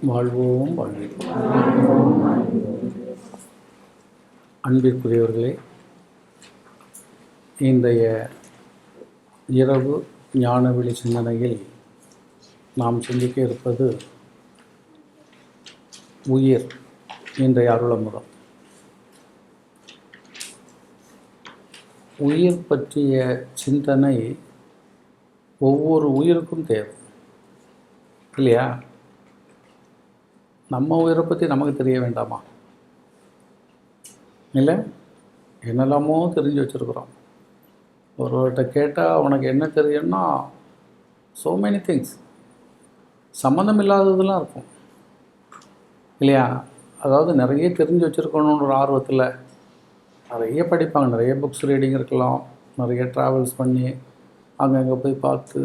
வாழ்வோம் வாழ்வோம். அன்பிற்குரியவர்களே, இன்றைய இரவு ஞானவெளி சிந்தனையில் நாம் சிந்திக்க இருப்பது உயிர். இன்றைய அருளமுதம் உயிர் பற்றிய சிந்தனை ஒவ்வொரு உயிருக்கும் தேவை இல்லையா? நம்ம உயிரை பற்றி நமக்கு தெரிய வேண்டாமா? இல்லை, என்னெல்லாமோ தெரிஞ்சு வச்சுருக்குறோம். ஒருவர்கிட்ட கேட்டால் உனக்கு என்ன தெரியும்னா ஸோ மெனி திங்ஸ், சம்மந்தம் இல்லாததெல்லாம் இருக்கும் இல்லையா? அதாவது நிறைய தெரிஞ்சு வச்சுருக்கணுன்ற ஒரு ஆர்வத்தில் நிறைய படிப்பாங்க, நிறைய புக்ஸ் ரீடிங் இருக்கலாம், நிறைய ட்ராவல்ஸ் பண்ணி அங்கங்கே போய் பார்த்து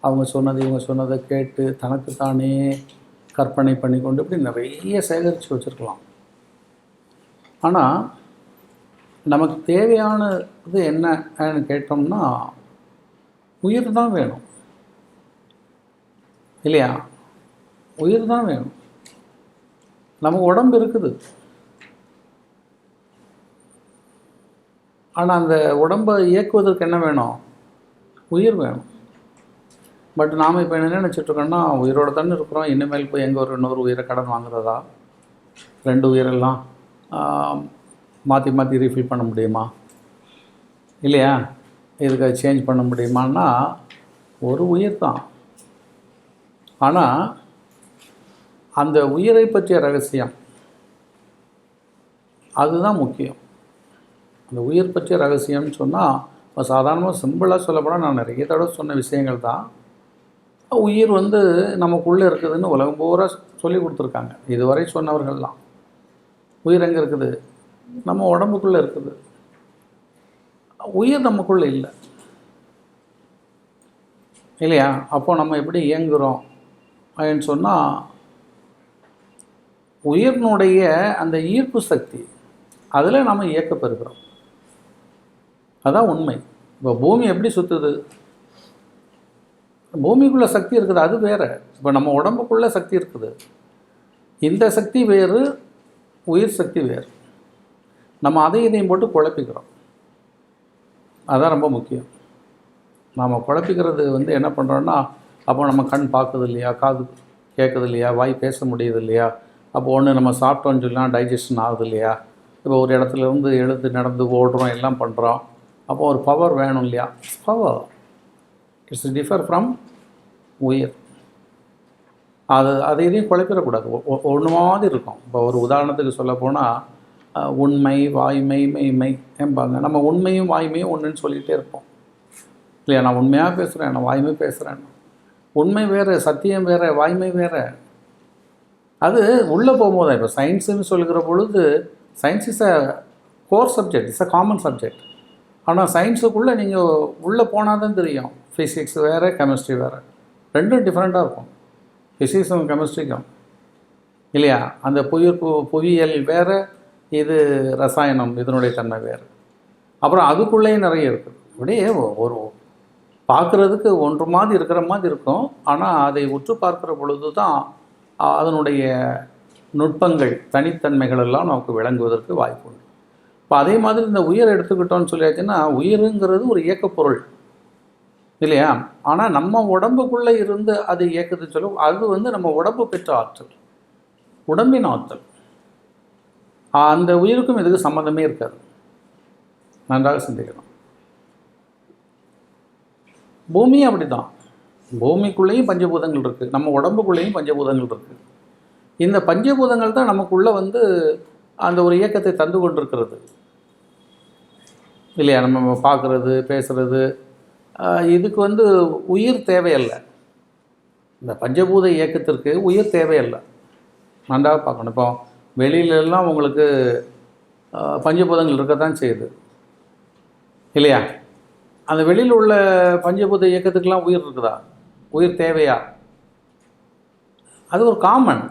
அவங்க சொன்னது இவங்க சொன்னதை கேட்டு தனக்கு தானே கற்பனை பண்ணி கொண்டு இப்படி நிறைய சேகரித்து வச்சுருக்கலாம். ஆனால் நமக்கு தேவையானது என்னன்னு கேட்டோம்னா உயிர் தான் வேணும் இல்லையா? உயிர் தான் வேணும். நமக்கு உடம்பு இருக்குது, ஆனால் அந்த உடம்பை இயக்குவதற்கு என்ன வேணும்? உயிர் வேணும். பட் நாம் இப்போ என்ன நினச்சிட்ருக்கோன்னா, உயிரோடு தானே இருக்கிறோம், இனிமேல் போய் எங்கே இன்னொரு உயிரை கடன் வாங்குறதா? 2 உயிரெல்லாம் மாற்றி மாற்றி ரீஃபில் பண்ண முடியுமா இல்லையா? இதுக்கு சேஞ்ச் பண்ண முடியுமான்னா ஒரு உயிர் தான். ஆனால் அந்த உயிரை பற்றிய ரகசியம் அதுதான் முக்கியம். அந்த உயிர் பற்றிய ரகசியம்னு சொன்னால் இப்போ சாதாரணமாக சிம்பிளாக சொல்லப்போனால் நான் நிறைய தடவை சொன்ன விஷயங்கள் தான். உயிர் நமக்குள்ளே இருக்குதுன்னு உலகம் பூரா சொல்லி கொடுத்துருக்காங்க. இதுவரை சொன்னவர்கள்லாம் உயிர் எங்கே இருக்குது? நம்ம உடம்புக்குள்ளே இருக்குது. உயிர் நமக்குள்ளே இல்லை இல்லையா? அப்போது நம்ம எப்படி இயங்குகிறோம் அப்படின்னு சொன்னால், உயிரினுடைய அந்த ஈர்ப்பு சக்தி அதில் நம்ம இயக்கப்பெறுகிறோம். அதான் உண்மை. இப்போ பூமி எப்படி சுற்றுது? பூமிக்குள்ளே சக்தி இருக்குது, அது வேறு. இப்போ நம்ம உடம்புக்குள்ளே சக்தி இருக்குது. இந்த சக்தி வேறு, உயிர் சக்தி வேறு. நம்ம இதையும் போட்டு குழப்பிக்கிறோம். அதான் ரொம்ப முக்கியம். நாம் குழப்பிக்கிறது என்ன பண்ணுறோன்னா, அப்போ நம்ம கண் பார்க்குது இல்லையா, காது கேட்குது இல்லையா, வாய் பேச முடியுது இல்லையா, அப்போ ஒன்று நம்ம சாப்பிட்டோன்னு சொல்லலாம் டைஜஷன் ஆகுது இல்லையா, இப்போ ஒரு இடத்துலேருந்து எழுந்து நடந்து ஓடுறோம், எல்லாம் பண்ணுறோம். அப்போ ஒரு பவர் வேணும் இல்லையா? பவர் இட்ஸ் டிஃபர் ஃப்ரம் உயிர். இதையும் குழப்பிடக்கூடாது. ஒன்று மாதிரி இருக்கும். இப்போ ஒரு உதாரணத்துக்கு சொல்ல போனால் உண்மை, வாய்மை, மெய்மை என்பாங்க. நம்ம உண்மையும் வாய்மையும் ஒன்றுன்னு சொல்லிகிட்டே இருப்போம் இல்லையா? நான் உண்மையாக பேசுகிறேன், நான் வாய்மை பேசுகிறேன். உண்மை வேறு, சத்தியம் வேறு, வாய்மை வேறு. அது உள்ளே போகும்போது தான். இப்போ சயின்ஸுன்னு சொல்கிற பொழுது science is a core subject, it's a common subject. ஆனால் சயின்ஸுக்குள்ளே நீங்கள் உள்ளே போனால் தான் தெரியும். ஃபிசிக்ஸ் வேறு, கெமிஸ்ட்ரி வேறு, ரெண்டும் டிஃப்ரெண்ட்டாக இருக்கும். ஃபிசிக்ஸும் கெமிஸ்ட்ரிக்கும் இல்லையா? அந்த புவியியல் வேறு, இது ரசாயனம், இதனுடைய தன்மை வேறு. அப்புறம் அதுக்குள்ளேயும் நிறைய இருக்குது. அப்படியே ஒரு பார்க்குறதுக்கு ஒன்று மாதிரி இருக்கிற மாதிரி இருக்கும். ஆனால் அதை உற்று பார்க்குற பொழுது தான் அதனுடைய நுட்பங்கள், தனித்தன்மைகள் எல்லாம் நமக்கு விளங்குவதற்கு வாய்ப்பு உண்டு. இப்போ அதே மாதிரி இந்த உயிரை எடுத்துக்கிட்டோன்னு சொல்லியாச்சுன்னா, உயிருங்கிறது ஒரு இயக்கப்பொருள் இல்லையா? ஆனால் நம்ம உடம்புக்குள்ளே இருந்து அது இயக்கத்தை சொல்லும். அது நம்ம உடம்பு பெற்ற ஆற்றல், உடம்பின் ஆற்றல். அந்த உயிருக்கும் இதுக்கு சம்மந்தமே இருக்காது. நன்றாக சிந்திக்கணும். பூமி அப்படி தான். பூமிக்குள்ளேயும் பஞ்சபூதங்கள் இருக்குது, நம்ம உடம்புக்குள்ளேயும் பஞ்சபூதங்கள் இருக்குது. இந்த பஞ்சபூதங்கள் தான் நமக்குள்ளே அந்த ஒரு இயக்கத்தை தந்து கொண்டிருக்கிறது இல்லையா? நம்ம பார்க்குறது, பேசுகிறது, இதுக்கு உயிர் தேவையில்லை. இந்த பஞ்சபூத இயக்கத்திற்கு உயிர் தேவையில்லை. நன்றாக பார்க்கணும். இப்போ வெளியிலெல்லாம் உங்களுக்கு பஞ்சபூதங்கள் இருக்க தான் செய்யுது இல்லையா? அந்த வெளியில் உள்ள பஞ்சபூத இயக்கத்துக்கெல்லாம் உயிர் இருக்குதா? உயிர் தேவையா? அது ஒரு காமன்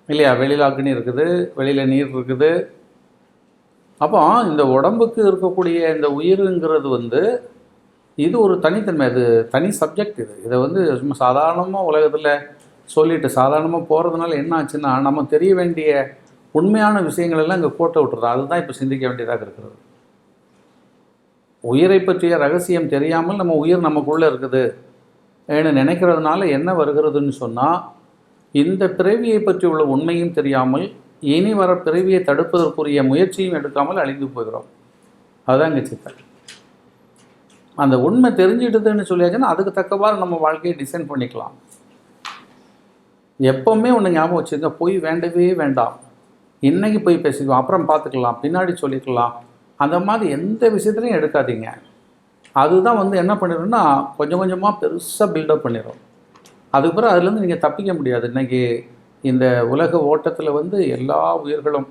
இல்லையா? வெளியில் அக்னி இருக்குது, வெளியில் நீர் இருக்குது. அப்போ இந்த உடம்புக்கு இருக்கக்கூடிய இந்த உயிருங்கிறது இது ஒரு தனித்தன்மை, அது தனி சப்ஜெக்ட். இதை சும்மா சாதாரணமாக உலகத்தில் சொல்லிட்டு சாதாரணமாக போகிறதுனால என்ன ஆச்சுன்னா, நம்ம தெரிய வேண்டிய உண்மையான விஷயங்கள் எல்லாம் இங்கே கோட்டை விட்டுறோம். அதுதான் இப்போ சிந்திக்க வேண்டியதாக இருக்கிறது. உயிரை பற்றிய ரகசியம் தெரியாமல் நம்ம உயிர் நமக்குள்ளே இருக்குது ஏன்னு நினைக்கிறதுனால என்ன வருகிறதுன்னு சொன்னால், இந்த பிறவியை பற்றி உள்ள உண்மையும் தெரியாமல் இனி வர பிறவியை தடுப்பதற்குரிய முயற்சியும் எடுக்காமல் அழிந்து போகிறோம். அதுதான் இங்கே சிக்கல். அந்த உண்மை தெரிஞ்சிடுதுன்னு சொல்லியாச்சுன்னா அதுக்கு தக்கவாறு நம்ம வாழ்க்கையை டிசைன் பண்ணிக்கலாம். எப்போவுமே ஒன்று ஞாபகம் வச்சுங்க, பொய் வேண்டவே வேண்டாம். இன்றைக்கி போய் பேசிக்குவோம், அப்புறம் பார்த்துக்கலாம், பின்னாடி சொல்லிக்கலாம், அந்த மாதிரி எந்த விஷயத்துலையும் எடுக்காதீங்க. அதுதான் வந்து என்ன பண்ணிடும்னா கொஞ்சம் கொஞ்சமாக பெருசாக பில்டப் பண்ணிடும். அதுக்கப்புறம் அதுலேருந்து நீங்கள் தப்பிக்க முடியாது. இன்றைக்கி இந்த உலக ஓட்டத்தில் வந்து எல்லா உயிர்களும்,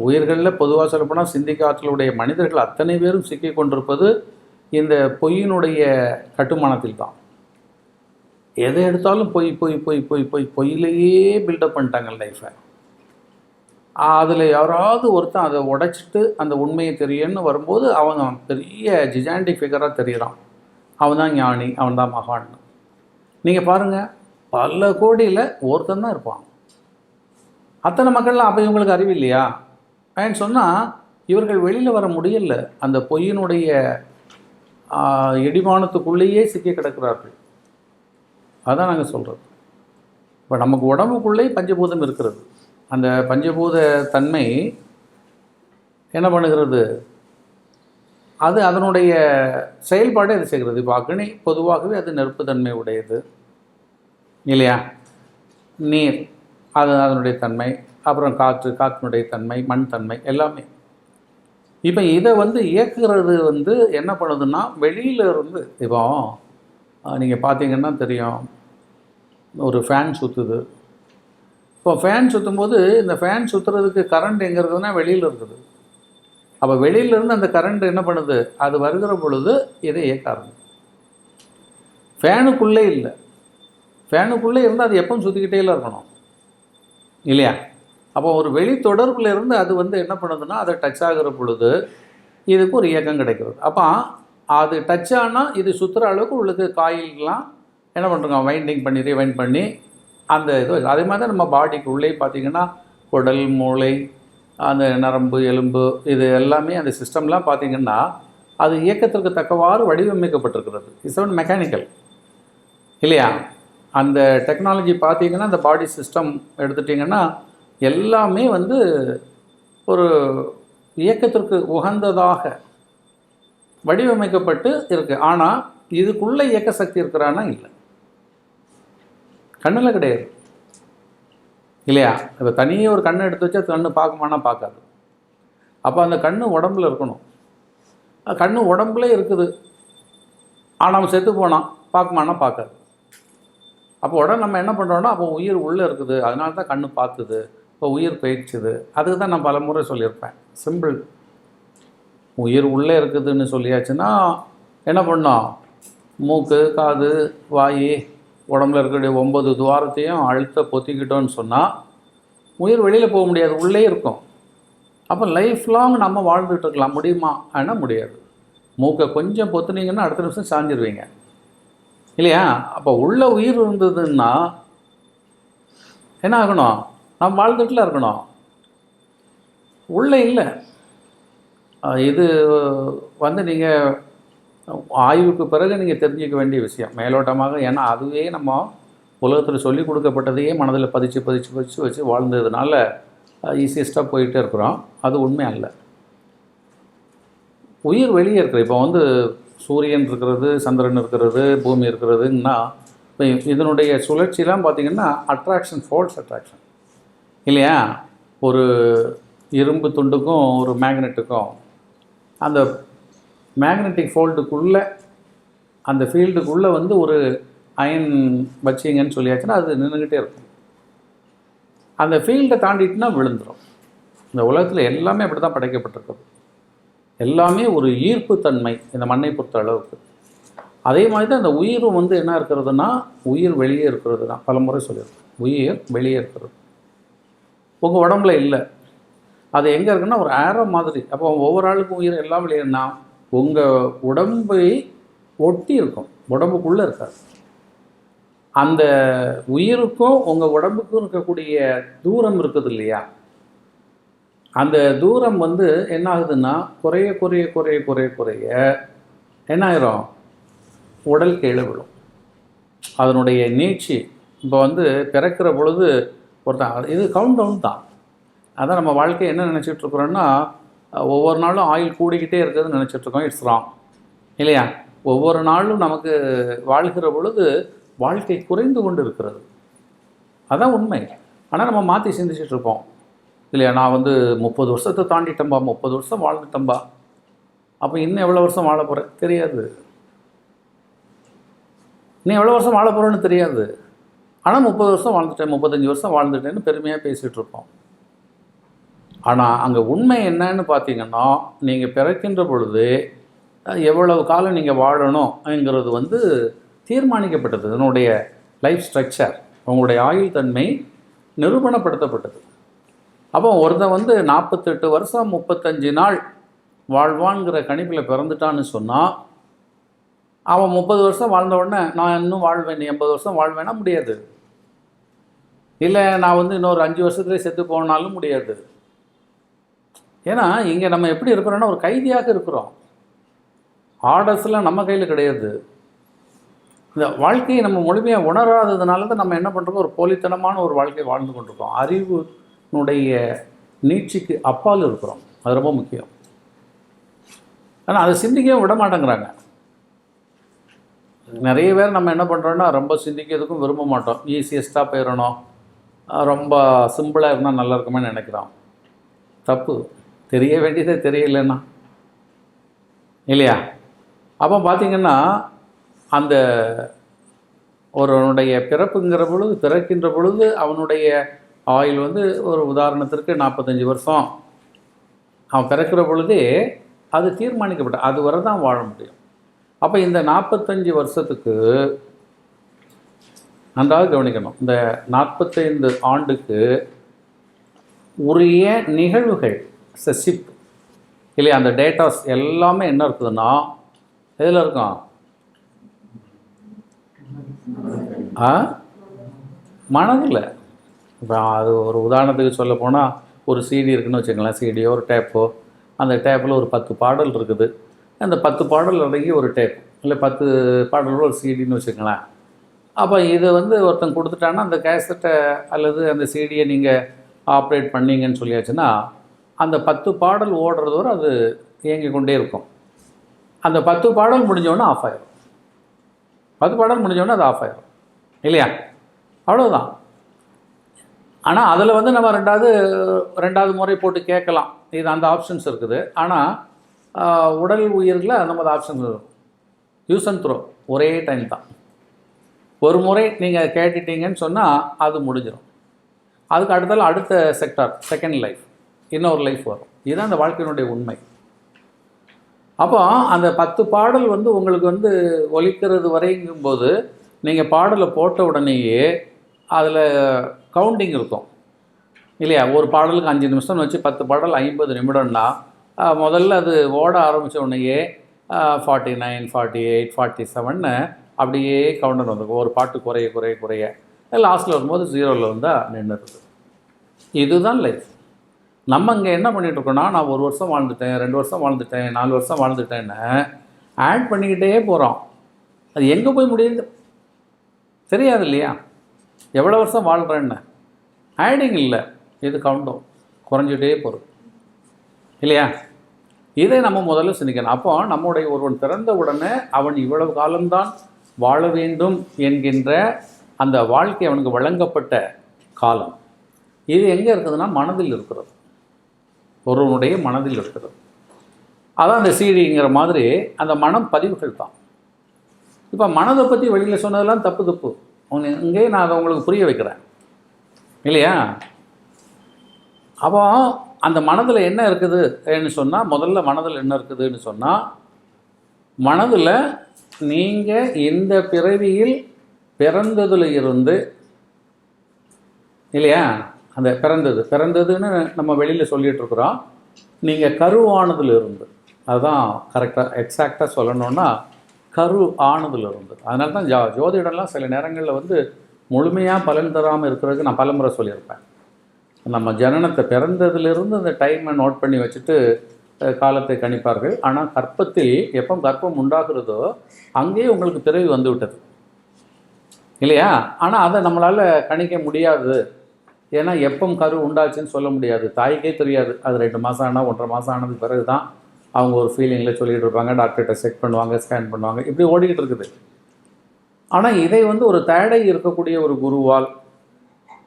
உயிர்களில் பொதுவாக சொல்லப்போனால் சிந்திக்க ஆற்றலுடைய மனிதர்கள் அத்தனை பேரும் சிக்கி கொண்டிருப்பது இந்த பொய்யினுடைய கட்டுமானத்தில் தான். எதை எடுத்தாலும் பொய் பொய் பொய் பொய் பொய் பொய்யிலேயே பில்டப் பண்ணிட்டாங்க லைஃப்பை. அதில் யாராவது ஒருத்தன் அதை உடைச்சிட்டு அந்த உண்மையை தெரியும்னு வரும்போது அவன் பெரிய ஜிஜாண்டிக் ஃபிகராக தெரிகிறான். அவன் தான் ஞானி, அவன் தான் மகான். நீங்கள் பாருங்கள், பல கோடியில் ஒருத்தன் தான் இருப்பான். அத்தனை மக்கள்லாம் அப்போ இவங்களுக்கு அறிவு இல்லையா ஏன்னு சொன்னால் இவர்கள் வெளியில் வர முடியல. அந்த பொய்யினுடைய இடிமானத்துக்குள்ளேயே சிக்கி கிடக்கிறார்கள். அதான் நாங்கள் சொல்கிறது. இப்போ நமக்கு உடம்புக்குள்ளே பஞ்சபூதம் இருக்கிறது. அந்த பஞ்சபூத தன்மை என்ன பண்ணுகிறது, அது அதனுடைய செயல்பாடு அது செய்கிறது. இப்போ அக்னி பொதுவாகவே அது நெருப்பு தன்மை உடையது இல்லையா, நீர் அது அதனுடைய தன்மை, அப்புறம் காற்று காற்றினுடைய தன்மை, மண் தன்மை எல்லாமே. இப்போ இதை வந்து இயக்குறது வந்து என்ன பண்ணுதுன்னா வெளியில் இருந்து. இப்போ நீங்கள் பார்த்தீங்கன்னா தெரியும், ஒரு ஃபேன் சுற்றுது. இப்போ ஃபேன் சுற்றும்போது இந்த ஃபேன் சுற்றுறதுக்கு கரண்ட் எங்கே இருக்குதுன்னா வெளியில் இருக்குது. அப்போ வெளியிலேருந்து அந்த கரண்ட் என்ன பண்ணுது, அது வருகிற பொழுது இதை இயக்க ஆரம்பிக்கும். ஃபேனுக்குள்ளே இல்லை, ஃபேனுக்குள்ளே இருந்தால் அது எப்பவும் சுற்றிக்கிட்டே இருக்கணும் இல்லையா. அப்போ ஒரு வெளி தொடர்பில் இருந்து அது வந்து என்ன பண்ணுதுன்னா அதை டச் ஆகிற பொழுது இதுக்கு ஒரு இயக்கம் கிடைக்கிறது. அப்போ அது டச் ஆனால் இது சுற்றுற அளவுக்கு உங்களுக்கு காயில்லாம் என்ன பண்ணுறோங்க, வைண்டிங் பண்ணி ரிவைண்ட் பண்ணி அந்த இது. அதே மாதிரி தான் நம்ம பாடிக்கு உள்ளே பார்த்திங்கன்னா குடல், மூளை, அந்த நரம்பு, எலும்பு, இது எல்லாமே அந்த சிஸ்டம்லாம் பார்த்திங்கன்னா அது இயக்கத்திற்கு தக்கவாறு வடிவமைக்கப்பட்டிருக்கிறது. இட்ஸ் ஒன் மெக்கானிக்கல் இல்லையா. அந்த டெக்னாலஜி பார்த்திங்கன்னா அந்த பாடி சிஸ்டம் எடுத்துட்டிங்கன்னா எல்லாமே வந்து ஒரு இயக்கத்திற்கு உகந்ததாக வடிவமைக்கப்பட்டு இருக்குது. ஆனால் இதுக்குள்ளே இயக்க சக்தி இருக்கிறான்னா இல்லை, கண்ணில் கிடையாது இல்லையா. இப்போ தனியாக ஒரு கண்ணை எடுத்து வச்சா கண்ணு பார்க்குமானா பார்க்காது. அப்போ அந்த கண்ணு உடம்புல இருக்கணும். கண்ணு உடம்புல இருக்குது, ஆனால் செத்து போனான் பார்க்குமானா பார்க்காது. அப்போ உடனே நம்ம என்ன பண்ணுறோன்னா அப்போ உயிர் உள்ளே இருக்குது, அதனால தான் கண்ணு பார்த்துது, இப்போ உயிர் போயிடுச்சுது. அதுக்கு தான் நான் பல முறை சொல்லியிருப்பேன், சிம்பிள். உயிர் உள்ளே இருக்குதுன்னு சொல்லியாச்சுன்னா என்ன பண்ணோம், மூக்கு, காது, வாய், உடம்புல இருக்கக்கூடிய 9 துவாரத்தையும் அழுத்த பொத்திக்கிட்டோன்னு சொன்னால் உயிர் வெளியில் போக முடியாது, உள்ளே இருக்கும். அப்போ லைஃப் லாங் நம்ம வாழ்ந்துட்டு இருக்கலாம் முடியுமா ஆனால் முடியாது. மூக்கை கொஞ்சம் பொத்துனீங்கன்னா அடுத்த நிமிஷம் சாஞ்சிருவீங்க இல்லையா. அப்போ உள்ள உயிர் இருந்ததுன்னா என்ன ஆகணும், நம்ம வாழ்ந்துட்டுல இருக்கணும், உள்ளே இல்லை. இது வந்து நீங்கள் ஆய்வுக்கு பிறகு நீங்கள் தெரிஞ்சிக்க வேண்டிய விஷயம் மேலோட்டமாக. ஏன்னா அதுவே நம்ம உலகத்தில் சொல்லி கொடுக்கப்பட்டதையே மனதில் பதிச்சு பதிச்சு பதிச்சு வச்சு வாழ்ந்ததுனால ஈஸியஸ்ட்டாக போயிட்டே இருக்கிறோம். அது உண்மை அல்ல. உயிர் வெளியே இருக்கிற இப்போ வந்து சூரியன் இருக்கிறது, சந்திரன் இருக்கிறது, பூமி இருக்கிறதுன்னா இப்போ இதனுடைய சுழற்சியெலாம் பார்த்திங்கன்னா அட்ராக்ஷன், ஃபோர்ஸ் அட்ராக்ஷன் இல்லையா. ஒரு இரும்பு துண்டுக்கும் ஒரு மேக்னெட்டுக்கும் அந்த மேக்னெட்டிக் ஃபோல்டுக்குள்ளே அந்த ஃபீல்டுக்குள்ளே வந்து ஒரு அயன் வச்சிங்கன்னு சொல்லியாச்சுன்னா அது நின்றுக்கிட்டே இருக்கும். அந்த ஃபீல்டை தாண்டிட்டுனா விழுந்துடும். இந்த உலகத்தில் எல்லாமே அப்படி தான் படைக்கப்பட்டிருக்குது. எல்லாமே ஒரு ஈர்ப்பு தன்மை இந்த மண்ணை பொறுத்த அளவுக்கு. அதே மாதிரி தான் இந்த உயிரும் வந்து என்ன இருக்கிறதுனா உயிர் வெளியே இருக்கிறது தான். பல முறை சொல்லியிருக்கேன், உயிர் வெளியே இருக்கிறது, உங்கள் உடம்புல இல்லை. அது எங்கே இருக்குன்னா ஒரு ஏரோ மாதிரி. அப்போ ஒவ்வொரு ஆளுக்கும் உயிர் எல்லாம் வெளியேன்னா உங்கள் உடம்பை ஒட்டி இருக்கும், உடம்புக்குள்ளே இருக்காது. அந்த உயிருக்கும் உங்கள் உடம்புக்கும் இருக்கக்கூடிய தூரம் இருக்குது இல்லையா, அந்த தூரம் வந்து என்ன ஆகுதுன்னா குறைய குறைய குறைய குறைய குறைய என்ன ஆயிரும், உடல் கீழே விழும். அதனுடைய நீட்சி இப்போ வந்து பிறக்கிற பொழுது ஒருத்தன் இது கவுண்ட் டவுன் தான். அதான் நம்ம வாழ்க்கையை என்ன நினச்சிட்ருக்குறோன்னா, ஒவ்வொரு நாளும் ஆயுள் கூடிக்கிட்டே இருக்கிறதுன்னு நினச்சிட்ருக்கோம். இட்ஸ் ராங் இல்லையா? ஒவ்வொரு நாளும் நமக்கு வாழ்கிற பொழுது வாழ்க்கை குறைந்து கொண்டு இருக்கிறது, அதான் உண்மை. ஆனால் நம்ம மாற்றி சிந்திச்சிட்ருப்போம் இல்லையா? நான் வந்து 30 வருஷத்தை தாண்டிட்டேன்பா, 30 வருஷம் வாழ்ந்துட்டேன்பா, அப்போ இன்னும் எவ்வளோ வருஷம் வாழ போகிறேன் தெரியாது, இன்னும் எவ்வளோ வருஷம் வாழ போகிறேன்னு தெரியாது. ஆனால் 30 வருஷம் வாழ்ந்துட்டேன், 35 வருஷம் வாழ்ந்துட்டேன்னு பெருமையாக பேசிகிட்டு இருப்போம். ஆனால் அங்கே உண்மை என்னன்னு பார்த்தீங்கன்னா, நீங்கள் பிறக்கின்ற பொழுது எவ்வளவு காலம் நீங்கள் வாழணும்ங்கிறது வந்து தீர்மானிக்கப்பட்டது. இதனுடைய லைஃப் ஸ்ட்ரக்சர், உங்களுடைய ஆயுள் தன்மை நிரூபணப்படுத்தப்பட்டது. அப்போ ஒருத்தன் வந்து 48 வருஷம் 35 நாள் வாழ்வான்கிற கணிப்பில் பிறந்துட்டான்னு சொன்னால், அவன் 30 வருஷம் வாழ்ந்த உடனே நான் இன்னும் வாழ்வேன், 80 வருஷம் வாழ்வேன்னா முடியாது. இல்லை நான் வந்து இன்னொரு 5 வருஷத்துலேயே செத்து போனாலும் முடியாது. ஏன்னா இங்கே நம்ம எப்படி இருக்கிறோன்னா ஒரு கைதியாக இருக்கிறோம். ஆர்டர்ஸ்லாம் நம்ம கையில் கிடையாது. இந்த வாழ்க்கையை நம்ம முழுமையாக உணராததுனால தான் நம்ம என்ன பண்ணுறோம், ஒரு போலித்தனமான ஒரு வாழ்க்கையை வாழ்ந்து கொண்டிருக்கோம். அறிவுனுடைய நீட்சிக்கு அப்பால் இருக்கிறோம். அது ரொம்ப முக்கியம். ஆனால் அதை சிந்திக்கவும் விட மாட்டேங்கிறாங்க. நிறைய பேர் நம்ம என்ன பண்ணுறோன்னா ரொம்ப சிந்திக்கிறதுக்கும் விரும்ப மாட்டோம். ஈஸியஸ்ட்டாக போயிடணும், ரொம்ப சிம்பிளாக இருந்தால் நல்லா இருக்குமே நினைக்கிறோம். தப்பு. தெரிய வேண்டியதே தெரியலன்னா இல்லையா? அப்போ பார்த்திங்கன்னா அந்த ஒருவனுடைய பிறப்புங்கிற பொழுது, பிறக்கின்ற பொழுது அவனுடைய ஆயுள் வந்து ஒரு உதாரணத்திற்கு 45 வருஷம். அவன் பிறக்கிற பொழுதே அது தீர்மானிக்கப்பட்ட, அது வரை தான் வாழ முடியும். அப்போ இந்த 45 வருஷத்துக்கு நன்றாக கவனிக்கணும். இந்த 45 ஆண்டுக்கு உரிய நிகழ்வுகள், சிப் இல்லையா, அந்த டேட்டாஸ் எல்லாமே என்ன இருக்குதுன்னா எதில் இருக்கும்? மனதில். இப்போ அது ஒரு உதாரணத்துக்கு சொல்ல போனால், ஒரு சிடி இருக்குதுன்னு வச்சுக்கலாம், சிடியோ ஒரு டேப்போ, அந்த டேப்பில் ஒரு 10 பாடல் இருக்குது. அந்த 10 பாடல் அடங்கி ஒரு டேப், இல்லை 10 பாடல்கள் ஒரு சிடின்னு வச்சுக்கலாம். அப்போ இது வந்து ஒருத்தன் கொடுத்துட்டான்னா அந்த கேசட்டை அல்லது அந்த சிடியை நீங்கள் ஆப்ரேட் பண்ணிங்கன்னு சொல்லியாச்சுன்னா, அந்த 10 பாடல் ஓடுறது வரை அது இயங்கி கொண்டே இருக்கும். அந்த 10 பாடல் முடிஞ்சோடனே ஆஃப் ஆயிடும். 10 பாடல் முடிஞ்சோடனே அது ஆஃப் ஆயிடும் இல்லையா? அவ்வளோதான். ஆனால் அதில் வந்து நம்ம ரெண்டாவது முறை போட்டு கேட்கலாம். இது அந்த ஆப்ஷன்ஸ் இருக்குது. ஆனால் உடல் உயிரில் அந்த மாதிரி ஆப்ஷன்ஸ் இருக்கும். யூஸ் அண்ட் த்ரோ ஒரே டைம் தான். ஒரு முறை நீங்கள் கேட்டுட்டீங்கன்னு சொன்னால் அது முடிஞ்சிடும். அதுக்கு அடுத்த செக்டார், செகண்ட் லைஃப், இன்னொரு லைஃப் வரும். இதுதான் அந்த வாழ்க்கையினுடைய உண்மை. அப்போ அந்த 10 பாடல் வந்து உங்களுக்கு வந்து ஒலிக்கிறது வரைங்கும்போது நீங்கள் பாடலை போட்ட உடனேயே அதில் கவுண்டிங் இருக்கும் இல்லையா? ஒரு பாடலுக்கு 5 நிமிஷம்னு வச்சு 10 பாடல் 50 நிமிடம்னா முதல்ல அது ஓட ஆரம்பித்த உடனேயே 49, 48, 47ன்னு அப்படியே கவுண்டர் வந்துருக்கும். ஒரு பாட்டு குறைய குறைய குறைய லாஸ்ட்டில் வரும்போது 0ல் வந்தால் நின்றுருது. இதுதான் லைஃப். நம்ம இங்கே என்ன பண்ணிகிட்ருக்கோன்னா, நான் 1 வருஷம் வாழ்ந்துட்டேன், 2 வருஷம் வாழ்ந்துட்டேன், 4 வருஷம் வாழ்ந்துட்டேன்னு ஆட் பண்ணிக்கிட்டே போகிறோம். அது எங்கே போய் முடியுது தெரியாது இல்லையா? எவ்வளோ வருஷம் வாழ்கிறேன்னு ஆடிங் இல்லை, இது கவுண்டும் குறைஞ்சிட்டே போகிறது இல்லையா? இதை நம்ம முதல்ல சிந்திக்கணும். அப்போ நம்முடைய ஒருவன் பிறந்த உடனே அவன் இவ்வளவு காலம்தான் வாழ வேண்டும் என்கின்ற அந்த வாழ்க்கை அவனுக்கு வழங்கப்பட்ட காலம் இது எங்கே இருக்குதுன்னா மனதில் இருக்கிறது. ஒருவனுடைய மனதில் இருக்கிறது. அதான் அந்த சிடிங்கிற மாதிரி அந்த மனம் பதிவுகள் தான். இப்போ மனதை பற்றி வெளியில் சொன்னதெல்லாம் தப்பு. இங்கேயே நான் அதை உங்களுக்கு புரிய வைக்கிறேன் இல்லையா? அப்போ அந்த மனதில் என்ன இருக்குதுன்னு சொன்னால், முதல்ல மனதில் என்ன இருக்குதுன்னு சொன்னால், மனதில் நீங்கள் இந்த பிறவியில் பிறந்ததில் இருந்து இல்லையா, அந்த பிறந்ததுன்னு நம்ம வெளியில் சொல்லிகிட்ருக்குறோம். நீங்கள் கருவானதில் இருந்து, அதுதான் கரெக்டாக எக்ஸாக்டாக சொல்லணுன்னா கரு ஆனதுலேருந்து. அதனால தான் ஜோதிடம்லாம் சில நேரங்களில் வந்து முழுமையாக பலன் தராமல் இருக்கிறதுக்கு நான் பலமுறை சொல்லியிருப்பேன். நம்ம ஜனனத்தை பிறந்ததுலேருந்து அந்த டைமை நோட் பண்ணி வச்சுட்டு காலத்தை கணிப்பார்கள். ஆனால் கர்ப்பத்தில் எப்போ கர்ப்பம் உண்டாகிறதோ அங்கேயே உங்களுக்கு பிறவி வந்து விட்டது இல்லையா? ஆனால் அதை நம்மளால் கணிக்க முடியாது. ஏன்னா எப்போ கரு உண்டாச்சுன்னு சொல்ல முடியாது, தாய்க்கே தெரியாது. அது 2 மாதம் ஆனால் 1.5 மாதம் ஆனதுக்கு பிறகு தான் அவங்க ஒரு ஃபீலிங்கில் சொல்லிகிட்டு இருப்பாங்க, டாக்டர்கிட்ட செக் பண்ணுவாங்க, ஸ்கேன் பண்ணுவாங்க, இப்படி ஓடிக்கிட்டு இருக்குது. ஆனால் இதை வந்து ஒரு தேடை இருக்கக்கூடிய ஒரு குருவால்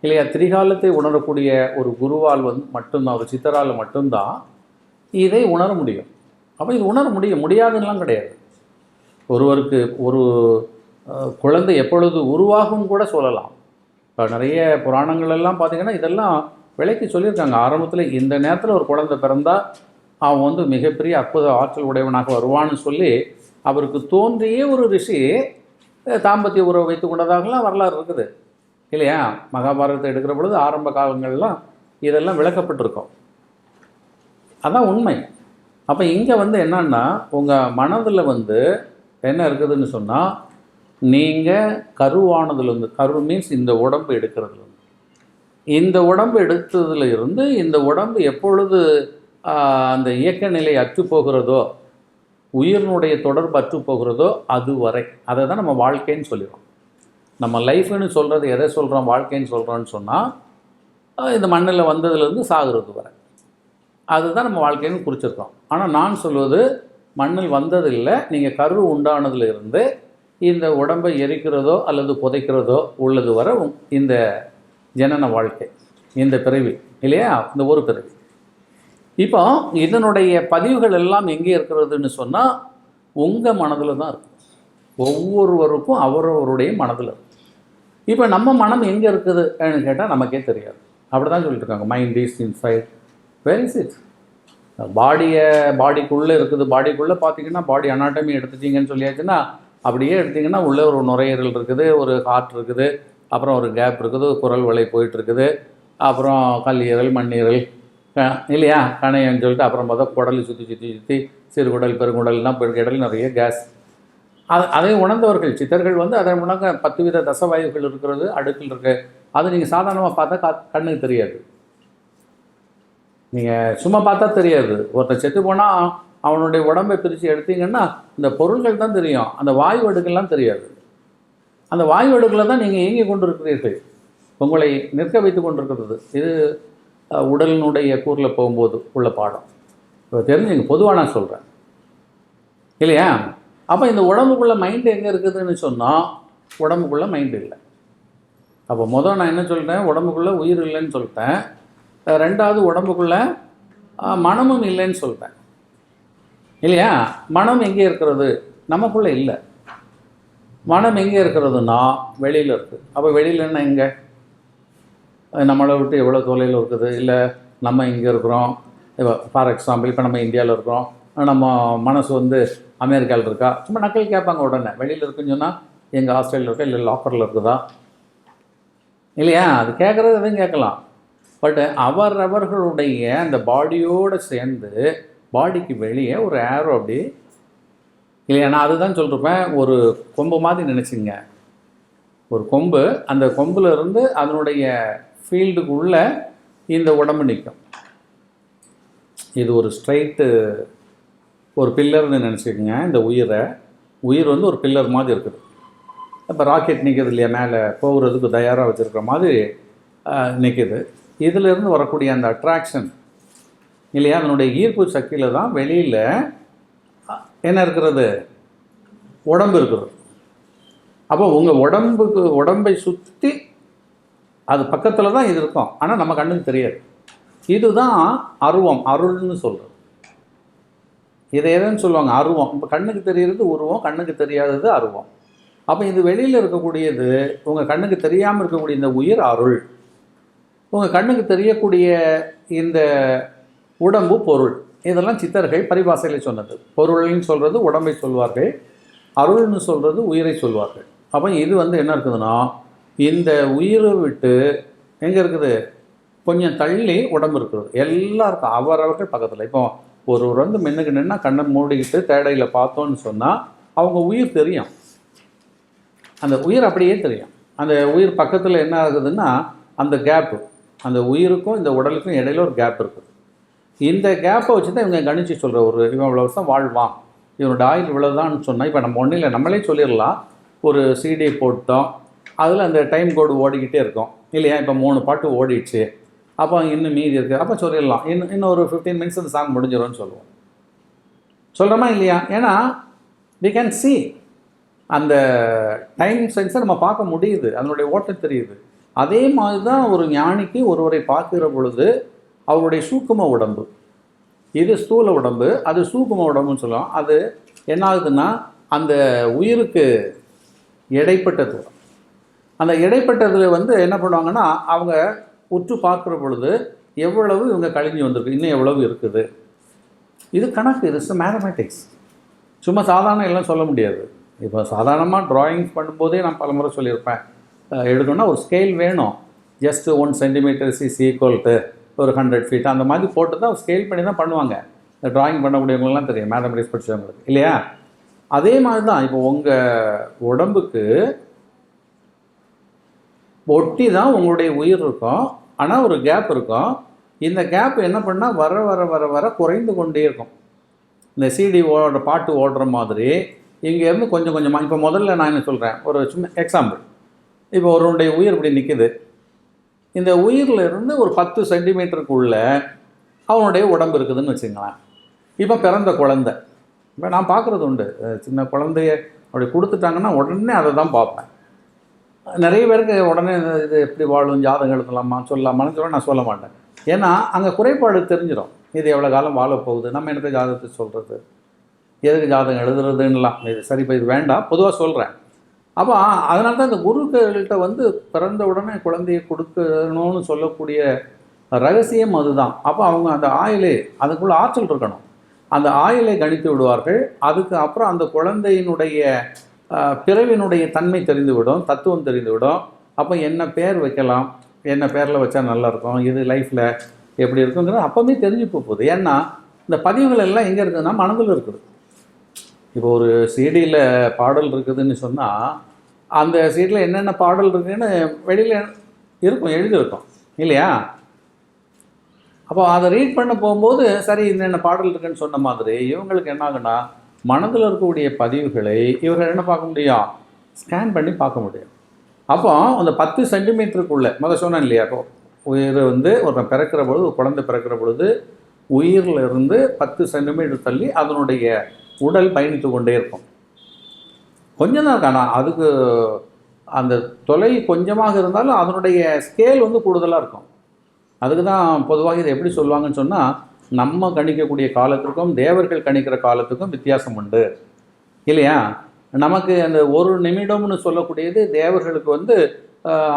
இல்லையா, திரிகாலத்தை உணரக்கூடிய ஒரு குருவால் வந்து மட்டும்தான், ஒரு சித்தரால் மட்டும்தான் இதை உணர முடியும். அப்போ இது உணர முடியாதுன்னெலாம் கிடையாது. ஒருவருக்கு ஒரு குழந்தை எப்பொழுது உருவாகும் கூட சொல்லலாம். இப்போ நிறைய புராணங்களெல்லாம் பார்த்திங்கன்னா இதெல்லாம் விலைக்கு சொல்லியிருக்காங்க. ஆரம்பத்தில் இந்த நேரத்தில் ஒரு குழந்தை பிறந்தால் அவன் வந்து மிகப்பெரிய அற்புத ஆற்றல் உடையவனாக வருவான்னு சொல்லி அவருக்கு தோன்றியே ஒரு ரிஷி தாம்பத்திய உறவு வைத்து கொண்டதாகலாம் வரலாறு இருக்குது இல்லையா? மகாபாரதத்தை எடுக்கிற பொழுது ஆரம்ப காலங்கள்லாம் இதெல்லாம் விளக்கப்பட்டிருக்கோம். அதான் உண்மை. அப்போ இங்கே வந்து என்னன்னா, உங்கள் மனதில் வந்து என்ன இருக்குதுன்னு சொன்னால், நீங்கள் கருவானதுலேருந்து, கரு மீன்ஸ் இந்த உடம்பு எடுக்கிறதுலேருந்து, இந்த உடம்பு எடுத்ததுல இருந்து இந்த உடம்பு எப்பொழுது அந்த இயக்க நிலை அற்று போகிறதோ, உயிரினுடைய தொடர்பு அற்று போகிறதோ அது வரை அதை தான் நம்ம வாழ்க்கைன்னு சொல்லிடுறோம். நம்ம லைஃப்னு சொல்கிறது எதை சொல்கிறோம், வாழ்க்கைன்னு சொல்கிறோன்னு சொன்னால், இந்த மண்ணில் வந்ததுலேருந்து சாகுறது வரை அதுதான் நம்ம வாழ்க்கைன்னு குறிச்சிருக்கோம். ஆனால் நான் சொல்வது மண்ணில் வந்ததில்லை, நீங்கள் கரு உண்டானதுலேருந்து இந்த உடம்பை எரிக்கிறதோ அல்லது புதைக்கிறதோ உள்ளது வரை இந்த ஜனன வாழ்க்கை, இந்த பிறவி இல்லையா, இந்த ஒரு பிறவி. இப்போ இதனுடைய பதிவுகள் எல்லாம் எங்கே இருக்கிறதுன்னு சொன்னால் உங்கள் மனதில் தான் இருக்கும். ஒவ்வொருவருக்கும் அவரவருடைய மனதில் இருக்கும். இப்போ நம்ம மனம் எங்கே இருக்குதுன்னு கேட்டால் நமக்கே தெரியாது. அப்படி தான் சொல்லிட்டு இருக்காங்க, mind is inside. Where is it? பாடிக்குள்ளே இருக்குது. பாடிக்குள்ளே பார்த்தீங்கன்னா பாடி அனாட்டமி எடுத்துட்டிங்கன்னு சொல்லியாச்சுன்னா, அப்படியே எடுத்திங்கன்னா உள்ளே ஒரு நுரையீரல் இருக்குது, ஒரு ஹார்ட் இருக்குது, அப்புறம் ஒரு கேப் இருக்குது, குரல் வலை போயிட்டுருக்குது, அப்புறம் கல்லீரல், மண்ணீரல் இல்லையா, கணையன்னு சொல்லிட்டு அப்புறம் பார்த்தா குடல் சுற்றி சிறுகுடல், பெருங்குடல்லாம் பெருங்கடல், நிறைய கேஸ். அதை உணர்ந்தவர்கள் சித்தர்கள் வந்து அதை உணர்ந்த 10 வித தசவாயுகள் இருக்கிறது அடுக்கில் இருக்குது. அது நீங்கள் சாதாரணமாக பார்த்தா கண்ணுக்கு தெரியாது. நீங்கள் சும்மா பார்த்தா தெரியாது. ஒருத்தர் செத்து போனால் அவனுடைய உடம்பை பிரித்து எடுத்தீங்கன்னா இந்த பொருள்கள் தான் தெரியும், அந்த வாயு அடுக்கெல்லாம் தெரியாது. அந்த வாயு அடுக்கில் தான் நீங்கள் இயங்கி கொண்டு இருக்கிறீர்கள், உங்களை நிற்க வைத்து கொண்டிருக்கிறது. இது உடலினுடைய கூறில் போகும்போது உள்ள பாடம். இப்போ தெரிஞ்சுங்க, பொதுவாக நான் சொல்கிறேன் இல்லையா? அப்போ இந்த உடம்புக்குள்ளே மைண்டு எங்கே இருக்குதுன்னு சொன்னால் உடம்புக்குள்ளே மைண்டு இல்லை. அப்போ முதல் நான் என்ன சொல்லிட்டேன், உடம்புக்குள்ளே உயிர் இல்லைன்னு சொல்லிட்டேன். ரெண்டாவது உடம்புக்குள்ளே மனமும் இல்லைன்னு சொல்லிட்டேன் இல்லையா? மனம் எங்கே இருக்கிறது? நமக்குள்ளே இல்லை. மனம் எங்கே இருக்கிறதுனா வெளியில் இருக்குது. அப்போ வெளியில் என்ன எங்கே? நம்மளை விட்டு எவ்வளோ தொலைவில் இருக்குது, இல்லை நம்ம இங்கே இருக்கிறோம். இப்போ ஃபார் எக்ஸாம்பிள் இப்போ நம்ம இந்தியாவில் இருக்கிறோம், நம்ம மனசு வந்து அமெரிக்காவில் இருக்கா? சும்மா நக்கல் கேட்பாங்க உடனே. வெளியில் இருக்குன்னு சொன்னால் எங்கள் ஹாஸ்டலில் இருக்கா, இல்லை லாக்கரில் இருக்குதா இல்லையா? அது கேட்குறது எதுவும் கேட்கலாம். பட் அவர்களுடைய அந்த பாடியோடு சேர்ந்து பாடிக்கு வெளியே ஒரு ஏரோ அப்படி இல்லையா? நான் அதுதான் சொல்லிருப்பேன், ஒரு கொம்பு மாதிரி நினச்சிங்க. ஒரு கொம்பு, அந்த கொம்பில் இருந்து அதனுடைய ஃபீல்டுக்குள்ளே இந்த உடம்பு நிற்கும். இது ஒரு ஸ்ட்ரைட்டு ஒரு பில்லர்னு நினச்சிக்கோங்க. இந்த உயிர் வந்து ஒரு பில்லர் மாதிரி இருக்குது. இப்போ ராக்கெட் நிற்கிது இல்லையா, மேலே போகிறதுக்கு தயாராக வச்சுருக்கிற மாதிரி நிற்கிது. இதிலிருந்து வரக்கூடிய அந்த அட்ராக்ஷன் இல்லையா, அதனுடைய ஈர்ப்பு சக்தியில் தான் வெளியில் என்ன இருக்கிறது, உடம்பு இருக்கிறது. அப்போ உங்கள் உடம்பை சுற்றி அது பக்கத்தில் தான் இது இருக்கும், ஆனால் நம்ம கண்ணுக்கு தெரியாது. இதுதான் அருவம், அருள்னு சொல்கிறது. இதை எதுன்னு சொல்லுவாங்க, அருவம். இப்போ கண்ணுக்கு தெரிகிறது உருவம், கண்ணுக்கு தெரியாதது அருவம். அப்போ இது வெளியில் இருக்கக்கூடியது, உங்கள் கண்ணுக்கு தெரியாமல் இருக்கக்கூடிய இந்த உயிர் அருள், உங்கள் கண்ணுக்கு தெரியக்கூடிய இந்த உடம்பு பொருள். இதெல்லாம் சித்தர்கள் பரிபாசையில் சொன்னது. பொருள்னு சொல்கிறது உடம்பை சொல்வார்கள், அருள்னு சொல்கிறது உயிரை சொல்வார்கள். அப்போ இது வந்து என்ன இருக்குதுன்னா, இந்த உயிரை விட்டு எங்கே இருக்குது, கொஞ்சம் தள்ளி உடம்பு இருக்கிறது. எல்லாருக்கும் அவரவர்கள் பக்கத்தில். இப்போ ஒருவர் வந்து மின்னுக்கு நின்னா கண்ணை மூடிக்கிட்டு தேடையில் பார்த்தோன்னு சொன்னால் அவங்க உயிர் தெரியும். அந்த உயிர் அப்படியே தெரியும். அந்த உயிர் பக்கத்தில் என்ன ஆகுதுன்னா அந்த கேப்பு, அந்த உயிருக்கும் இந்த உடலுக்கும் இடையில ஒரு கேப் இருக்குது. இந்த கேப்பை வச்சு தான் இவங்க கணிச்சு சொல்கிற ஒரு இவன் இவ்வளோ வருஷம் வாழ்வான், இவனோட ஆயுள் இவ்வளோதான்னு சொன்னால் இப்போ நம்ம ஒன்றும் இல்லை, நம்மளே சொல்லிடலாம். ஒரு சிடி போட்டோம், அதில் அந்த டைம் கோடு ஓடிக்கிட்டே இருக்கும் இல்லையா? இப்போ 3 பாட்டு ஓடிடுச்சு, அப்போ இன்னும் மீதி இருக்குது, அப்போ சொல்லிடலாம் இன்னும் ஒரு 15 மினிட்ஸ் அந்த சாங் முடிஞ்சிடும்னு சொல்லுவோம். சொல்கிறோமா இல்லையா? ஏன்னா we can see அந்த டைம் சென்ஸை நம்ம பார்க்க முடியுது, அதனுடைய ஓட்டம் தெரியுது. அதே மாதிரி தான் ஒரு ஞானிக்கு ஒருவரை பார்க்குற பொழுது அவருடைய சூக்கும உடம்பு, இது ஸ்தூல உடம்பு, அது சூக்கும உடம்புன்னு சொல்லுவோம். அது என்ன ஆகுதுன்னா அந்த உயிருக்கு இடைப்பட்ட தூரம், அந்த இடைப்பட்டதில் வந்து என்ன பண்ணுவாங்கன்னா அவங்க உற்று பார்க்குற பொழுது எவ்வளவு இவங்க கழிஞ்சு வந்திருக்கு, இன்னும் எவ்வளவு இருக்குது, இது கணக்கு, இது மேத்தமேட்டிக்ஸ். சும்மா சாதாரண எல்லாம் சொல்ல முடியாது. இப்போ சாதாரணமாக ட்ராயிங்ஸ் பண்ணும்போதே நான் பலமுறை சொல்லியிருப்பேன், எடுக்கணும்னா ஒரு ஸ்கேல் வேணும். Just 1 centimetre is equal to ஒரு 100 ஃபீட் அந்த மாதிரி போட்டு தான் ஸ்கேல் பண்ணி தான் பண்ணுவாங்க. இந்த ட்ராயிங் பண்ணக்கூடியவங்களாம் தெரியும், மேத்தமெட்டிக்ஸ் படித்தவங்களுக்கு இல்லையா? அதே மாதிரி தான் இப்போ உங்கள் உடம்புக்கு ஒட்டி தான் உங்களுடைய உயிர் இருக்கும், ஆனால் ஒரு கேப் இருக்கும். இந்த கேப் என்ன பண்ணால் வர வர வர வர குறைந்து கொண்டே இருக்கும். இந்த சிடி பாட்டு ஓடுற மாதிரி இங்கேருந்து கொஞ்சம் கொஞ்சமாக. இப்போ முதல்ல நான் என்ன சொல்கிறேன், ஒரு சும்மா எக்ஸாம்பிள். இப்போ ஒருவனுடைய உயிர் இப்படி நிற்கிது, இந்த உயிரில் இருந்து ஒரு 10 சென்டிமீட்டருக்குள்ளே அவனுடைய உடம்பு இருக்குதுன்னு வச்சுங்களேன். இப்போ பிறந்த குழந்தை, இப்போ நான் பார்க்குறது உண்டு, சின்ன குழந்தைய அப்படி கொடுத்துட்டாங்கன்னா உடனே அதை தான் பார்ப்பேன். நிறைய பேருக்கு உடனே இது எப்படி வாழும், ஜாதகம் எழுதலாமா சொல்லலாமான்னு சொல்ல நான் சொல்ல மாட்டேன். ஏன்னா அங்கே குறைபாடு தெரிஞ்சிடும், இது எவ்வளோ காலம் வாழப்போகுது, நம்ம எனக்கு ஜாதகத்தை சொல்கிறது, எதுக்கு ஜாதகம் எழுதுறதுன்னெலாம். இது சரி, இப்போ இது வேண்டாம், பொதுவாக சொல்கிறேன். அப்போ அதனால தான் இந்த குருக்கள்கிட்ட வந்து பிறந்த உடனே குழந்தையை கொடுக்கணும்னு சொல்லக்கூடிய ரகசியம் அதுதான். அப்போ அவங்க அந்த ஆயிலே, அதுக்குள்ளே ஆற்றல் இருக்கணும், அந்த ஆயிலை கணித்து விடுவார்கள். அதுக்கு அப்புறம் அந்த குழந்தையினுடைய பிறவினுடைய தன்மை தெரிந்துவிடும், தத்துவம் தெரிந்துவிடும். அப்போ என்ன பேர் வைக்கலாம், என்ன பேரில் வச்சா நல்லாயிருக்கும், இது லைஃப்பில் எப்படி இருக்குங்கிறது அப்போவே தெரிஞ்சு போகுது. ஏன்னா இந்த பதிவுகள் எல்லாம் எங்கே இருக்குதுன்னா மனதில் இருக்குது. இப்போ ஒரு சிடியில் பாடல் இருக்குதுன்னு சொன்னால் அந்த சீடில் என்னென்ன பாடல் இருக்குதுன்னு வெளியில் இருக்கும், எழுதியிருக்கும் இல்லையா? அப்போ அதை ரீட் பண்ண போகும்போது சரி என்னென்ன பாடல் இருக்குதுன்னு சொன்ன மாதிரி இவங்களுக்கு என்ன ஆகுன்னா மனதில் இருக்கக்கூடிய பதிவுகளை இவர்கள் என்ன பார்க்க முடியும், ஸ்கேன் பண்ணி பார்க்க முடியும். அப்போ அந்த 10 சென்டிமீட்டருக்குள்ளே முதல் சொன்னேன் இல்லையா, அப்போ உயிர் வந்து ஒருத்தன் பிறக்கிற பொழுது, ஒரு குழந்தை பிறக்கிற பொழுது உயிரில் இருந்து 10 சென்டிமீட்டர் தள்ளி அதனுடைய உடல் பயணித்து கொண்டே இருக்கும். கொஞ்சம் தான் இருக்கானா, அதுக்கு அந்த தொலை கொஞ்சமாக இருந்தாலும் அதனுடைய ஸ்கேல் வந்து கூடுதலாக இருக்கும். அதுக்கு தான் பொதுவாக இதை எப்படி சொல்லுவாங்கன்னு சொன்னால், நம்ம கணிக்கக்கூடிய காலத்திற்கும் தேவர்கள் கணிக்கிற காலத்துக்கும் வித்தியாசம் உண்டு இல்லையா? நமக்கு அந்த ஒரு நிமிடம்னு சொல்லக்கூடியது தேவர்களுக்கு வந்து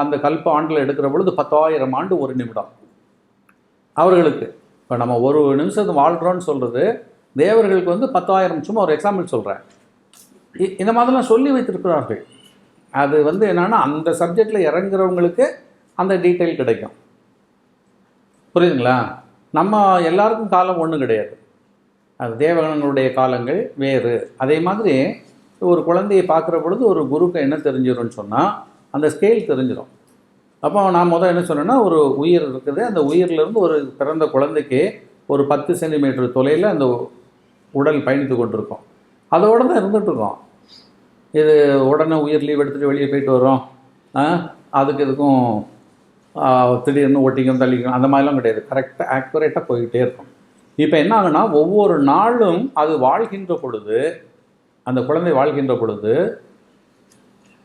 அந்த கல்ப ஆண்டில் எடுக்கிற பொழுது 10,000 ஆண்டு ஒரு நிமிடம் அவர்களுக்கு. இப்போ நம்ம ஒரு நிமிஷத்துக்கு வாழ்கிறோன்னு சொல்கிறது தேவர்களுக்கு வந்து 10,000. சும்மா ஒரு எக்ஸாம்பிள் சொல்கிறேன். இந்த மாதிரிலாம் சொல்லி வைத்திருக்கிறார்கள். அது வந்து என்னென்னா அந்த சப்ஜெக்டில் இறங்குறவங்களுக்கு அந்த டீட்டெயில் கிடைக்கும். புரியுதுங்களா? நம்ம எல்லாருக்கும் காலம் ஒன்றும் கிடையாது, அது தேவகணங்களுடைய காலங்கள் வேறு. அதே மாதிரி ஒரு குழந்தையை பார்க்குற பொழுது ஒரு குருக்கு என்ன தெரிஞ்சிடும்னு சொன்னால் அந்த ஸ்கேல் தெரிஞ்சிடும். அப்போ நான் என்ன சொன்னேன்னா, ஒரு உயிர் இருக்குது, அந்த உயிரிலிருந்து ஒரு பிறந்த குழந்தைக்கு ஒரு 10 சென்டிமீட்டர் தொலைவில் அந்த உடல் பயணித்து கொண்டிருக்கும். அதோடு தான் இருந்துகிட்ருக்கோம். இது உடனே உயிர் லீவ் எடுத்துகிட்டு வெளியே போயிட்டு வரோம், அதுக்கு இதுக்கும் திடீர்னு ஒட்டிக்கும் தள்ளிக்கும் அந்த மாதிரிலாம் கிடையாது. கரெக்டாக ஆக்யூரேட்டாக போய்கிட்டே இருக்கும். இப்போ என்ன ஆகுனா ஒவ்வொரு நாளும் அது வாழ்கின்ற பொழுது, அந்த குழந்தை வாழ்கின்ற பொழுது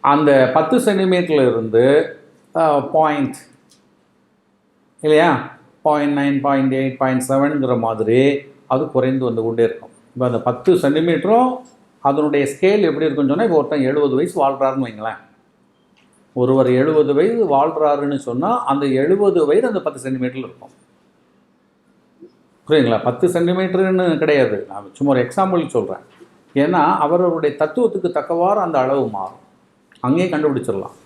அந்த 10 சென்டிமீட்டரில் இருந்து பாயிண்ட் இல்லையா 0.9, 0.8, 0.7ங்கிற மாதிரி அது குறைந்து வந்து கொண்டே இருக்கும். இப்போ அந்த 10 சென்டிமீட்டரும் அதனுடைய ஸ்கேல் எப்படி இருக்குன்னு சொன்னால், இப்போ ஒருத்தன் 70 வயசு வாழ்கிறாருன்னு வைங்களேன். ஒருவர் 70 வயது வாழ்கிறாருன்னு சொன்னால் அந்த 70 வயது அந்த 10 சென்டிமீட்டரில் இருக்கும். புரியுங்களா? 10 சென்டிமீட்டருன்னு கிடையாது, நான் சும்மா ஒரு எக்ஸாம்பிள் சொல்கிறேன். ஏன்னா அவர்களுடைய தத்துவத்துக்கு தக்கவாறு அந்த அளவு மாறும், அங்கேயே கண்டுபிடிச்சிடலாம்.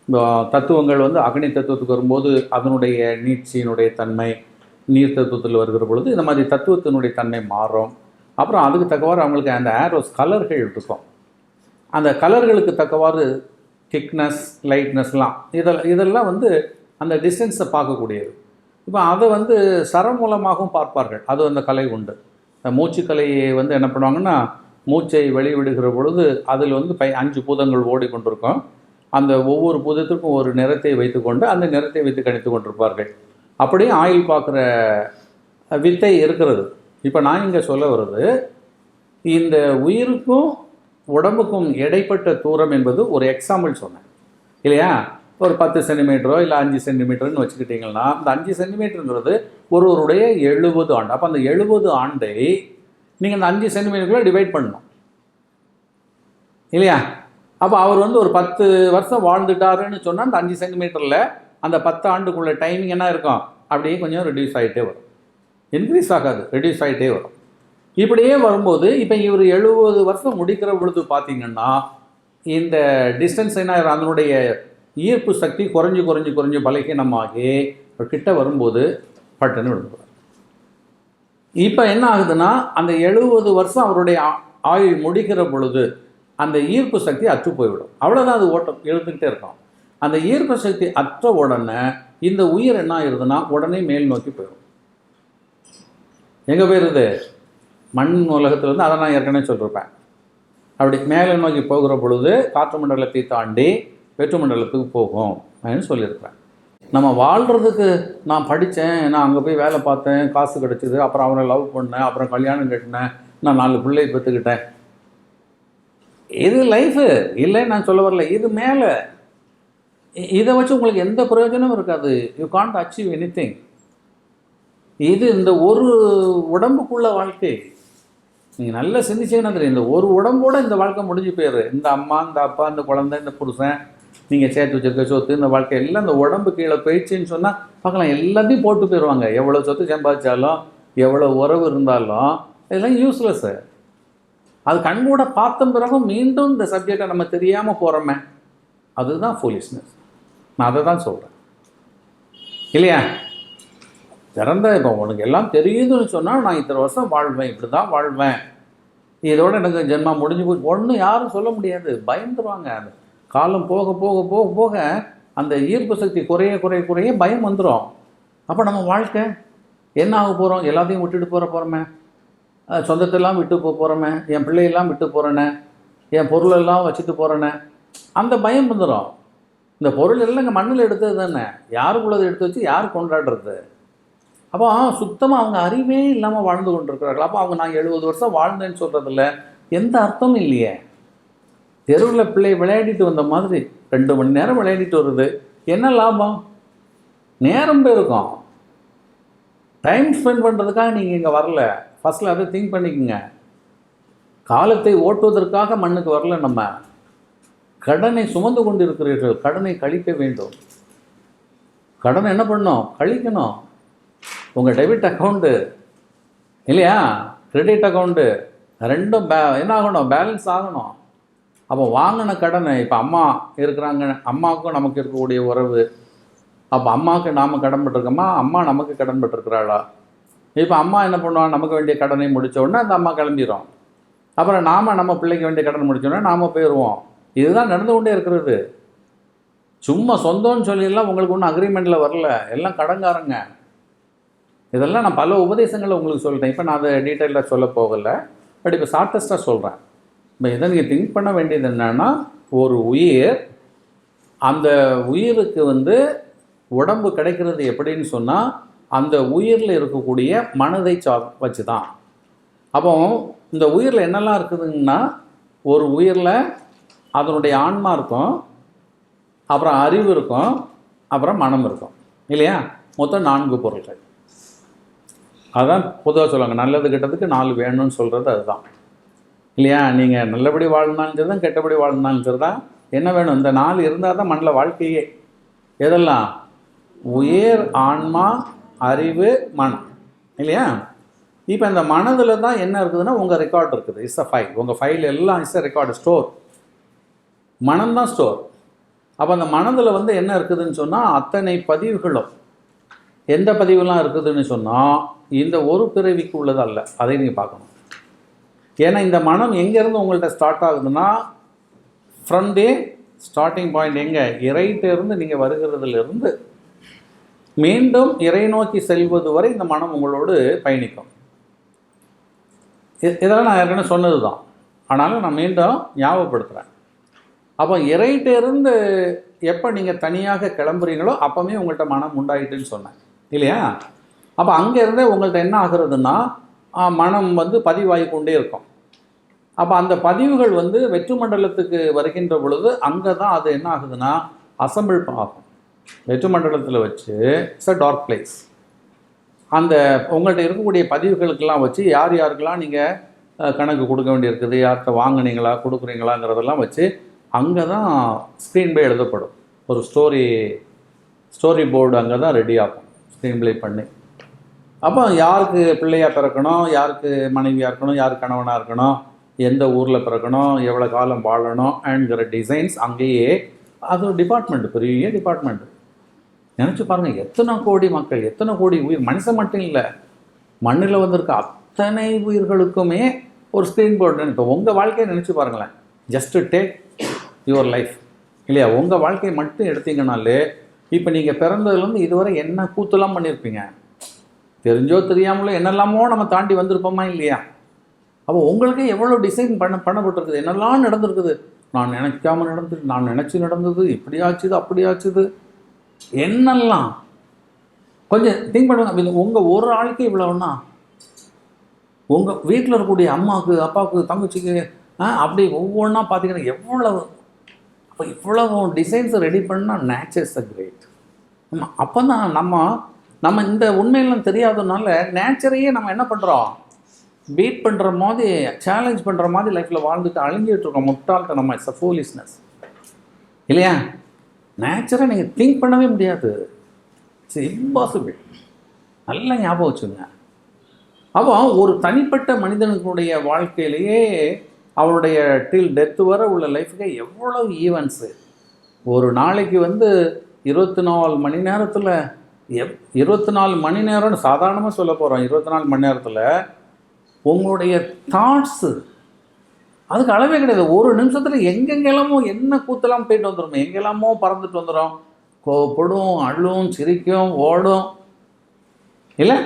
இந்த தத்துவங்கள் வந்து அக்னி தத்துவத்துக்கு வரும்போது அதனுடைய நீட்சியினுடைய தன்மை, நீர் தத்துவத்தில் வருகிற பொழுது இந்த மாதிரி தத்துவத்தினுடைய தன்மை மாறும். அப்புறம் அதுக்கு தக்கவாறு அவங்களுக்கு அந்த ஏரோஸ் கலர்கள் இருக்கும். அந்த கலர்களுக்கு தக்கவாறு திக்னஸ், லைட்னஸ்லாம் இதெல்லாம் வந்து அந்த டிஸ்டன்ஸை பார்க்கக்கூடியது. இப்போ அதை வந்து சரம் மூலமாகவும் பார்ப்பார்கள். அது அந்த கலை உண்டு. மூச்சுக்கலையை வந்து என்ன பண்ணுவாங்கன்னா, மூச்சை வெளிவிடுகிற பொழுது அதில் வந்து 5 பூதங்கள் ஓடிக்கொண்டிருக்கும். அந்த ஒவ்வொரு பூதத்திற்கும் ஒரு நிறத்தை வைத்துக்கொண்டு அந்த நிறத்தை வைத்து கணித்து கொண்டிருப்பார்கள். அப்படியே ஆயில் பார்க்குற வித்தை இருக்கிறது. இப்போ நான் இங்கே சொல்ல வருது, இந்த உயிருக்கும் உடம்புக்கும் இடைப்பட்ட தூரம் என்பது ஒரு எக்ஸாம்பிள் சொன்னேன் இல்லையா? ஒரு 10 சென்டிமீட்டரோ இல்லை 5 சென்டிமீட்டர்னு வச்சுக்கிட்டிங்கன்னா, அந்த 5 சென்டிமீட்டருங்கிறது ஒருவருடைய 70 ஆண்டு. அப்போ அந்த 70 ஆண்டை நீங்கள் அந்த 5 சென்டிமீட்டருக்குள்ளே டிவைட் பண்ணணும் இல்லையா? அப்போ அவர் வந்து ஒரு 10 வருஷம் வாழ்ந்துட்டாருன்னு சொன்னால் அந்த 5 சென்டிமீட்டரில் அந்த 10 ஆண்டுக்குள்ள டைமிங் என்ன இருக்கும்? அப்படியே கொஞ்சம் ரெடியூஸ் ஆகிட்டே வரும். இன்க்ரீஸ் ஆகாது, ரெடியூஸ் ஆகிட்டே வரும். இப்படியே வரும்போது இப்போ இவர் 70 வருஷம் முடிக்கிற பொழுது பார்த்திங்கன்னா இந்த டிஸ்டன்ஸ் என்ன ஆகிடும்? அதனுடைய ஈர்ப்பு சக்தி குறைஞ்சி குறைஞ்சி குறைஞ்சி பலகீனமாகி கிட்ட வரும்போது பட்டுன்னு விழுந்துடும். இப்போ என்ன ஆகுதுன்னா, அந்த 70 வருஷம் அவருடைய ஆயுள் முடிக்கிற பொழுது அந்த ஈர்ப்பு சக்தி அற்று போய்விடும். அவ்வளோதான், அது ஓட்டம் எழுந்துக்கிட்டே இருக்கும். அந்த ஈர்ப்பு சக்தி அற்ற உடனே இந்த உயிர் என்ன ஆயிடுதுன்னா உடனே மேல் நோக்கி போயிடும். எங்கே போயிடுது? மண் உலகத்தில் வந்து அதை நான் ஏற்கனவே சொல்லியிருப்பேன். அப்படி மேலே நோக்கி போகிற பொழுது காற்று மண்டலத்தை தாண்டி வெற்று மண்டலத்துக்கு போகும் அப்படின்னு சொல்லியிருக்கிறேன். நம்ம வாழ்கிறதுக்கு நான் படித்தேன், நான் அங்கே போய் வேலை பார்த்தேன், காசு கிடச்சிது, அப்புறம் அவரை லவ் பண்ணேன், அப்புறம் கல்யாணம் கட்டினேன், நான் 4 பிள்ளையை பெற்றுக்கிட்டேன். இது லைஃபு இல்லை, நான் சொல்ல வரல. இது மேலே இதை வச்சு உங்களுக்கு எந்த பிரயோஜனமும் இருக்காது. You can't achieve anything. இது இந்த ஒரு உடம்புக்குள்ள வாழ்க்கை. நீங்கள் நல்லா சிந்திச்சிங்கன்னா தெரியும், இந்த ஒரு உடம்போட இந்த வாழ்க்கை முடிஞ்சு போயிடுது. இந்த அம்மா, இந்த அப்பா, இந்த குழந்தை, இந்த புருஷன், நீங்கள் சேர்த்து வச்சுருக்க சொத்து, இந்த வாழ்க்கை எல்லாம் இந்த உடம்பு கீழே போயிடுச்சின்னு சொன்னால் பார்க்கலாம், எல்லாத்தையும் போட்டு போயிடுவாங்க. எவ்வளோ சொத்து சம்பாதிச்சாலும், எவ்வளோ உறவு இருந்தாலும் இதெல்லாம் யூஸ்லெஸ்ஸு. அது கண்கூட பார்த்த பிறகும் மீண்டும் இந்த சப்ஜெக்டை நம்ம தெரியாமல் போகிறோமே, அதுதான் ஃபூலிஷ்னஸ். நான் அதை தான் சொல்கிறேன் இல்லையா? திறந்த இப்போ உனக்கு எல்லாம் தெரியுதுன்னு சொன்னால் நான் இத்தனை வருஷம் வாழ்வேன், இப்படி தான் வாழ்வேன், இதோட எனக்கு ஜென்மா முடிஞ்சு போய் ஒன்றும் யாரும் சொல்ல முடியாது. பயந்துருவாங்க. அந்த காலம் போக போக போக போக அந்த ஈர்ப்பு சக்தி குறைய குறைய குறைய பயம் வந்துடும். அப்போ நம்ம வாழ்க்கை என்ன ஆக போகிறோம்? எல்லாத்தையும் விட்டுட்டு போகிறோமே, சொந்தத்தெல்லாம் விட்டு போகிறோமே, என் பிள்ளையெல்லாம் விட்டு போகிறேனே, என் பொருளெல்லாம் வச்சுட்டு போகிறேனே, அந்த பயம் வந்துடும். இந்த பொருள் எல்லாம் இங்கே மண்ணில் எடுத்தது தானே, யாருக்குள்ளதை எடுத்து வச்சு யார் கொண்டாடுறது? அப்போ சுத்தமாக அவங்க அறிவே இல்லாமல் வாழ்ந்து கொண்டிருக்கிறார்கள். அப்போ அவங்க நான் 70 வருஷம் வாழ்ந்தேன்னு சொல்கிறதில்ல எந்த அர்த்தமும் இல்லையே. தெருவில் பிள்ளை விளையாடிட்டு வந்த மாதிரி 2 மணி நேரம் விளையாடிட்டு வருது, என்ன லாபம்? நேரம் போயிருக்கும். டைம் ஸ்பெண்ட் பண்ணுறதுக்காக நீங்கள் இங்கே வரல. ஃபஸ்ட்டில் அதை திங்க் பண்ணிக்கோங்க. காலத்தை ஓட்டுவதற்காக மண்ணுக்கு வரல. நம்ம கடனை சுமந்து கொண்டு இருக்கிறீர்கள், கடனை கழிக்க வேண்டும். கடனை என்ன பண்ணணும்? கழிக்கணும். உங்கள் டெபிட் அக்கௌண்ட்டு இல்லையா, கிரெடிட் அக்கௌண்ட்டு ரெண்டும் என்ன ஆகணும்? பேலன்ஸ் ஆகணும். அப்போ வாங்கின கடனை, இப்போ அம்மா இருக்கிறாங்க, அம்மாவுக்கும் நமக்கு இருக்கக்கூடிய உறவு, அப்போ அம்மாவுக்கு நாம் கடன் பட்டிருக்கோமா, அம்மா நமக்கு கடன் பட்டிருக்கிறாளா? இப்போ அம்மா என்ன பண்ணுவாங்க? நமக்கு வேண்டிய கடனை முடித்த உடனே அந்த அம்மா கிளம்பிடும். அப்புறம் நாம் நம்ம பிள்ளைக்கு வேண்டிய கடன் முடித்தோடனே நாம் போயிடுவோம். இதுதான் நடந்து கொண்டே இருக்கிறது. சும்மா சொந்தம்னு சொல்லிடலாம் உங்களுக்கு ஒன்றும் அக்ரிமெண்ட்டில் வரல, எல்லாம் கடன்காரங்க. இதெல்லாம் நான் பல உபதேசங்களை உங்களுக்கு சொல்லிட்டேன். இப்போ நான் அதை டீட்டெயிலாக சொல்ல போகலை. பட் இப்போ ஷார்ட்டஸ்ட்டாக சொல்கிறேன். இப்போ இதை நீங்கள் திங்க் பண்ண வேண்டியது என்னென்னா, ஒரு உயிர், அந்த உயிருக்கு வந்து உடம்பு கிடைக்கிறது எப்படின்னு சொன்னால் அந்த உயிரில் இருக்கக்கூடிய மனதை வச்சு தான். அப்போ இந்த உயிரில் என்னெல்லாம் இருக்குதுங்கன்னா, ஒரு உயிரில் அதனுடைய ஆன்மா இருக்கும், அப்புறம் அறிவு இருக்கும், அப்புறம் மனம் இருக்கும் இல்லையா? மொத்தம் 4 பொருள்கள். அதுதான் பொதுவாக சொல்லுவாங்க, நல்லது கெட்டதுக்கு 4 வேணும்னு சொல்கிறது அதுதான் இல்லையா? நீங்கள் நல்லபடி வாழ்ந்தாலும் சரி தான், கெட்டபடி வாழ்ந்தாலும் சரி தான், என்ன வேணும்? இந்த 4 இருந்தால் தான் மண்ணில் வாழ்க்கையே. எதெல்லாம்? உயிர், ஆன்மா, அறிவு, மனம் இல்லையா? இப்போ இந்த மனதில் தான் என்ன இருக்குதுன்னா உங்கள் ரெக்கார்டு இருக்குது. It's a file. உங்கள் ஃபைல் எல்லாம் இட்ஸ் அ ரெக்கார்டு, ஸ்டோர். மனம் தான் ஸ்டோர். அப்போ அந்த மனதில் வந்து என்ன இருக்குதுன்னு சொன்னால் அத்தனை பதிவுகளும், எந்த பதிவுலாம் இருக்குதுன்னு சொன்னால் இந்த ஒரு பிறவிக்கு உள்ளது அல்ல. அதை நீங்கள் பார்க்கணும். ஏன்னா இந்த மனம் எங்கேருந்து உங்கள்கிட்ட ஸ்டார்ட் ஆகுதுன்னா, ஃப்ரம் டே ஸ்டார்டிங் பாயிண்ட் எங்கே, இறையிட்டிருந்து நீங்கள் வருகிறதுலேருந்து மீண்டும் இறை நோக்கி செல்வது வரை இந்த மனம் உங்களோடு பயணிக்கும். இதெல்லாம் நான் ஏற்கனவே சொன்னது தான், ஆனாலும் நான் மீண்டும் ஞாபகப்படுத்துகிறேன். அப்போ இறையிட்டிருந்து எப்போ நீங்கள் தனியாக கிளம்புறீங்களோ அப்போவே உங்கள்கிட்ட மனம் உண்டாயிட்டுன்னு சொன்னேன் இல்லையா? அப்போ அங்கேருந்தே உங்கள்கிட்ட என்ன ஆகுறதுன்னா மனம் வந்து பதிவாகி கொண்டே இருக்கும். அப்போ அந்த பதிவுகள் வந்து வெற்று மண்டலத்துக்கு வருகின்ற பொழுது அங்கே தான் அது என்ன ஆகுதுன்னா அசம்பிள் ஆகும். வெற்று மண்டலத்தில் வச்சு இட்ஸ் அ டார்க் பிளேஸ். அந்த உங்கள்கிட்ட இருக்கக்கூடிய பதிவுகளுக்கெல்லாம் வச்சு யார் யாருக்கெல்லாம் நீங்கள் கணக்கு கொடுக்க வேண்டியிருக்குது, யார்கிட்ட வாங்கினீங்களா கொடுக்குறீங்களாங்கிறதெல்லாம் வச்சு அங்கே தான் ஸ்க்ரீன் பிளே எழுதப்படும். ஒரு ஸ்டோரி போர்டு அங்கே தான் ரெடி ஆகும் ஸ்க்ரீன் பிளே பண்ணி. அப்போ யாருக்கு பிள்ளையாக பிறக்கணும், யாருக்கு மனைவியாக இருக்கணும், யாருக்கு கணவனாக இருக்கணும், எந்த ஊரில் பிறக்கணும், எவ்வளோ காலம் வாழணும் அண்ட்ங்கிற டிசைன்ஸ் அங்கேயே. அது ஒரு டிபார்ட்மெண்ட், பெரிய டிபார்ட்மெண்ட். நினச்சி பாருங்கள், எத்தனை கோடி மக்கள், எத்தனை கோடி உயிர், மனுஷன் மட்டும் இல்லை, மண்ணில் வந்திருக்க அத்தனை உயிர்களுக்குமே ஒரு ஸ்க்ரீன் போர்டு. இப்போ உங்கள் வாழ்க்கையை நினச்சி பாருங்களேன். ஜஸ்ட்டு டேக் யுவர் லைஃப் இல்லையா? உங்கள் வாழ்க்கையை மட்டும் எடுத்தீங்கனாலே இப்போ நீங்கள் பிறந்ததுலேருந்து இதுவரை என்ன கூத்தெல்லாம் பண்ணியிருப்பீங்க, தெரிஞ்சோ தெரியாமலோ என்னெல்லாமோ நம்ம தாண்டி வந்திருப்போமா இல்லையா? அப்போ உங்களுக்கு எவ்வளோ டிசைன் பண்ணப்பட்டிருக்குது, என்னெல்லாம் நடந்திருக்குது. நான் நினைக்காமல் நடந்தது, நான் நினச்சி நடந்தது, இப்படி ஆச்சுது அப்படி ஆச்சுது, என்னெல்லாம் கொஞ்சம் திங்க் பண்ணுவாங்க. உங்கள் ஒரு ஆளுக்கு இவ்வளோன்னா உங்கள் வீட்டில் இருக்கக்கூடிய அம்மாவுக்கு அப்பாவுக்கு தங்கச்சிக்கு அப்படி ஒவ்வொன்றா பார்த்தீங்கன்னா எவ்வளவு. அப்போ இவ்வளவு டிசைன்ஸை ரெடி பண்ணால் நேச்சர் இஸ் அ கிரேட். அப்போ தான் நம்ம இந்த உண்மையெல்லாம் தெரியாததுனால நேச்சரையே நம்ம என்ன பண்ணுறோம், பீட் பண்ணுற மாதிரி, சேலஞ்ச் பண்ணுற மாதிரி லைஃப்பில் வாழ்ந்துட்டு அழிஞ்சிட்டு இருக்கோம். முட்டாள்தனம், இட்ஸ் அ ஃபூலிஷ்னஸ் இல்லையா? நேச்சரை நீங்கள் திங்க் பண்ணவே முடியாது, இட்ஸ் இம்பாசிபிள். நல்லா ஞாபகம் வச்சுங்க. அப்போ ஒரு தனிப்பட்ட மனிதனுடைய வாழ்க்கையிலேயே அவருடைய டில் டெத்து வர உள்ள லைஃபுக்கு எவ்வளோ ஈவெண்ட்ஸு. ஒரு நாளைக்கு வந்து 24 மணி நேரத்தில் 24 மணி நேரம்னு சாதாரணமாக சொல்ல போகிறோம். 24 மணி நேரத்தில் உங்களுடைய தாட்ஸு அதுக்கு அளவே கிடையாது. ஒரு நிமிஷத்தில் எங்கெங்கெல்லாமோ என்ன கூத்தெல்லாம் போயிட்டு வந்துடும், எங்கெல்லாமோ பறந்துட்டு வந்துடும், கோவப்படும், அழும், சிரிக்கும், ஓடும் இல்லை?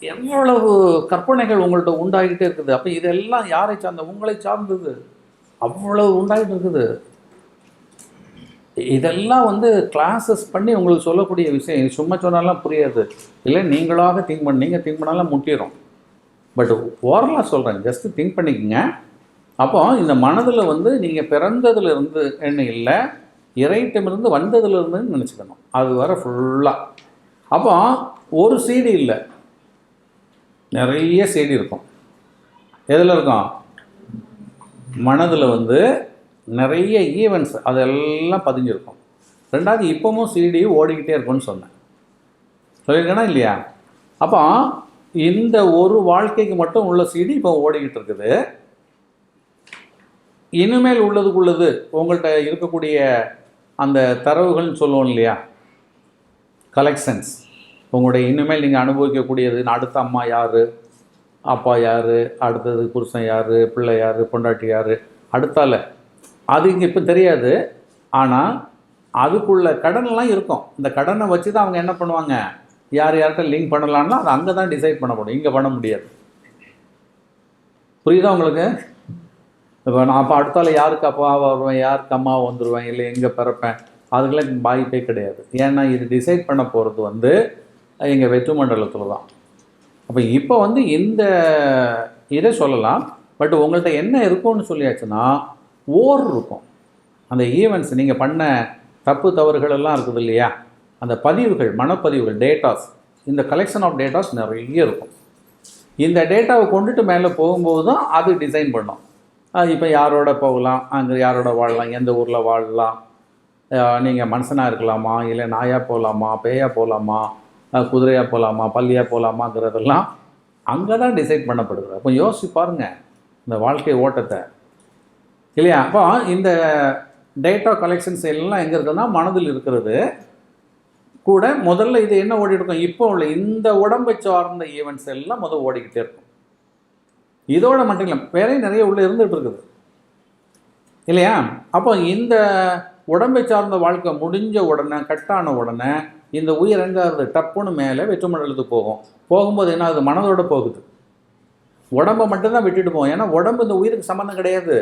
எவ்வளவு கற்பனைகள் உங்கள்கிட்ட உண்டாகிட்டே இருக்குது. அப்போ இதெல்லாம் யாரை சார்ந்த, உங்களை சார்ந்தது. அவ்வளவு உண்டாகிட்டு இருக்குது. இதெல்லாம் வந்து கிளாஸஸ் பண்ணி உங்களுக்கு சொல்லக்கூடிய விஷயம். சும்மா சொன்னாலாம் புரியாது இல்லை, நீங்களாக நீங்கள் திங்க் பண்ணாலும் முட்டிடும். பட் ஓரலாக சொல்கிறேன், ஜஸ்ட்டு திங்க் பண்ணிக்கோங்க. அப்போ இந்த மனதில் வந்து நீங்கள் பிறந்ததுலேருந்து என்ன இல்லை, இறையிட்டமிருந்து வந்ததுலேருந்துன்னு நினச்சிக்கணும். அது வர ஃபுல்லாக. அப்போ ஒரு சீடி இல்லை, நிறைய சீடி இருக்கும். எதில் இருக்கும்? மனதில் வந்து நிறைய ஈவெண்ட்ஸ் அதெல்லாம் பதிஞ்சிருக்கும். ரெண்டாவது இப்போவும் சீடி ஓடிக்கிட்டே இருக்கும்னு சொன்னேன், சொல்லியிருக்கேனா இல்லையா? அப்போ இந்த ஒரு வாழ்க்கைக்கு மட்டும் உள்ள சீடி இப்போ ஓடிக்கிட்டு இருக்குது. இனிமேல் உள்ளதுக்குள்ளது உங்கள்கிட்ட இருக்கக்கூடிய அந்த தரவுகள்னு சொல்லுவோம் இல்லையா, கலெக்ஷன்ஸ். உங்களுடைய இனிமேல் நீங்கள் அனுபவிக்கக்கூடியது, அடுத்த அம்மா யார், அப்பா யார், அடுத்தது புருஷன் யார், பிள்ளை யார், பொண்டாட்டி யார், அடுத்தால அது இங்கே இப்போ தெரியாது. ஆனால் அதுக்குள்ள கடன்லாம் இருக்கும். இந்த கடனை வச்சு தான் அவங்க என்ன பண்ணுவாங்க, யார் யார்கிட்ட லிங்க் பண்ணலான்னா அது அங்கே தான் டிசைட் பண்ணப்படும், இங்கே பண்ண முடியாது. புரியுதா உங்களுக்கு? இப்போ நான் அப்போ அடுத்தால யாருக்கு அப்பாவாக வருவேன், யாருக்கு அம்மாவை வந்துடுவேன், இல்லை எங்கே பிறப்பேன், அதுக்கெல்லாம் வாய்ப்பே கிடையாது. ஏன்னா இது டிசைட் பண்ண போகிறது வந்து எங்கள் வெற்று மண்டலத்தில் தான். அப்போ இப்போ வந்து இந்த இதை சொல்லலாம். பட் உங்கள்கிட்ட என்ன இருக்கும்னு சொல்லியாச்சுன்னா இருக்கும். அந்த ஈவெண்ட்ஸ் நீங்கள் பண்ண தப்பு தவறுகள் எல்லாம் இருக்குது இல்லையா, அந்த பதிவுகள், மனப்பதிவுகள், டேட்டாஸ், இந்த கலெக்ஷன் ஆஃப் டேட்டாஸ் நிறைய இருக்கும். இந்த டேட்டாவை கொண்டுட்டு மேலே போகும்போது தான் அது டிசைன் பண்ணோம். இப்போ யாரோட போகலாம், அங்கே யாரோட வாழலாம், எந்த ஊரில் வாழலாம், நீங்கள் மனுஷனாக இருக்கலாமா, இல்லை நாயாக போகலாமா, பேயாக போகலாமா, குதிரையாக போகலாமா, பள்ளியாக போகலாமாங்கிறதெல்லாம் அங்கே தான் டிசைட் பண்ணப்படுது. அப்போ யோசிச்சு பாருங்கள் இந்த வாழ்க்கை ஓட்டத்தை இல்லையா. அப்போ இந்த டேட்டா கலெக்ஷன்ஸ் எல்லாம் எங்கே இருக்குதுன்னா மனதில் இருக்கிறது கூட. முதல்ல இது என்ன ஓடி இருக்கும், இப்போ உள்ள இந்த உடம்பை சார்ந்த ஈவெண்ட்ஸ் எல்லாம் முதல் ஓடிக்கிட்டே இருக்கும். இதோட மட்டும் இல்லை, வேற நிறைய உள்ளே இருந்துகிட்டு இருக்குது இல்லையா? அப்போ இந்த உடம்பை சார்ந்த வாழ்க்கை முடிஞ்ச உடனே, கட்டான உடனே இந்த உயிர் எங்காவது டப்புன்னு மேலே வெற்று மண்டலத்துக்கு போகும். போகும்போது என்ன ஆகுது? மனதோடு போகுது. உடம்பை மட்டும்தான் விட்டுட்டு போகும். ஏன்னா உடம்பு இந்த உயிருக்கு சம்மந்தம் கிடையாது.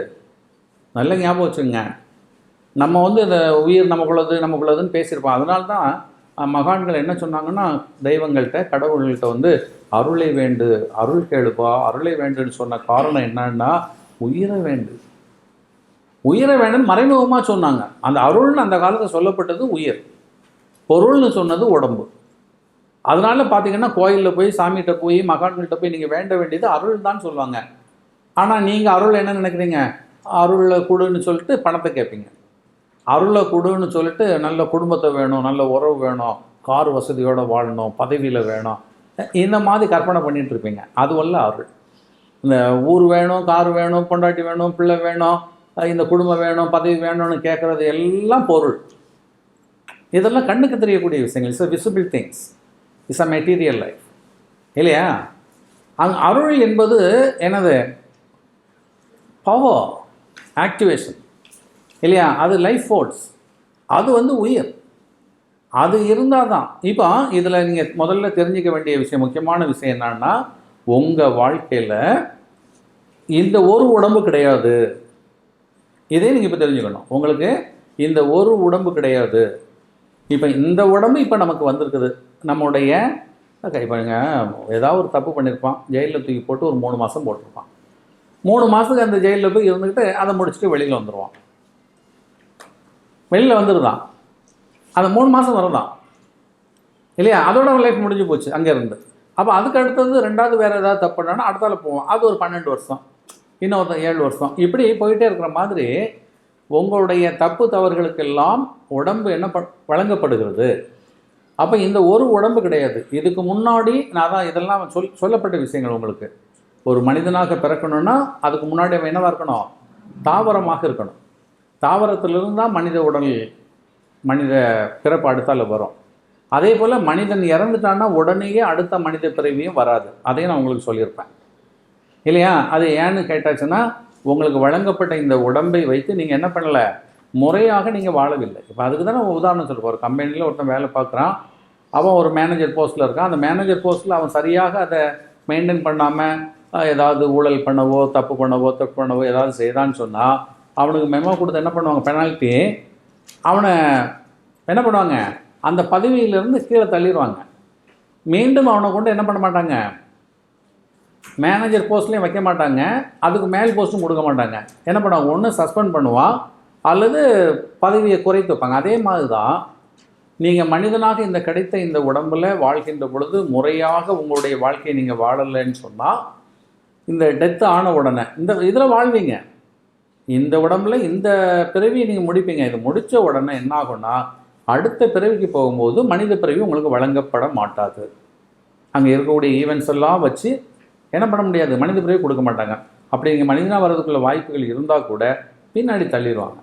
நல்ல ஞாபகம் வச்சுங்க. நம்ம இந்த உயிர் நமக்குள்ளதுன்னு பேசியிருப்போம். அதனால தான் மகான்கள் என்ன சொன்னாங்கன்னா, தெய்வங்கள்கிட்ட, கடவுள்கிட்ட அருளை வேண்டு, அருள் கேளுப்பா, அருளை வேண்டுன்னு சொன்ன காரணம் என்னன்னா, உயிரை வேண்டுன்னு மறைமுகமாக சொன்னாங்க. அந்த அருள்னு அந்த காலத்தில் சொல்லப்பட்டது உயிர், பொருள்னு சொன்னது உடம்பு. அதனால பார்த்தீங்கன்னா, கோயிலில் போய் சாமிகிட்ட போய் மகான்கள்கிட்ட போய் நீங்கள் வேண்ட வேண்டியது அருள் தான் சொல்லுவாங்க. ஆனால் நீங்கள் அருள் என்ன நினைக்கிறீங்க? அருளை கொடுன்னு சொல்லிட்டு பணத்தை கேட்பீங்க. அருளை கொடுன்னு சொல்லிட்டு நல்ல குடும்பத்தை வேணும், நல்ல உறவு வேணும், கார் வசதியோடு வாழணும், பதவியில் வேணும், இந்த மாதிரி கற்பனை பண்ணிகிட்டு இருப்பீங்க. அதுவல்ல அருள். இந்த ஊர் வேணும், கார் வேணும், பொண்டாட்டி வேணும், பிள்ளை வேணும், இந்த குடும்பம் வேணும், பதவி வேணும்னு கேட்குறது எல்லாம் பொருள். இதெல்லாம் கண்ணுக்கு தெரியக்கூடிய விஷயங்கள். It's a visible things, it's a material life இல்லையா? அருள் என்பது என்னது? பவர், ஆக்டிவேஷன் இல்லையா? அது லைஃப் ஃபோர்ஸ், அது உயிர். அது இருந்தால் தான். இப்போ இதில் நீங்கள் முதல்ல தெரிஞ்சிக்க வேண்டிய விஷயம், முக்கியமான விஷயம் என்னன்னா, உங்கள் வாழ்க்கையில் இந்த ஒரு உடம்பு கிடையாது. இதே நீங்கள் இப்போ தெரிஞ்சுக்கணும். உங்களுக்கு இந்த ஒரு உடம்பு கிடையாது. இப்போ இந்த உடம்பு இப்போ நமக்கு வந்திருக்குது. நம்முடைய இப்போ ஏதாவது ஒரு தப்பு பண்ணியிருப்பான், ஜெயிலில் தூக்கி போட்டு ஒரு 3 மாதம் போட்டிருப்பான். 3 மாதத்துக்கு அந்த ஜெயிலில் போய் இருந்துக்கிட்டு அதை முடிச்சுட்டு வெளியில் வந்துடுவான். வெளியில் வந்துடுதான், அந்த 3 மாதம் வரதான் இல்லையா? அதோட லைஃப் முடிஞ்சு போச்சு அங்கேருந்து. அப்போ அதுக்கு அடுத்தது 2வது வேறு ஏதாவது தப்பு பண்ணான்னா அடுத்தால போவோம். அது ஒரு 12 வருஷம், இன்னொருத்தன் 7 வருஷம், இப்படி போயிட்டே இருக்கிற மாதிரி உங்களுடைய தப்பு தவறுகளுக்கெல்லாம் உடம்பு என்ன வழங்கப்படுகிறது. அப்போ இந்த ஒரு உடம்பு கிடையாது. இதுக்கு முன்னாடி நான் தான் இதெல்லாம் சொல்லப்பட்ட விஷயங்கள். உங்களுக்கு ஒரு மனிதனாக பிறக்கணும்னா அதுக்கு முன்னாடி அவன் என்னவாக இருக்கணும்? தாவரமாக இருக்கணும். தாவரத்திலிருந்து தான் மனித உடல், மனித பிறப்பு அடுத்தால வரும். அதே போல் மனிதன் இறந்துட்டான்னா உடனேயே அடுத்த மனித பிறவியும் வராது. அதையும் நான் உங்களுக்கு சொல்லியிருப்பேன் இல்லையா? அது ஏன்னு கேட்டாச்சுன்னா, உங்களுக்கு வழங்கப்பட்ட இந்த உடம்பை வைத்து நீங்கள் என்ன பண்ணலை? முறையாக நீங்கள் வாழவில்லை. இப்போ அதுக்கு தான் நான் உதாரணம் சொல்லுவோம். ஒரு கம்பெனியில் ஒருத்தன் வேலை பார்க்குறான், அவன் ஒரு மேனேஜர் போஸ்ட்டில் இருக்கான். அந்த மேனேஜர் போஸ்ட்டில் அவன் சரியாக அதை மெயின்டைன் பண்ணாமல் ஏதாவது ஊழல் பண்ணவோ, தப்பு பண்ணவோ ஏதாவது செய்தான்னு சொன்னால் அவனுக்கு மெமோ கொடுத்து என்ன பண்ணுவாங்க? பெனால்ட்டி. அவனை என்ன பண்ணுவாங்க? அந்த பதவியிலேருந்து கீழே தள்ளிடுவாங்க. மீண்டும் அவனை கொண்டு என்ன பண்ண மாட்டாங்க? மேனேஜர் போஸ்ட்லேயும் வைக்க மாட்டாங்க, அதுக்கு மேல் போஸ்ட்டும் கொடுக்க மாட்டாங்க. என்ன பண்ணுவாங்க? ஒன்று சஸ்பெண்ட் பண்ணுவான், அல்லது பதவியை குறைத்து வைப்பாங்க. அதே மாதிரி தான் நீங்கள் மனிதனாக இந்த கிடைத்த இந்த உடம்பில் வாழ்கின்ற பொழுது முறையாக உங்களுடைய வாழ்க்கையை நீங்கள் வாழலைன்னு சொன்னால், இந்த டெத்து ஆன உடனே இதில் வாழ்வீங்க. இந்த உடம்பில் இந்த பிறவியை நீங்கள் முடிப்பீங்க. இது முடித்த உடனே என்ன ஆகும்னா, அடுத்த பிறவிக்கு போகும்போது மனித பிறவி உங்களுக்கு வழங்கப்பட மாட்டாது. அங்கே இருக்கக்கூடிய ஈவெண்ட்ஸ் எல்லாம் வச்சு என்ன பண்ண முடியாது? மனித பிறவி கொடுக்க மாட்டாங்க. அப்படி நீங்கள் மனிதனாக வர்றதுக்குள்ள வாய்ப்புகள் இருந்தால் கூட பின்னாடி தள்ளிடுவாங்க.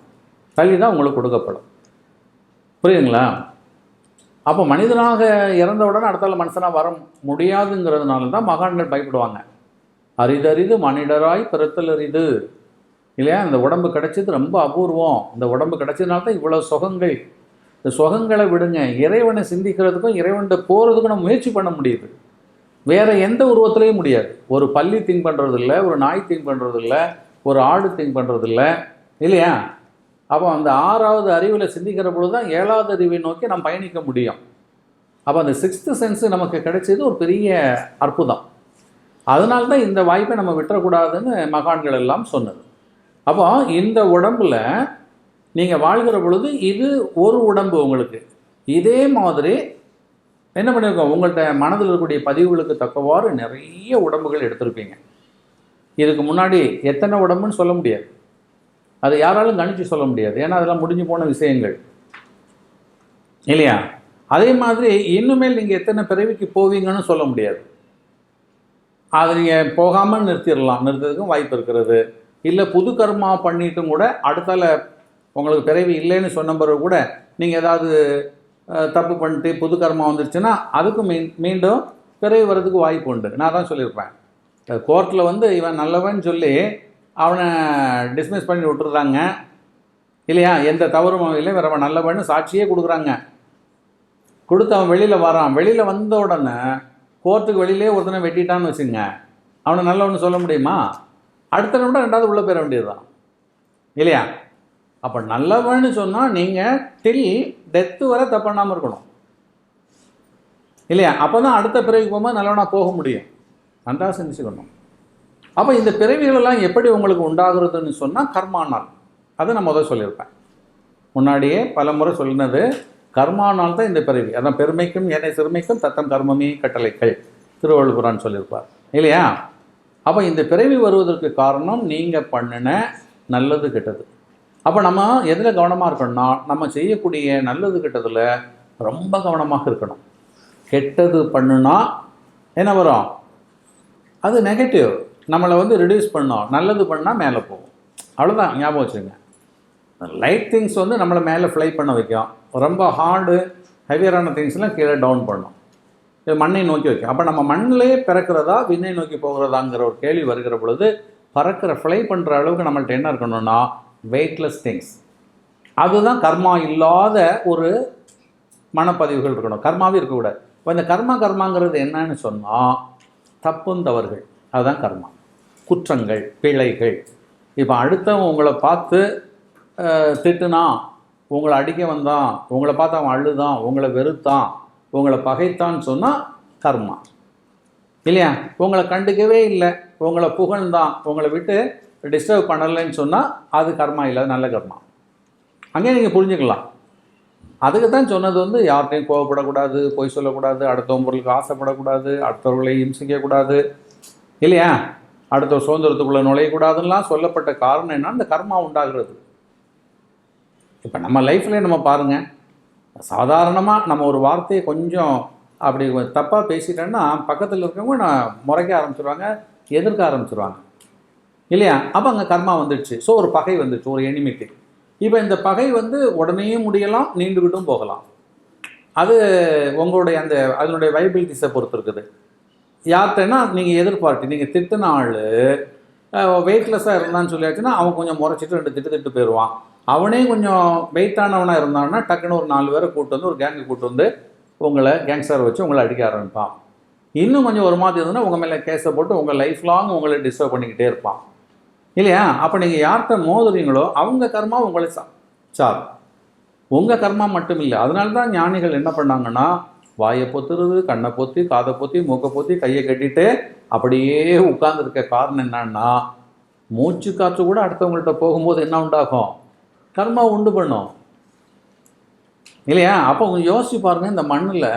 தள்ளி தான் உங்களுக்கு கொடுக்கப்படும். புரியுதுங்களா? அப்போ மனிதனாக இறந்த உடனே அடுத்தால மனுஷனாக வர முடியாதுங்கிறதுனால தான் மகான்கள் பயப்படுவாங்க. அரிதறிது மனிதராய் பிறத்தல் அரிது இல்லையா? இந்த உடம்பு கிடைச்சது ரொம்ப அபூர்வம். இந்த உடம்பு கிடைச்சதுனால தான் இவ்வளோ சுகங்கள். இந்த சுகங்களை விடுங்க, இறைவனை சிந்திக்கிறதுக்கும் இறைவன்கிட்ட போகிறதுக்கும் நம்ம முயற்சி பண்ண முடியுது. வேறு எந்த உருவத்துலேயும் முடியாது. ஒரு பள்ளி திங்க் பண்ணுறதில்ல, ஒரு நாய் திங்க் பண்ணுறதில்ல, ஒரு ஆடு திங்க் பண்ணுறதில்ல இல்லையா? அப்போ அந்த 6வது அறிவில் சிந்திக்கிற பொழுது தான் 7வது அறிவை நோக்கி நம்ம பயணிக்க முடியும். அப்போ அந்த 6th சென்ஸு நமக்கு கிடைச்சது ஒரு பெரிய அற்புதம். அதனால தான் இந்த வாய்ப்பை நம்ம விட்டுறக்கூடாதுன்னு மகான்கள் எல்லாம் சொன்னது. அப்போ இந்த உடம்பில் நீங்கள் வாழ்கிற பொழுது இது ஒரு உடம்பு உங்களுக்கு. இதே மாதிரி என்ன பண்ணியிருக்கோம்? உங்கள்கிட்ட மனதில் இருக்கக்கூடிய பதிவுகளுக்கு தக்கவாறு நிறைய உடம்புகள் எடுத்திருப்பீங்க. இதுக்கு முன்னாடி எத்தனை உடம்புன்னு சொல்ல முடியாது. அது யாராலும் கணிச்சு சொல்ல முடியாது. ஏன்னா அதெல்லாம் முடிஞ்சு போன விஷயங்கள் இல்லையா? அதே மாதிரி இன்னுமேல் நீங்கள் எத்தனை பிறவிக்கு போவீங்கன்னு சொல்ல முடியாது. அது நீங்கள் போகாமல் நிறுத்துறதுக்கும் வாய்ப்பு இருக்கிறது. இல்லை புது கர்மா பண்ணிட்டும் கூட அடுத்தால உங்களுக்கு பிறவி இல்லைன்னு சொன்ன பிறகு கூட நீங்கள் ஏதாவது தப்பு பண்ணிட்டு புது கர்மா வந்துருச்சுன்னா அதுக்கும் மீண்டும் பிறவி வர்றதுக்கு வாய்ப்பு உண்டு. நான் தான் சொல்லியிருப்பேன். கோர்ட்டில் வந்து இவன் நல்லவன் சொல்லி அவனை டிஸ்மிஸ் பண்ணி விட்டுறாங்க இல்லையா, எந்த தவறும் இல்லை, வேற அவன் நல்லவன்னு சாட்சியே கொடுக்குறாங்க. கொடுத்து அவன் வெளியில் வரான். வெளியில் வந்த உடனே கோர்ட்டுக்கு வெளியிலே ஒருத்தனை வெட்டிட்டான்னு வச்சுங்க, அவனை நல்லவன்னு சொல்ல முடியுமா? அடுத்த நிமிடம் ரெண்டாவது உள்ளே போயிட வேண்டியது தான் இல்லையா? அப்போ நல்லவன்னு சொன்னால் நீங்கள் டில் டெத்து வரை தப்பு பண்ணாமல் இருக்கணும் இல்லையா? அப்போ தான் அடுத்த பிறவி போகும்போது நல்லவனாக போக முடியும். நன்றாக சிந்திச்சுக்கணும். அப்போ இந்த பிறவிகளெல்லாம் எப்படி உங்களுக்கு உண்டாகிறதுன்னு சொன்னால் கர்மானால். அதை நான் முதல் சொல்லியிருப்பேன், முன்னாடியே பல முறை சொல்லினது. கர்மானால் தான் இந்த பிறவி. அதான் பெருமைக்கும் என்னை சிறுமைக்கும் தத்தம் கர்மமே கட்டளைகள் திருவள்ளுவரான்னு சொல்லியிருப்பார் இல்லையா? அப்போ இந்த பிறவி வருவதற்கு காரணம் நீங்கள் பண்ணின நல்லது கெட்டது. அப்போ நம்ம எதில் கவனமாக இருக்கணும்னா, நம்ம செய்யக்கூடிய நல்லது கெட்டதில் ரொம்ப கவனமாக இருக்கணும். கெட்டது பண்ணுனா என்ன வரும்? அது நெகட்டிவ், நம்மளை வந்து ரிடியூஸ் பண்ணோம். நல்லது பண்ணால் மேலே போகும். அவ்வளோதான், ஞாபகம் வச்சுங்க. லைட் திங்ஸ் வந்து நம்மளை மேலே ஃப்ளை பண்ண வைக்கும். ரொம்ப ஹார்டு ஹெவியரான திங்ஸ்லாம் கீழே டவுன் பண்ணும். இது மண்ணை நோக்கி வைக்கும். அப்போ நம்ம மண்ணிலே பிறக்கிறதா விண்ணை நோக்கி போகிறதாங்கிற ஒரு கேள்வி வருகிற பொழுது பறக்கிற ஃப்ளை பண்ணுற அளவுக்கு நம்மள்ட்ட என்ன இருக்கணும்னா வெயிட்லெஸ் திங்ஸ். அதுதான் கர்மா இல்லாத ஒரு மனப்பதிவுகள் இருக்கணும். கர்மாவே இருக்கக்கூடாது. இப்போ இந்த கர்மாங்கிறது என்னன்னு சொன்னால் தப்புந்தவர்கள், அதுதான் கர்மா. குற்றங்கள், பிழைகள். இப்போ அடுத்தவன் உங்களை பார்த்து திட்டுனா, உங்களை அடிக்க வந்தான், உங்களை பார்த்து அவன் அழுதான், உங்களை வெறுத்தான், உங்களை பகைத்தான்னு சொன்னால் கர்மா இல்லையா? உங்களை கண்டுக்கவே இல்லை, உங்களை புகழ்ந்தான், உங்களை விட்டு டிஸ்டர்ப் பண்ணலைன்னு சொன்னால் அது கர்மா இல்லை, நல்ல கர்மா. அங்கே நீங்கள் புரிஞ்சுக்கலாம். அதுக்கு தான் சொன்னது வந்து யார்கிட்டையும் கோவப்படக்கூடாது, பொய் சொல்லக்கூடாது, அடுத்தவங்க பொருளுக்கு ஆசைப்படக்கூடாது, அடுத்தவர்களை இம்சிக்கக்கூடாது இல்லையா, அடுத்த சுதந்திரத்துக்குள்ளே நுழையக்கூடாதுன்னெலாம் சொல்லப்பட்ட காரணம் என்ன? இந்த கர்மா உண்டாகிறது. இப்போ நம்ம லைஃப்லேயே நம்ம பாருங்கள், சாதாரணமாக நம்ம ஒரு வார்த்தையை கொஞ்சம் அப்படி தப்பாக பேசிட்டேன்னா பக்கத்தில் இருக்கவங்க நான் முறைக்க ஆரம்பிச்சிருவாங்க, எதிர்க்க ஆரம்பிச்சிருவாங்க இல்லையா? அப்போ அங்கே கர்மா வந்துடுச்சு. ஸோ ஒரு பகை வந்துடுச்சு, ஒரு எனிமிட்டி. இப்போ இந்த பகை வந்து உடனே முடியலாம், நீண்டுக்கிட்டும் போகலாம். அது உங்களுடைய அந்த அதனுடைய வைபிலிட்டிஸை பொறுத்து இருக்குது. யார்கிட்டனா நீங்கள் எதிர்பார்ட்டி, நீங்கள் திட்டின ஆள் வெயிட்லெஸ்ஸாக இருந்தான்னு சொல்லியாச்சுன்னா அவன் கொஞ்சம் முறைச்சிட்டு 2 திட்டு போயிடுவான். அவனே கொஞ்சம் வெயிட்டானவனாக இருந்தான்னா டக்குன்னு ஒரு 4 பேரை கூப்பிட்டு வந்து ஒரு கேங்கை கூப்பிட்டு வந்து உங்களை கேங்ஸ்டரை வச்சு உங்களை அடிக்க ஆரம்பிப்பான். இன்னும் கொஞ்சம் ஒரு மாதிரி இருந்ததுன்னா உங்கள் மேலே கேஸை போட்டு உங்கள் லைஃப் லாங் உங்களை டிஸ்டர்ப் பண்ணிக்கிட்டே இருப்பான் இல்லையா? அப்போ நீங்கள் யார்கிட்ட மோதுறீங்களோ அவங்க கர்மா உங்களை சார், உங்கள் கர்மா மட்டும் இல்லை. அதனால தான் ஞானிகள் என்ன பண்ணாங்கன்னா வாயை பொத்துறது, கண்ணை பொத்தி, காதை பொத்தி, மூக்கை பொத்தி, கையை கட்டிட்டு அப்படியே உட்கார்ந்துருக்க காரணம் என்னன்னா, மூச்சு காற்று கூட அடுத்தவங்கள்ட்ட போகும்போது என்ன உண்டாகும்? கர்மா உண்டு பண்ணும் இல்லையா? அப்போ கொஞ்சம் யோசிச்சு பாருங்கள். இந்த மண்ணில்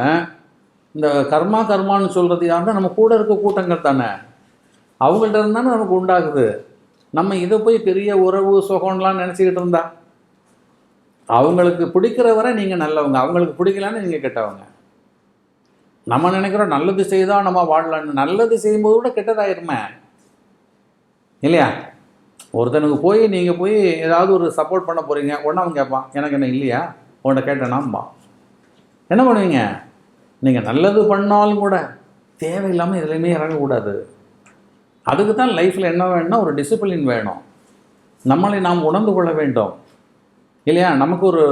இந்த கர்மான்னு சொல்கிறது யாருன்னா நம்ம கூட இருக்க கூட்டங்கள் தானே. அவங்கள்ட்ட இருந்தானே நமக்கு உண்டாகுது. நம்ம இதை போய் பெரிய உறவு சுகம்லாம் நினச்சிக்கிட்டு இருந்தா அவங்களுக்கு பிடிக்கிற வரை நீங்கள் நல்லவங்க, அவங்களுக்கு பிடிக்கலான்னு நீங்கள் கெட்டவங்க. நம்ம நினைக்கிறோம் நல்லது செய்தால் நம்ம வாழலான்னு. நல்லது செய்யும்போது கூட கெட்டதாயிருமே இல்லையா? ஒருத்தனுக்கு போய் நீங்கள் போய் ஏதாவது ஒரு சப்போர்ட் பண்ண போகிறீங்க, உடனே அவன் கேட்பான் எனக்கு என்ன இல்லையா, உன்னை கேட்டேனாம்பா. என்ன பண்ணுவீங்க? நீங்கள் நல்லது பண்ணாலும் கூட தேவையில்லாமல் எதுலையுமே இறங்கக்கூடாது. அதுக்கு தான் லைஃப்பில் என்ன வேணும்னா ஒரு டிசிப்ளின் வேணும். நம்மளை நாம் உணர்ந்து கொள்ள வேண்டும் இல்லையா? நமக்கு ஒரு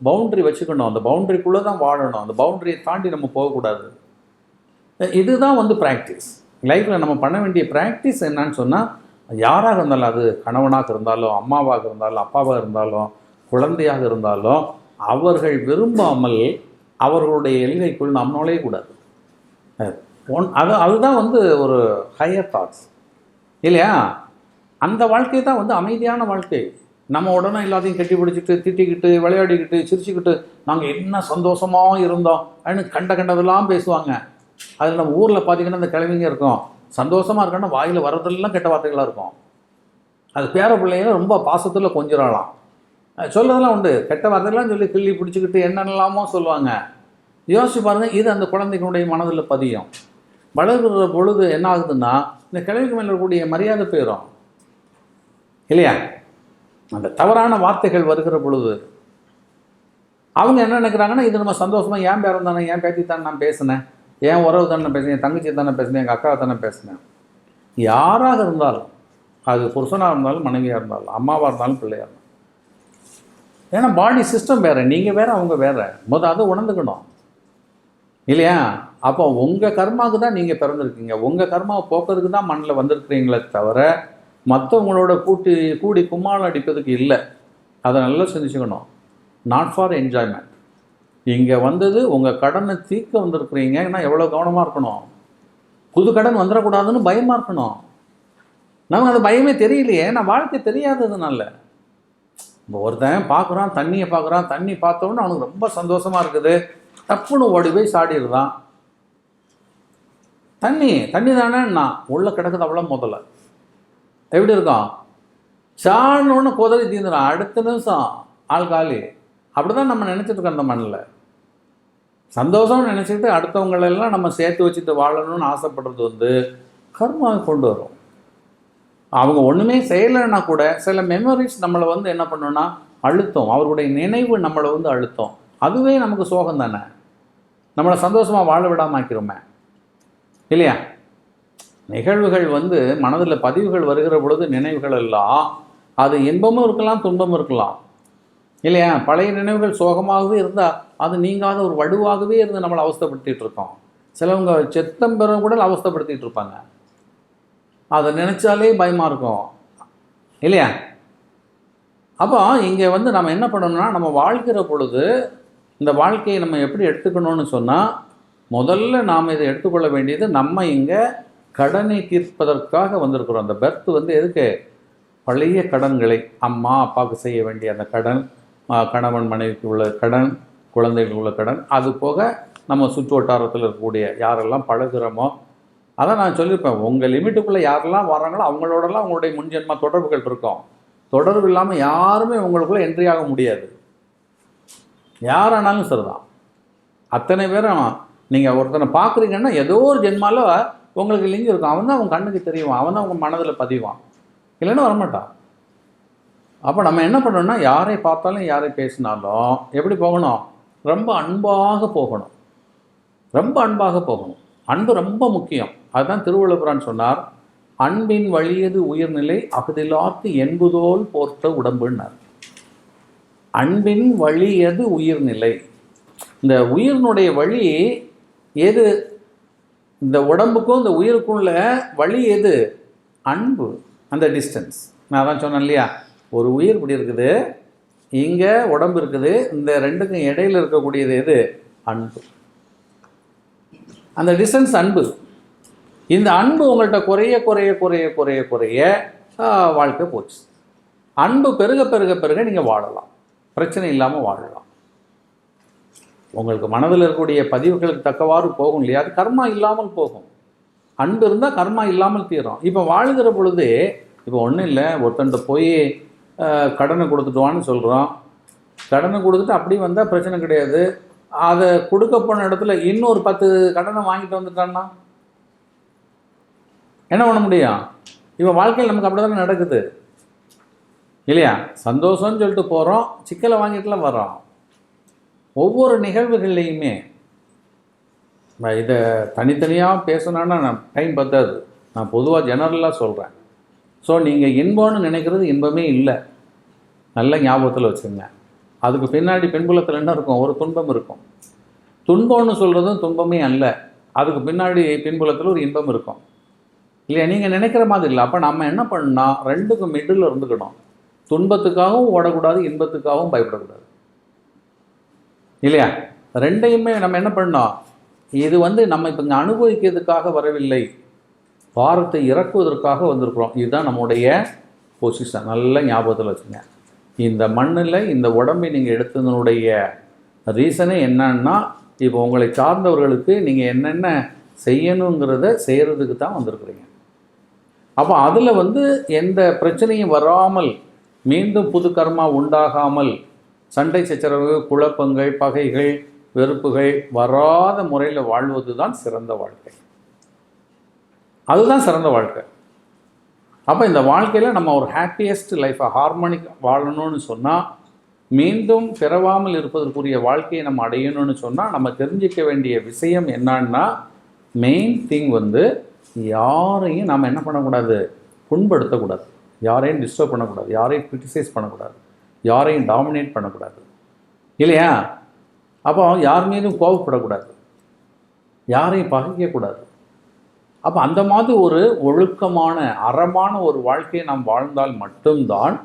பவுண்ட்ரி வச்சுக்கணும். அந்த பவுண்ட்ரிக்குள்ளே தான் வாழணும். அந்த பவுண்ட்ரியை தாண்டி நம்ம போகக்கூடாது. இதுதான் வந்து ப்ராக்டிஸ். லைஃப்பில் நம்ம பண்ண வேண்டிய ப்ராக்டிஸ் என்னன்னு சொன்னால், யாராக இருந்தாலும், அது கணவனாக இருந்தாலும், அம்மாவாக இருந்தாலும், அப்பாவாக இருந்தாலும், குழந்தையாக இருந்தாலும், அவர்கள் விரும்பாமல் அவர்களுடைய எல்கைக்குள் நாம் நுழையக்கூடாது. அதுதான் வந்து ஒரு ஹையர் தாட்ஸ் இல்லையா? அந்த வாழ்க்கை தான் வந்து அமைதியான வாழ்க்கை. நம்ம உடனே எல்லாத்தையும் கட்டி பிடிச்சிட்டு திட்டிக்கிட்டு விளையாடிக்கிட்டு சிரிச்சுக்கிட்டு நாங்கள் என்ன சந்தோஷமாக இருந்தோம் அப்படின்னு கண்டதெல்லாம் பேசுவாங்க. அதில் நம்ம ஊரில் பார்த்திங்கன்னா இந்த கிழவிங்க இருக்கும், சந்தோஷமாக இருக்கணும்னா வாயில் வரதெல்லாம் கெட்ட வார்த்தைகளாக இருக்கும். அது பேர பிள்ளைங்க ரொம்ப பாசத்தில் கொஞ்சிடலாம், சொல்லதெல்லாம் உண்டு. கெட்ட வார்த்தைகள்லாம் சொல்லி கிள்ளி பிடிச்சிக்கிட்டு என்னென்னலாமோ சொல்லுவாங்க. யோசிச்சு பாருங்கள், இது அந்த குழந்தைகளுடைய மனதில் பதியும். வளர்கிற பொழுது என்ன ஆகுதுன்னா இந்த கிழவிக்கு மேலே இருக்கக்கூடிய மரியாதை போயிடும் இல்லையா? அந்த தவறான வார்த்தைகள் வருகிற பொழுது அவங்க என்ன நினைக்கிறாங்கன்னா, இது நம்ம சந்தோஷமாக என் பேரம் தானே, என் பேத்தி தானே நான் பேசினேன், என் உறவு தானே பேசினேன், என் தங்கச்சி தானே பேசினேன், எங்கள் அக்காவை தானே பேசினேன். யாராக இருந்தாலும், அது புருஷனாக இருந்தாலும் மனைவியாக இருந்தாலும் அம்மாவாக இருந்தாலும் பிள்ளையாக இருந்தாலும். ஏன்னா பாடி சிஸ்டம் வேறு, நீங்கள் வேறு அவங்க வேறு. அதை உணர்ந்துக்கணும் இல்லையா? அப்போ உங்கள் கர்மாவுக்கு தான் நீங்கள் பிறந்திருக்கீங்க. உங்கள் கர்மாவை போக்குறதுக்கு தான் மண்ணில் வந்திருக்கிறீங்களே தவிர மற்றவங்களோட கூடி கும்மாளம் அடிப்பதுக்கு இல்லை. அதை நல்லா சிந்திச்சுக்கணும். Not for enjoyment. இங்கே வந்தது உங்கள் கடனை தீர்க்க வந்திருக்கிறீங்கன்னா எவ்வளோ கவனமாக இருக்கணும். புது கடன் வந்துடக்கூடாதுன்னு பயமாக இருக்கணும். நமக்கு அது பயமே தெரியலையே, நான் வாழ்க்கை தெரியாததுனால. இப்போ ஒருத்தன் பார்க்குறான், தண்ணியை பார்க்குறான், தண்ணி பார்த்தோன்னு அவனுக்கு ரொம்ப சந்தோஷமாக இருக்குது, டப்புன்னு ஓடி போய் சாடிடுறான். தண்ணி தானே நான் உள்ள கிடக்குது அவ்வளோ முதல்ல எப்படி இருக்கும்? சாடினோன்னு குதறி தீந்துடும், அடுத்த நிமிஷம் ஆள் காலி. அப்படி தான் நம்ம நினச்சிட்டு இருக்கோம். அந்த மண்ணில் சந்தோஷம்னு நினச்சிக்கிட்டு அடுத்தவங்களெல்லாம் நம்ம சேர்த்து வச்சுட்டு வாழணும்னு ஆசைப்படுறது கர்மாவை கொண்டு வரும். அவங்க ஒன்றுமே செய்யலைன்னா கூட சில மெமரிஸ் நம்மளை என்ன பண்ணோன்னா அழுத்தம், அவர்களுடைய நினைவு நம்மளை அழுத்தம். அதுவே நமக்கு சோகம் தானே, நம்மளை சந்தோஷமாக வாழ விடாமல் ஆக்கிருமே இல்லையா? நிகழ்வுகள் மனதில் பதிவுகள் வருகிற பொழுது நினைவுகள் எல்லாம் அது இன்பமும் இருக்கலாம், துன்பமும் இருக்கலாம் இல்லையா? பழைய நினைவுகள் சோகமாகவே இருந்தால் அது நீங்காத ஒரு வடுவாகவே இருந்து நம்மளை அவஸ்தைப்படுத்திகிட்டு இருக்கோம். சிலவங்க செத்தம் பெறும் கூட அவஸ்தைப்படுத்திகிட்டு இருப்பாங்க. அதை நினச்சாலே பயமாக இருக்கும் இல்லையா? அப்போ இங்கே நம்ம என்ன பண்ணணும்னா, நம்ம வாழ்கிற பொழுது இந்த வாழ்க்கையை நம்ம எப்படி எடுத்துக்கணும்னு சொன்னால், முதல்ல நாம் இதை எடுத்துக்கொள்ள வேண்டியது, நம்ம இங்கே கடனை தீர்ப்பதற்காக வந்திருக்கிறோம். அந்த பெர்த் எதுக்கு? பழைய கடன்களை, அம்மா அப்பாவுக்கு செய்ய வேண்டிய அந்த கடன், கணவன் மனைவிக்கு உள்ள கடன், குழந்தைகளுக்கு உள்ள கடன், அது போக நம்ம சுற்று வட்டாரத்தில் இருக்கக்கூடிய யாரெல்லாம் பழகுறோமோ, அதை நான் சொல்லியிருப்பேன். உங்கள் லிமிட்டுக்குள்ளே யாரெல்லாம் வராங்களோ அவங்களோடலாம் உங்களுடைய முன்ஜென்ம தொடர்புகள் இருக்கும். தொடர்பு இல்லாமல் யாருமே உங்களுக்குள்ளே என்ட்ரி ஆக முடியாது. யாரானாலும் சரிதான். அத்தனை பேரும் நீங்கள் ஒருத்தனை பார்க்குறீங்கன்னா ஏதோ ஒரு ஜென்மாவில் உங்களுக்கு லிங்க் இருக்கும். அவன் தான் உங்கள் கண்ணுக்கு தெரியும், அவன் தான் உங்கள் மனதில் பதிவான், இல்லைன்னா வரமாட்டான். அப்போ நம்ம என்ன பண்ணணும்னா, யாரை பார்த்தாலும் யாரை பேசினாலும் எப்படி போகணும்? ரொம்ப அன்பாக போகணும். ரொம்ப அன்பாக போகணும். அன்பு ரொம்ப முக்கியம். அதுதான் திருவள்ளுவரான் சொன்னார், அன்பின் வழியது உயிர்நிலை அகுதிலாத்து என்பதோல் போர்த்த உடம்புன்னார். அன்பின் வழியது உயிர்நிலை. இந்த உயிரினுடைய வழி எது? இந்த உடம்புக்கும் இந்த உயிருக்குள்ள வழி எது? அன்பு. அந்த டிஸ்டன்ஸ் நான் தான் சொன்னேன் இல்லையா? ஒரு உயிர் இப்படி இருக்குது, இங்கே உடம்பு இருக்குது, இந்த ரெண்டுக்கும் இடையில் இருக்கக்கூடியது எது? அன்பு. அந்த டிஸ்டன்ஸ் அன்பு. இந்த அன்பு உங்கள்கிட்ட குறைய குறைய குறைய குறைய குறைய வாழ்க்கை போச்சு. அன்பு பெருக பெருக பெருக நீங்கள் வாழலாம், பிரச்சனை இல்லாமல் வாழலாம். உங்களுக்கு மனதில் இருக்கக்கூடிய பதிவுகளுக்கு தக்கவாறு போகும் இல்லையா? அது கர்மா இல்லாமல் போகும். அன்பு இருந்தால் கர்மா இல்லாமல் தீரும். இப்போ வாழுகிற பொழுது இப்போ ஒன்றும் இல்லை, ஒருத்தன்ட்ட போய் கடனை கொடுத்துட்டுவான்னு சொல்கிறோம். கடனை கொடுத்துட்டு அப்படி வந்தால் பிரச்சனை கிடையாது. அதை கொடுக்க போன இடத்துல இன்னொரு 10 கடனை வாங்கிட்டு வந்துட்டான்னா என்ன பண்ண முடியும்? இப்போ வாழ்க்கையில் நமக்கு அப்படி தானே நடக்குது இல்லையா? சந்தோஷம்னு சொல்லிட்டு போகிறோம், சிக்கலை வாங்கிட்டுலாம் வரோம். ஒவ்வொரு நிகழ்வுகள்லையுமே இதை தனித்தனியாக பேசணுன்னா டைம் பத்தாது. நான் பொதுவாக ஜெனரலாக சொல்கிறேன். ஸோ நீங்கள் இன்பம்னு நினைக்கிறது இன்பமே இல்லை, நல்ல ஞாபகத்தில் வச்சுங்க. அதுக்கு பின்னாடி பின்புலத்தில் என்ன இருக்கும்? ஒரு துன்பம் இருக்கும். துன்பம்னு சொல்கிறதும் துன்பமே அல்ல, அதுக்கு பின்னாடி பின்புலத்தில் ஒரு இன்பம் இருக்கும் இல்லையா? நீங்கள் நினைக்கிற மாதிரி இல்லை. அப்போ நம்ம என்ன பண்ணால் ரெண்டுக்கும் மிடில் இருந்துக்கணும். துன்பத்துக்காகவும் ஓடக்கூடாது, இன்பத்துக்காகவும் பயப்படக்கூடாது இல்லையா? ரெண்டையுமே நம்ம என்ன பண்ணோம்? இது நம்ம இப்போ இங்கே அனுபவிக்கிறதுக்காக வரவில்லை, பாரத்தை இறக்குவதற்காக வந்திருக்கிறோம். இதுதான் நம்முடைய பொசிஷன். நல்ல ஞாபகத்தில் வச்சுங்க. இந்த மண்ணில் இந்த உடம்பை நீங்கள் எடுத்ததனுடைய ரீசனே என்னன்னா, இப்போ உங்களை சார்ந்தவர்களுக்கு நீங்கள் என்னென்ன செய்யணுங்கிறத செய்கிறதுக்கு தான் வந்திருக்கிறீங்க. அப்போ அதில் எந்த பிரச்சனையும் வராமல், மீண்டும் புது கர்மா உண்டாகாமல், சண்டை சச்சரவு, குழப்பங்கள், பகைகள், வெறுப்புகள் வராத முறையில் வாழ்வது தான் சிறந்த வாழ்க்கை. அதுதான் சிறந்த வாழ்க்கை. அப்போ இந்த வாழ்க்கையில் நம்ம ஒரு ஹாப்பியஸ்ட் லைஃப்பை ஹார்மோனிக் வாழணும்னு சொன்னால், மீண்டும் பிறவாமல் இருப்பதற்குரிய வாழ்க்கையை நம்ம அடையணும்னு சொன்னால், நம்ம தெரிஞ்சிக்க வேண்டிய விஷயம் என்னன்னா, மெயின் திங் யாரையும் நாம் என்ன பண்ணக்கூடாது, புண்படுத்தக்கூடாது, யாரையும் டிஸ்டர்ப் பண்ணக்கூடாது, யாரையும் கிரிட்டிசைஸ் பண்ணக்கூடாது, யாரையும் டாமினேட் பண்ணக்கூடாது இல்லையா? அப்போ யார் மீதும் கோபப்படக்கூடாது, யாரையும் பகைக்கக்கூடாது. அப்போ அந்த மாதிரி ஒரு ஒழுக்கமான அறமான ஒரு வாழ்க்கையை நாம் வாழ்ந்தால் மட்டும்தான்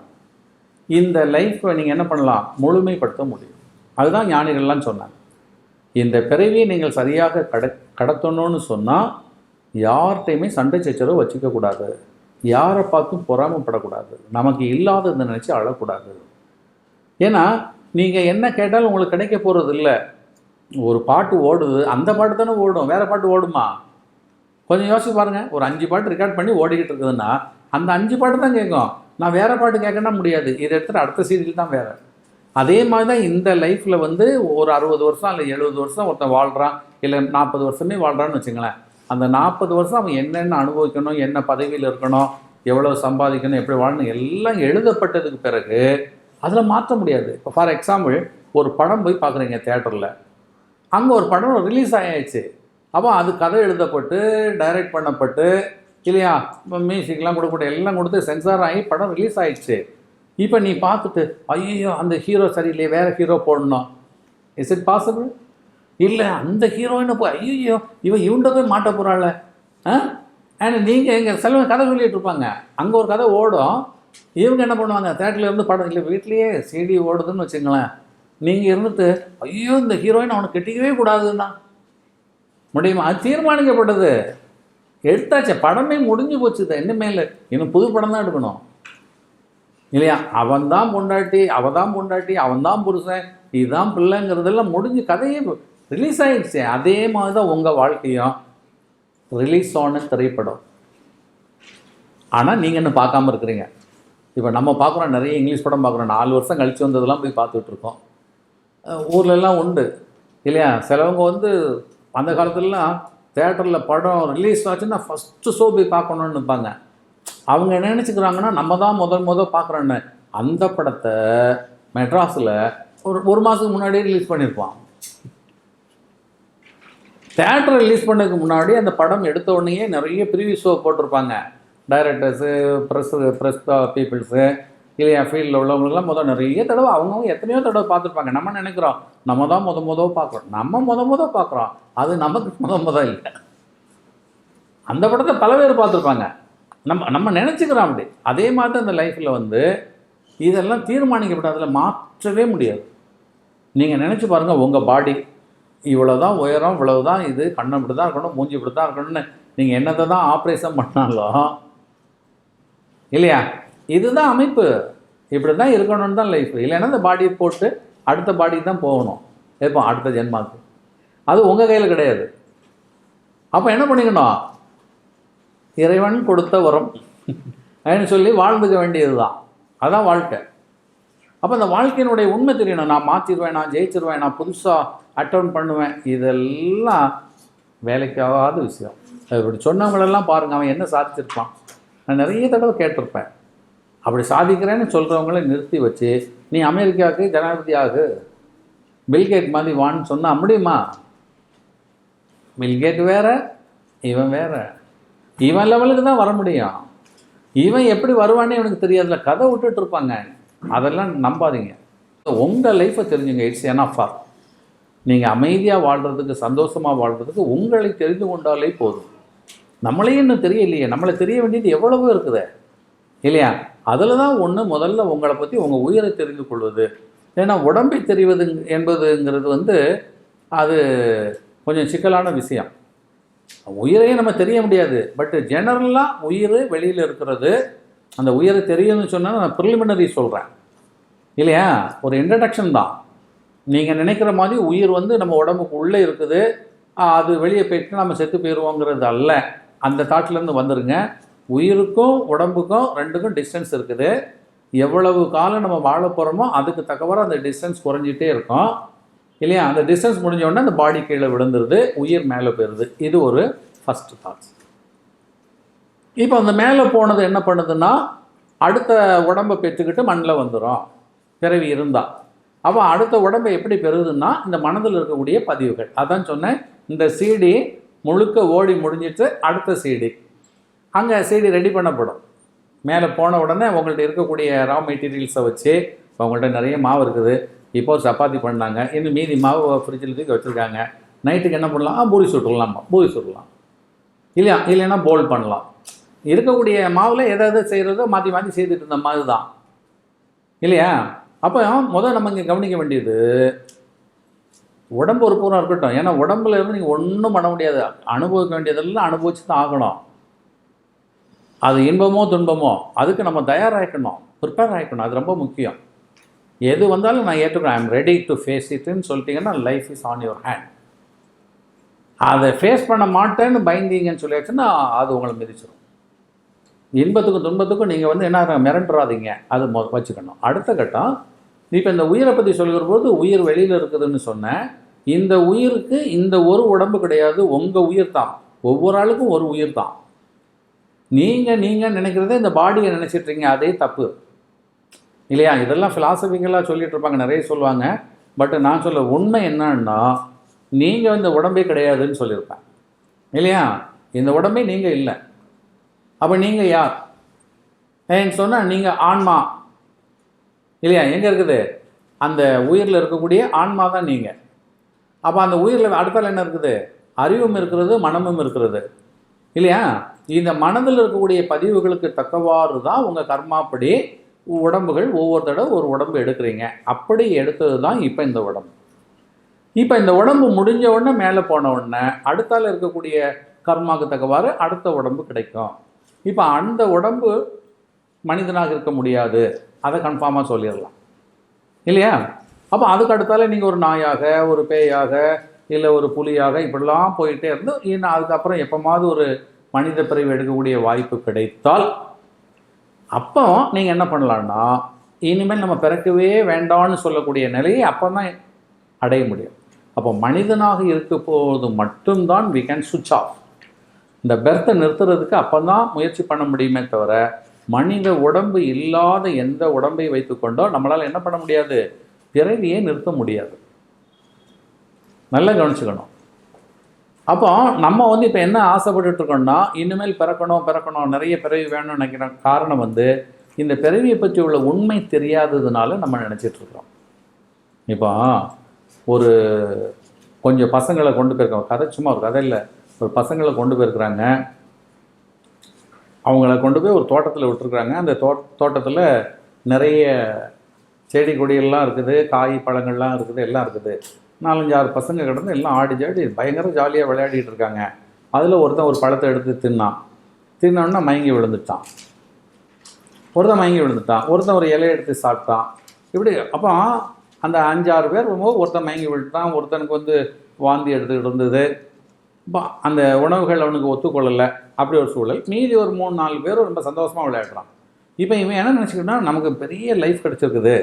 இந்த லைஃப்பை நீங்கள் என்ன பண்ணலாம், முழுமைப்படுத்த முடியும். அதுதான் ஞானிகள்லாம் சொன்னாங்க. இந்த பிறவியை நீங்கள் சரியாக கடத்தணும்னு சொன்னால் யார்கிட்டையுமே சண்டை சச்சரவு வச்சுக்கக்கூடாது, யாரை பார்த்தும் பொறாமப்படக்கூடாது, நமக்கு இல்லாததை நினச்சி அழக்கூடாது. ஏன்னா நீங்கள் என்ன கேட்டாலும் உங்களுக்கு கிடைக்க போகிறது இல்லை. ஒரு பாட்டு ஓடுது, அந்த பாட்டு தானே ஓடும், வேறு பாட்டு ஓடுமா? கொஞ்சம் யோசிச்சு பாருங்கள். ஒரு 5 பாட்டு ரெக்கார்ட் பண்ணி ஓடிக்கிட்டு இருக்குதுன்னா அந்த 5 பாட்டு தான் கேட்கும். நான் வேறு பாட்டு கேட்கணும்னா முடியாது, இதை எடுத்துகிட்டு அடுத்த சீரியல் தான் வேறு. அதே மாதிரி தான் இந்த லைஃப்பில் ஒரு 60 வருஷம் இல்லை 70 வருஷம் ஒருத்தன் வாழ்கிறான், இல்லை 40 வருஷமே வாழ்கிறான்னு வச்சுங்களேன். அந்த 40 வருஷம் அவன் என்னென்ன அனுபவிக்கணும், என்ன பதவியில் இருக்கணும், எவ்வளோ சம்பாதிக்கணும், எப்படி வாழணும் எல்லாம் எழுதப்பட்டதுக்கு பிறகு அதில் மாற்ற முடியாது. இப்போ ஃபார் எக்ஸாம்பிள் ஒரு படம் போய் பார்க்குறீங்க தியேட்டரில், அங்கே ஒரு படம் ரிலீஸ் ஆகிடுச்சு. அப்போ அது கதை எழுதப்பட்டு டைரக்ட் பண்ணப்பட்டு இல்லையா, மியூசிக்லாம் கொடுக்கப்பட்டு எல்லாம் கொடுத்து சென்சார் ஆகி படம் ரிலீஸ் ஆகிடுச்சு. இப்போ நீ பார்த்துட்டு ஐயோ அந்த ஹீரோ சரியில்லையே, வேறு ஹீரோ போடணும், இஸ் இட் பாசிபிள்? இல்லை அந்த ஹீரோயினை போய் ஐயோ இவன்கிட்ட போய் மாட்ட போகிறாள். அண்ட் நீங்கள் எங்கள் செல்வன் கதை சொல்லிகிட்டு இருப்பாங்க, அங்கே ஒரு கதை ஓடும், இவங்க என்ன பண்ணுவாங்க, தேட்டரில் இருந்து படம் இல்லை வீட்லேயே சிடி ஓடுதுன்னு வச்சுங்களேன். நீங்கள் இருந்துட்டு ஐயோ இந்த ஹீரோயின் அவனை கெட்டிக்கவே கூடாதுன்னா முடியுமா? அது தீர்மானிக்கப்பட்டது, எடுத்தாச்சு, படமே முடிஞ்சு போச்சுது. இனிமேல் இன்னும் புது படம் தான் எடுக்கணும் இல்லையா? அவன் தான் பொண்டாட்டி, அவன் தான் பொண்டாட்டி, அவன் தான் புருஷன், இதுதான் பிள்ளைங்கிறதெல்லாம் முடிஞ்சு கதையே ரிலீஸ் ஆகிடுச்சு. அதே மாதிரி தான் உங்கள் வாழ்க்கையும் ரிலீஸ் ஆன திரைப்படம். ஆனால் நீங்கள் இன்னும் பார்க்காம இருக்கிறீங்க. இப்போ நம்ம பார்க்குறோம், நிறைய இங்கிலீஷ் படம் பார்க்குறோம், 4 வருஷம் கழித்து வந்ததெல்லாம் போய் பார்த்துட்ருக்கோம். ஊர்லெல்லாம் உண்டு இல்லையா? சிலவங்க அந்த காலத்துலலாம் தேட்டரில் படம் ரிலீஸ் ஆச்சுன்னா ஃபஸ்ட்டு ஷோ போய் பார்க்கணுன்னு இருப்பாங்க. அவங்க என்ன நினச்சிக்கிறாங்கன்னா நம்ம தான் முதல் பார்க்குறோன்னு. அந்த படத்தை மெட்ராஸில் ஒரு மாதத்துக்கு முன்னாடியே ரிலீஸ் பண்ணியிருப்பான். தேட்டர் ரிலீஸ் பண்ணதுக்கு முன்னாடி அந்த படம் எடுத்த உடனேயே நிறைய ப்ரீவியூ ஷோ போட்டிருப்பாங்க. டைரக்டர்ஸு, ப்ரெஸ் பீப்புள்ஸு இல்லையா, ஃபீல்டில் உள்ளவங்களுக்குலாம் நிறைய தடவை அவங்கவுங்க எத்தனையோ தடவை பார்த்துருப்பாங்க. நம்ம நினைக்கிறோம் நம்ம தான் பார்க்குறோம், நம்ம பார்க்குறோம், அது நமக்கு முத இல்லை. அந்த படத்தை பல பேர் பார்த்துருப்பாங்க, நம்ம நினச்சிக்கிறோம் அப்படி. அதே மாதிரி தான் இந்த லைஃப்பில் இதெல்லாம் தீர்மானிக்கப்பட்ட, அதில் மாற்றவே முடியாது. நீங்கள் நினச்சி பாருங்கள், உங்கள் பாடி இவ்வளோ தான் உயரம், இவ்வளவு தான் இது, கண்ணை இப்படி தான் இருக்கணும், மூஞ்சி இப்படி தான் இருக்கணும்னு நீங்கள் என்னத்தை தான் ஆப்ரேஷன் பண்ணாலும் இல்லையா, இதுதான் அமைப்பு, இப்படி தான் இருக்கணும்னு தான் லைஃப். இல்லைன்னா இந்த பாடியை போட்டு அடுத்த பாடிக்கு தான் போகணும், எப்போ அடுத்த ஜென்மாவுக்கு. அது உங்கள் கையில் கிடையாது. அப்போ என்ன பண்ணிக்கணும், இறைவன் கொடுத்த வரம் அப்படின்னு சொல்லி வாழ்ந்துக்க வேண்டியது தான். அதுதான் வாழ்க்கை. அப்போ அந்த வாழ்க்கையினுடைய உண்மை தெரியணும். நான் மாற்றிடுவேன், நான் ஜெயிச்சிருவேன், நான் புதுசாக அட்டன் பண்ணுவேன், இதெல்லாம் வேலைக்காகாத விஷயம். இப்படி சொன்னவங்களெல்லாம் பாருங்கள், அவன் என்ன சாதிச்சிருப்பான். நான் நிறைய தடவை கேட்டிருப்பேன். அப்படி சாதிக்கிறேன்னு சொல்கிறவங்கள நிறுத்தி வச்சு நீ அமெரிக்காவுக்கு ஜனாதிபதி ஆகு, பில்கேட் மாதிரி வான்னு சொன்னால் முடியுமா? பில்கேட் வேறு, இவன் வேறு. இவன் லெவலுக்கு தான் வர முடியும். இவன் எப்படி வருவானே இவனுக்கு தெரியாதுல, கதை விட்டுட்டு இருப்பாங்க. அதெல்லாம் நம்பாதீங்க. உங்கள் லைஃப்பை தெரிஞ்சுங்க. இட்ஸ் எனஃப் ஃபார் நீங்கள் அமைதியாக வாழ்கிறதுக்கு, சந்தோஷமாக வாழ்கிறதுக்கு உங்களை தெரிந்து கொண்டாலே போதும். நம்மளையும் இன்னும் தெரியலையே, நம்மளை தெரிய வேண்டியது எவ்வளவோ இருக்குது இல்லையா? அதில் தான் ஒன்று, முதல்ல உங்களை பற்றி உங்கள் உயிரை தெரிந்து கொள்வது. ஏன்னா உடம்பை தெரிவது என்பதுங்கிறது அது கொஞ்சம் சிக்கலான விஷயம். உயிரையே நம்ம தெரிய முடியாது. பட் ஜெனரலாக உயிர் வெளியில் இருக்கிறது. அந்த உயிரை தெரியும்னு சொன்னால் நான் ப்ரிலிமினரி சொல்கிறேன் இல்லையா, ஒரு இன்ட்ரடக்ஷன் தான். நீங்கள் நினைக்கிற மாதிரி உயிர் நம்ம உடம்புக்கு உள்ளே இருக்குது, அது வெளியே போயிட்டு நம்ம செத்து போயிடுவோங்கிறது அல்ல. அந்த தாட்லேருந்து வந்துடுங்க. உயிருக்கும் உடம்புக்கும் ரெண்டுக்கும் டிஸ்டன்ஸ் இருக்குது. எவ்வளவு காலம் நம்ம வாழ போகிறோமோ அதுக்கு தக்கவாறு அந்த டிஸ்டன்ஸ் குறைஞ்சிட்டே இருக்கும் இல்லையா? அந்த டிஸ்டன்ஸ் முடிஞ்சோடனே அந்த பாடி கீழே விழுந்துருது, உயிர் மேலே போயிடுது. இது ஒரு ஃபஸ்ட்டு தாட்ஸ். இப்போ அந்த மேலே போனது என்ன பண்ணுதுன்னா, அடுத்த உடம்பை பெற்றுக்கிட்டு மண்ணில் வந்துடும் பிறவி இருந்தால். அப்போ அடுத்த உடம்பை எப்படி பெறுதுன்னா, இந்த மனதில் இருக்கக்கூடிய பதிவுகள். அதான் சொன்னேன், இந்த சிடி முழுக்க ஓடி முடிஞ்சிட்டு அடுத்த சீடி அங்கே சீடி ரெடி பண்ணப்படும். மேலே போன உடனே உங்கள்கிட்ட இருக்கக்கூடிய ரா மெட்டீரியல்ஸை வச்சு, இப்போ உங்கள்கிட்ட நிறைய மாவு இருக்குது, இப்போது சப்பாத்தி பண்ணாங்க, இன்னும் மீதி மாவு ஃப்ரிட்ஜில் தூக்கி வச்சுருக்காங்க, நைட்டுக்கு என்ன பண்ணலாம்? பூரி சுட்டுடலாமா? பூரி சுடலாம், இல்லைன்னா போல் பண்ணலாம். இருக்கக்கூடிய மாவில் எதாவது செய்கிறதோ மாற்றி மாற்றி செய்துட்டு இருந்த மாதிரி தான் இல்லையா? அப்போ முதல் நம்ம இங்கே கவனிக்க வேண்டியது உடம்பு ஒரு பூரா இருக்கட்டும். ஏன்னா உடம்புல இருந்து நீங்கள் ஒன்றும் பண்ண முடியாது. அனுபவிக்க வேண்டியதெல்லாம் அனுபவிச்சு தான் ஆகணும். அது இன்பமோ துன்பமோ அதுக்கு நம்ம தயாராகிக்கணும், ப்ரிப்பேர் ஆகிக்கணும். அது ரொம்ப முக்கியம். எது வந்தாலும் நான் ஏற்றுக்கிறேன், I am ready to face இட்டுன்னு சொல்லிட்டீங்கன்னா life is on your hand. அதை ஃபேஸ் பண்ண மாட்டேன்னு பயந்தீங்கன்னு சொல்லியாச்சுன்னா அது உங்களை மிதிச்சிடும். இன்பத்துக்கும் துன்பத்துக்கும் நீங்கள் என்ன மிரண்டுறாதீங்க, அது வச்சுக்கணும். அடுத்த கட்டம், இப்போ இந்த உயிரை பற்றி சொல்கிற போது உயிர் வெளியில் இருக்குதுன்னு சொன்னேன். இந்த உயிருக்கு இந்த ஒரு உடம்பு கிடையாது, உங்கள் உயிர் தான். ஒவ்வொரு ஆளுக்கும் ஒரு உயிர் தான். நீங்கள் நினைக்கிறதே இந்த பாடியை நினச்சிட்ருங்க, அதே தப்பு இல்லையா? இதெல்லாம் ஃபிலாசபிக்கலாக சொல்லிகிட்டு இருப்பாங்க, நிறைய சொல்லுவாங்க. பட் நான் சொல்ல உண்மை என்னன்னா, நீங்கள் இந்த உடம்பே கிடையாதுன்னு சொல்லியிருப்பேன் இல்லையா? இந்த உடம்பே நீங்கள் இல்லை. அப்போ நீங்கள் யார் ஏன்னு சொன்னால் நீங்கள் ஆன்மா இல்லையா? எங்கே இருக்குது? அந்த உயிரில் இருக்கக்கூடிய ஆன்மா தான் நீங்கள். அப்போ அந்த உயிரில் அடுத்தால் என்ன இருக்குது? அறிவும் இருக்கிறது, மனமும் இருக்கிறது இல்லையா? இந்த மனதில் இருக்கக்கூடிய பதிவுகளுக்கு தக்கவாறு தான் உங்கள் கர்மாப்படி உடம்புகள் ஒவ்வொரு தடவை ஒரு உடம்பு எடுக்கிறீங்க. அப்படி எடுத்தது தான் இப்போ இந்த உடம்பு. இப்போ இந்த உடம்பு முடிஞ்ச உடனே மேலே போன உடனே அடுத்தால் இருக்கக்கூடிய கர்மாவுக்கு தக்கவாறு அடுத்த உடம்பு கிடைக்கும். இப்போ அந்த உடம்பு மனிதனாக இருக்க முடியாது, அதை கன்ஃபார்மாக சொல்லிடலாம் இல்லையா? அப்போ அதுக்கு அடுத்தால நீங்கள் ஒரு நாயாக, ஒரு பேயாக, இல்லை ஒரு புலியாக இப்படிலாம் போயிட்டே இருந்து இன்னும் அதுக்கப்புறம் எப்போமாவது ஒரு மனித பிறவி எடுக்கக்கூடிய வாய்ப்பு கிடைத்தால் அப்போ நீங்கள் என்ன பண்ணலான்னா, இனிமேல் நம்ம பிறக்கவே வேண்டாம்னு சொல்லக்கூடிய நிலையை அப்போ தான் அடைய முடியும். அப்போ மனிதனாக இருக்க போது மட்டும்தான் வி கேன் சுவிட்ச் ஆஃப். இந்த பெர்த்தை நிறுத்துறதுக்கு அப்போ தான் முயற்சி பண்ண முடியுமே தவிர, மனித உடம்பு இல்லாத எந்த உடம்பை வைத்துக்கொண்டோ நம்மளால் என்ன பண்ண முடியாது? பிறவியே நிறுத்த முடியாது. நல்லா கவனிச்சுக்கணும். அப்போ நம்ம இப்போ என்ன ஆசைப்பட்டுட்டு இருக்கோம்னா, இனிமேல் பிறக்கணும், நிறைய பிறவி வேணும்னு நினைக்கிற காரணம் இந்த பிறவியை பற்றி உள்ள உண்மை தெரியாததுனால நம்ம நினச்சிட்ருக்குறோம். இப்போ ஒரு கொஞ்சம் பசங்களை கொண்டு போயிருக்கோம், கதை சும்மா ஒரு கதை இல்லை, ஒரு பசங்களை கொண்டு போயிருக்கிறாங்க. அவங்கள கொண்டு போய் ஒரு தோட்டத்தில் விட்டுருக்குறாங்க. அந்த தோட்டத்தில் நிறைய செடி கொடிகள்லாம் இருக்குது, காய் பழங்கள்லாம் இருக்குது, எல்லாம் இருக்குது. 4-5 பசங்க கிடந்து எல்லாம் ஆடி ஜாடி பயங்கர ஜாலியாக விளையாடிட்டு இருக்காங்க. அதில் ஒருத்தன் ஒரு பழத்தை எடுத்து தின்னோன்னா மயங்கி விழுந்துட்டான். ஒருத்தன் ஒரு இலையை எடுத்து சாப்பிட்டான். இப்படி அப்போ அந்த 5-6 பேர் வரும்போது ஒருத்தன் மயங்கி விழுட்டான், ஒருத்தனுக்கு வாந்தி எடுத்துக்கிட்டு இருந்தது. அந்த உணவுகள் அவனுக்கு ஒத்துக்கொள்ளலை. அப்படி ஒரு சூழல். மீதி ஒரு 3-4 பேரும் ரொம்ப சந்தோஷமாக விளையாடுறான். இப்போ இவன் என்ன நினச்சிக்கிட்டா, நமக்கு பெரிய லைஃப் கிடச்சிருக்குது,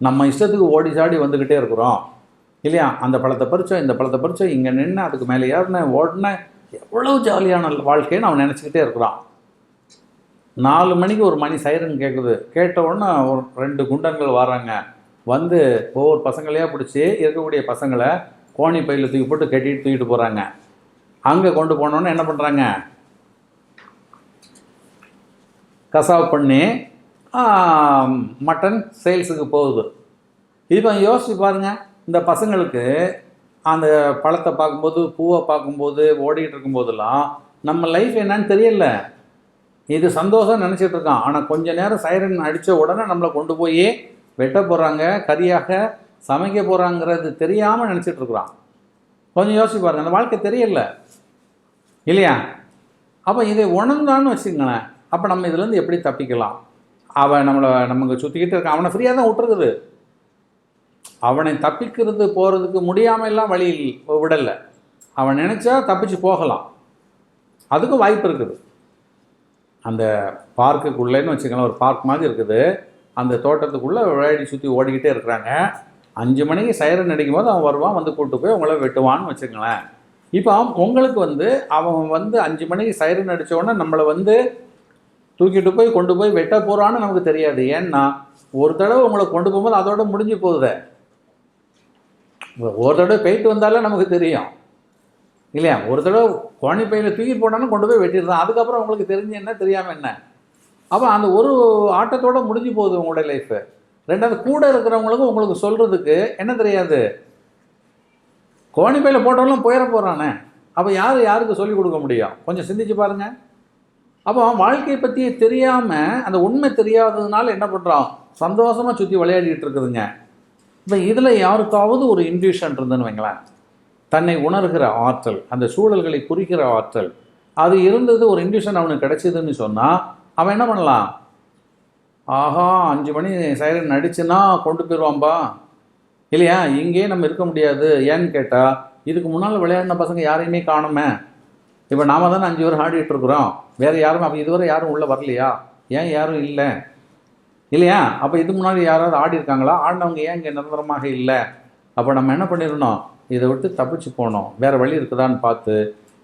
நம்ம இஷ்டத்துக்கு ஓடி சாடி வந்துக்கிட்டே இருக்கிறோம் இல்லையா? அந்த பழத்தை பறித்தோம், இந்த பழத்தை பறித்தோம், இங்கே நின்று அதுக்கு மேலே ஏறினேன், ஓடினேன், எவ்வளோ ஜாலியான வாழ்க்கைன்னு அவன் நினச்சிக்கிட்டே இருக்கிறான். 4 மணிக்கு ஒரு மணி சைரன் கேட்குது. கேட்ட உடனே ஒரு 2 குண்டன்கள் வராங்க. ஒவ்வொரு பசங்களையாக பிடிச்சி இருக்கக்கூடிய பசங்களை கோணி பையில் தூக்கி போட்டு தூக்கிட்டு போகிறாங்க. அங்கே கொண்டு போனோன்னு என்ன பண்ணுறாங்க? கசாப் பண்ணி மட்டன் சேல்ஸுக்கு போகுது. இப்போ யோசிச்சு பாருங்கள், இந்த பசங்களுக்கு அந்த பழத்தை பார்க்கும்போது, பூவை பார்க்கும்போது, ஓடிக்கிட்டு இருக்கும்போதெல்லாம் நம்ம லைஃப் என்னன்னு தெரியல. இது சந்தோஷம் நினச்சிட்டு இருக்கான். ஆனால் கொஞ்ச நேரம் சைரன் அடித்த உடனே நம்மளை கொண்டு போய் வெட்ட போகிறாங்க, கறியாக சமைக்க போகிறாங்கிறது தெரியாமல் நினச்சிட்ருக்குறான். கொஞ்சம் யோசிச்சு பாருங்கள், அந்த வாழ்க்கை தெரியல இல்லையா? அப்போ இதை உணர்ந்தான்னு வச்சுங்களேன், அப்போ நம்ம இதுலேருந்து எப்படி தப்பிக்கலாம்? அவன் நமக்கு சுற்றிக்கிட்டு இருக்கான், அவனை ஃப்ரீயாக தான் விட்டுருக்குது. அவனை தப்பிக்கிறது போகிறதுக்கு முடியாமலாம் வழி விடலை. அவன் நினச்சா தப்பிச்சு போகலாம், அதுக்கும் வாய்ப்பு இருக்குது. அந்த பார்க்குக்குள்ளேன்னு வச்சுக்கலாம், ஒரு பார்க் மாதிரி இருக்குது. அந்த தோட்டத்துக்குள்ளே விளையாடி சுற்றி ஓடிக்கிட்டே இருக்கிறாங்க. 5 மணிக்கு சைரன் அடிக்கும் போது அவன் வருவான், கூப்பிட்டு போய் உங்களை வெட்டுவான்னு வச்சுங்களேன். இப்போ உங்களுக்கு அவன் 5 மணிக்கு சைரன் அடித்த உடனே நம்மளை தூக்கிட்டு போய் கொண்டு போய் வெட்ட போகிறான்னு நமக்கு தெரியாது. ஏன்னா ஒரு தடவை உங்களை கொண்டு போகும்போது அதோட முடிஞ்சு போகுது. ஒரு தடவை போயிட்டு வந்தாலே நமக்கு தெரியும். இல்லையா? ஒரு தடவை கோணிப்பையில் தூக்கி போனாலும் கொண்டு போய் வெட்டிடுறான். அதுக்கப்புறம் உங்களுக்கு தெரிஞ்சு என்ன தெரியாமல் என்ன? அப்போ அந்த ஒரு ஆட்டத்தோடு முடிஞ்சு போகுது உங்களுடைய லைஃபு. ரெண்டாவது கூட இருக்கிறவங்களுக்கும் உங்களுக்கு சொல்கிறதுக்கு என்ன தெரியாது, கோணிப்பையில் போட்டவங்களும் போயிட போகிறானே. அப்போ யாருக்கு சொல்லிக் கொடுக்க முடியும்? கொஞ்சம் சிந்திச்சு பாருங்கள். அப்போ வாழ்க்கையை பற்றி தெரியாமல், அந்த உண்மை தெரியாததுனால என்ன பண்ணுறோம், சந்தோஷமாக சுற்றி விளையாடிட்டு இருக்குதுங்க. இப்போ இதில் யாருக்காவது ஒரு இன்ட்யூஷன் இருந்துன்னு வைங்களேன், தன்னை உணர்கிற ஆற்றல், அந்த சூழல்களை குறிக்கிற ஆற்றல் அது இருந்தது, ஒரு இன்ட்யூஷன் அவனுக்கு கிடைச்சிதுன்னு சொன்னால் அவன் என்ன பண்ணலாம், ஆஹா 5 மணி சைரன் அடிச்சுன்னா கொண்டு போயிடுவான்பா இல்லையா, இங்கேயே நம்ம இருக்க முடியாது. ஏன்னு கேட்டால் இதுக்கு முன்னால் விளையாடின பசங்க யாரையுமே காணுமே, இப்போ நாம தானே 5 பேர் ஆடிட்டு இருக்கிறோம், வேறு யாரும் அப்போ இதுவரை யாரும் உள்ளே வரலையா, ஏன் யாரும் இல்லை இல்லையா? அப்போ இதுக்கு முன்னாடி யாராவது ஆடி இருக்காங்களா, ஆடினவங்க ஏன் இங்கே நிரந்தரமாக இல்லை? அப்போ நம்ம என்ன பண்ணிடணும், இதை விட்டு தப்பிச்சு போனோம், வேறு வழி இருக்குதான்னு பார்த்து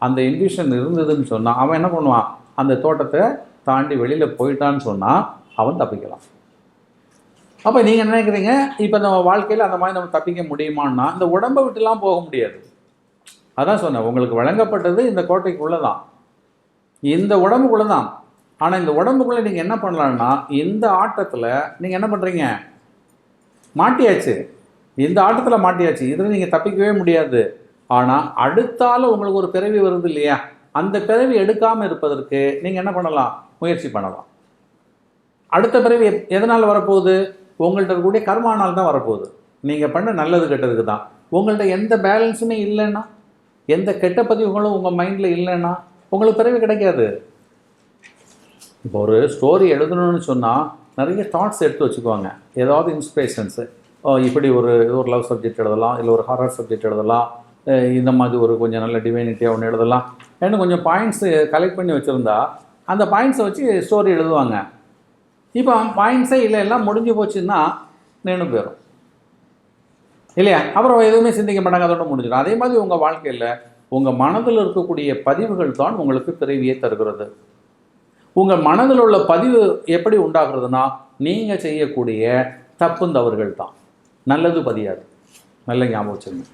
அந்த இன்ட்யூஷன் இருந்ததுன்னு சொன்னால் அவன் என்ன பண்ணுவான், அந்த தோட்டத்தை தாண்டி வெளியில் போயிட்டான்னு சொன்னால் அவன் தப்பிக்கலாம். அப்போ நீங்கள் நினைக்கிறீங்க, இப்போ நம்ம வாழ்க்கையில் அந்த மாதிரி நம்ம தப்பிக்க முடியுமான்னா இந்த உடம்பை விட்டுலாம் போக முடியாது. அதான் சொன்னேன், உங்களுக்கு வழங்கப்பட்டது இந்த கோட்டைக்குள்ளே தான், இந்த உடம்புக்குள்ளே தான். ஆனால் இந்த உடம்புக்குள்ளே நீங்கள் என்ன பண்ணலான்னா, இந்த ஆட்டத்தில் நீங்கள் என்ன பண்ணுறீங்க, மாட்டியாச்சு, இந்த ஆட்டத்தில் மாட்டியாச்சு, இதில் நீங்கள் தப்பிக்கவே முடியாது. ஆனால் அடுத்தால உங்களுக்கு ஒரு பிறவி வருது இல்லையா, அந்த பிறவி எடுக்காமல் இருப்பதற்கு நீங்கள் என்ன பண்ணலாம், முயற்சி பண்ணலாம். அடுத்த பிறவி எதனால் வரப்போகுது, உங்கள்கிட்ட இருக்கக்கூடிய கர்மானால் தான் வரப்போகுது. நீங்கள் பண்ண நல்லது கெட்டதுக்கு தான். உங்கள்கிட்ட எந்த பேலன்ஸுமே இல்லைன்னா, எந்த கெட்ட பதிவுகளும் உங்கள் மைண்டில் இல்லைன்னா உங்களுக்கு பிறவி கிடைக்காது. இப்போ ஒரு ஸ்டோரி எழுதணும்னு சொன்னால் நிறைய தாட்ஸ் எடுத்து வச்சுக்குவாங்க, ஏதாவது இன்ஸ்பிரேஷன்ஸு, இப்படி ஒரு லவ் சப்ஜெக்ட் எழுதலாம், இல்லை ஒரு ஹாரர் சப்ஜெக்ட் எழுதலாம், இந்த மாதிரி ஒரு கொஞ்சம் நல்ல டிவைனிட்டியாக ஒன்று எழுதலாம், இன்னும் கொஞ்சம் பாயிண்ட்ஸு கலெக்ட் பண்ணி வச்சுருந்தா அந்த பாயிண்ட்ஸை வச்சு ஸ்டோரி எழுதுவாங்க. இப்போ பாயிண்ட்ஸே இல்லை, எல்லாம் முடிஞ்சு போச்சுன்னா நின்று போயிடும் இல்லையா, அப்புறம் எதுவுமே சிந்திக்க மாட்டாங்க, அதோட முடிஞ்சிடும். அதே மாதிரி உங்கள் வாழ்க்கையில் உங்கள் மனதில் இருக்கக்கூடிய பதிவுகள் தான் உங்களுக்கு பிறவியை தருகிறது. உங்கள் மனதில் உள்ள பதிவு எப்படி உண்டாகிறதுனா, நீங்கள் செய்யக்கூடிய தப்பு தவறுகள் தான், நல்லது பதியாது. நல்ல ஞாபகம் வச்சுருங்க,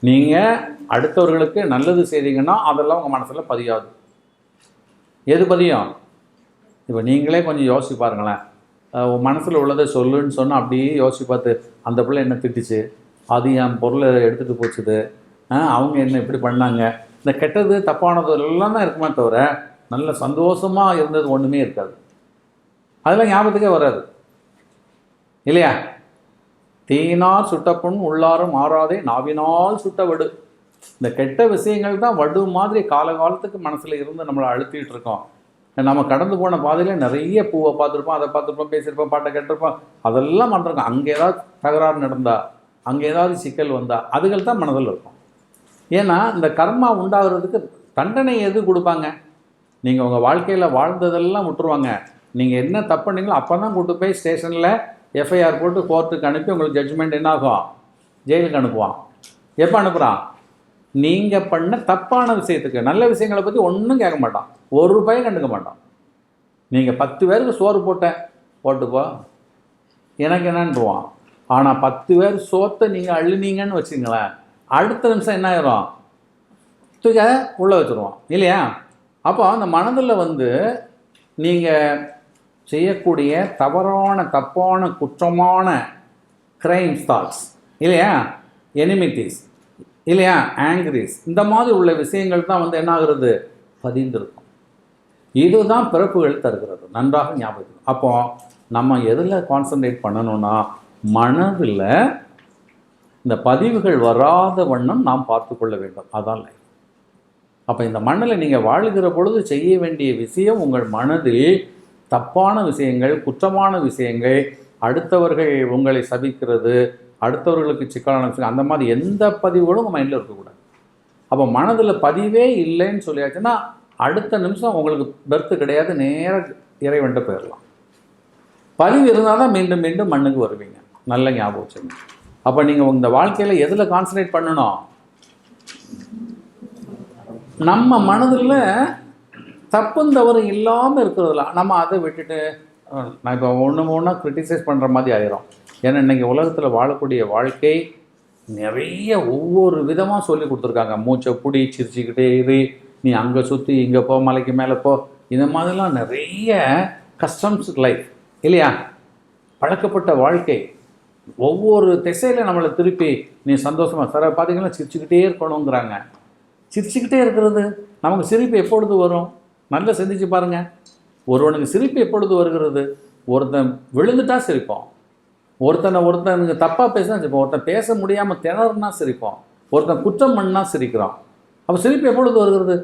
நீங்கள் அடுத்தவர்களுக்கு நல்லது செய்தீங்கன்னா அதெல்லாம் உங்கள் மனசில் பதியாது. எது பதியும், இப்போ நீங்களே கொஞ்சம் யோசிச்சு பாருங்களேன், உன் மனசில் உள்ளதை சொல்லுன்னு சொன்னால் அப்படியே யோசிச்சு பார்த்து, அந்த பிள்ளை என்ன திட்டுச்சு, அது என் பொருளை எடுத்துகிட்டு போச்சுது, அவங்க என்ன இப்படி பண்ணாங்க, இந்த கெட்டது தப்பானது எல்லாம் தான் இருக்குமே தவிர நல்ல சந்தோஷமாக இருந்தது ஒன்றுமே இருக்காது. அதெல்லாம் ஞாபகத்துக்கே வராது இல்லையா? தீயினால் சுட்டப்புண் உள்ளாரும் மாறாதே நாவினால் சுட்ட வடு. இந்த கெட்ட விஷயங்கள் தான் வடு மாதிரி காலகாலத்துக்கு மனசில் இருந்து நம்மளை அழுத்திட்டு இருக்கோம். நம்ம கடந்து போன பாதையில் நிறைய பூவை பார்த்துருப்போம், அதை பார்த்துருப்போம், பேசியிருப்போம், பாட்டை கேட்டிருப்போம், அதெல்லாம் பண்ணுறோம். அங்கே ஏதாவது தகராறு நடந்தா, அங்கே ஏதாவது சிக்கல் வந்தால் அதுகள் தான் மனதில் இருக்கும். ஏன்னா இந்த கர்மா உண்டாகிறதுக்கு தண்டனை எது கொடுப்பாங்க, நீங்கள் உங்கள் வாழ்க்கையில் வாழ்ந்ததெல்லாம் விட்டுருவாங்க. நீங்கள் என்ன தப்பு பண்ணீங்களோ அப்போ தான் கூட்டு போய் ஸ்டேஷனில் எஃப்ஐஆர் போட்டு கோர்ட்டுக்கு அனுப்பி உங்களுக்கு ஜட்ஜ்மெண்ட் என்ன ஆகும், ஜெயிலுக்கு அனுப்புவான். எப்போ அனுப்புகிறான், நீங்கள் பண்ண தப்பான விஷயத்துக்கு. நல்ல விஷயங்களை பற்றி ஒன்றும் கேட்க மாட்டான், ஒரு ரூபாயும் கண்டுக்க மாட்டான். நீங்கள் 10 பேருக்கு சோறு போட்டுப்போ எனக்கு என்னன்றுவான். ஆனால் 10 பேர் சோத்தை நீங்கள் அள்ளுனீங்கன்னு வச்சுங்களேன், அடுத்த நிமிஷம் என்ன ஆயிரும், தூக்க உள்ளே வச்சுருவான் இல்லையா? அப்போ அந்த மனதில் நீங்கள் செய்யக்கூடிய தவறான தப்பான குற்றமான கிரைம்ஸ் தாட்ஸ் இல்லையா, எனிமிட்டிஸ் இல்லையா, ஆங்கிரிஸ், இந்த மாதிரி உள்ள விஷயங்கள் தான் என்ன ஆகுறது, பதிந்திருக்கும். இதுதான் பிறப்புகள் தருகிறது, நன்றாக ஞாபகம். அப்போ நம்ம எதில் கான்சன்ட்ரேட் பண்ணணும்னா, மனதில் இந்த பதிவுகள் வராத வண்ணம் நாம் பார்த்து கொள்ள வேண்டும். அதான் லைஃப். அப்போ இந்த மண்ணில் நீங்கள் வாழ்கிற பொழுது செய்ய வேண்டிய விஷயம், உங்கள் மனதில் தப்பான விஷயங்கள், குற்றமான விஷயங்கள், அடுத்தவர்கள் உங்களை சபிக்கிறது, அடுத்தவர்களுக்கு சிக்கலான விஷயம், அந்த மாதிரி எந்த பதிவுகளும் உங்கள் மைண்டில் இருக்கக்கூடாது. அப்போ மனதில் பதிவே இல்லைன்னு சொல்லியாச்சுன்னா அடுத்த நிமிஷம் உங்களுக்கு பெர்த்து கிடையாது, நேராக இறைவன்ட்ட போயிடலாம். பதிவு இருந்தால் தான் மீண்டும் மீண்டும் மண்ணுக்கு வருவீங்க. நல்ல ஞாபகம் வச்சுங்க. அப்போ நீங்கள் இந்த வாழ்க்கையில் எதில் கான்சன்ட்ரேட் பண்ணணும், நம்ம மனதில் தப்பும் தவறு இல்லாமல் இருக்கிறதுல. நம்ம அதை விட்டுட்டு நான் இப்போ ஒன்று கிரிட்டிசைஸ் பண்ணுற மாதிரி ஆயிரும். ஏன்னா இன்றைக்கி உலகத்தில் வாழக்கூடிய வாழ்க்கை நிறைய ஒவ்வொரு விதமாக சொல்லி கொடுத்துருக்காங்க. மூச்சை பிடி, சிரிச்சுக்கிட்டே இரு, நீ அங்கே சுற்றி இங்கே போ, மலைக்கு மேலே போ, இந்த மாதிரிலாம் நிறைய கஸ்டம்ஸ் லைஃப் இல்லையா, பழக்கப்பட்ட வாழ்க்கை. ஒவ்வொரு திசையில் நம்மளை திருப்பி நீ சந்தோஷமாக சார் பார்த்தீங்கன்னா சிரிச்சுக்கிட்டே இருக்கணுங்கிறாங்க. சிரிச்சுக்கிட்டே இருக்கிறது நமக்கு சிரிப்பு எப்பொழுது வரும்? நல்லா சிந்திச்சு பாருங்கள். ஒருவனுக்கு சிரிப்பு எப்பொழுது வருகிறது? ஒருத்தன் விழுந்துட்டா சிரிப்போம், ஒருத்தனுக்கு தப்பாக பேசினா சிரிப்போம், ஒருத்தன் பேச முடியாமல் திணறுனா சிரிப்போம், ஒருத்தன் குற்றம் பண்ணா சிரிக்கிறோம். அப்போ சிரிப்பு எப்பொழுது வருகிறது?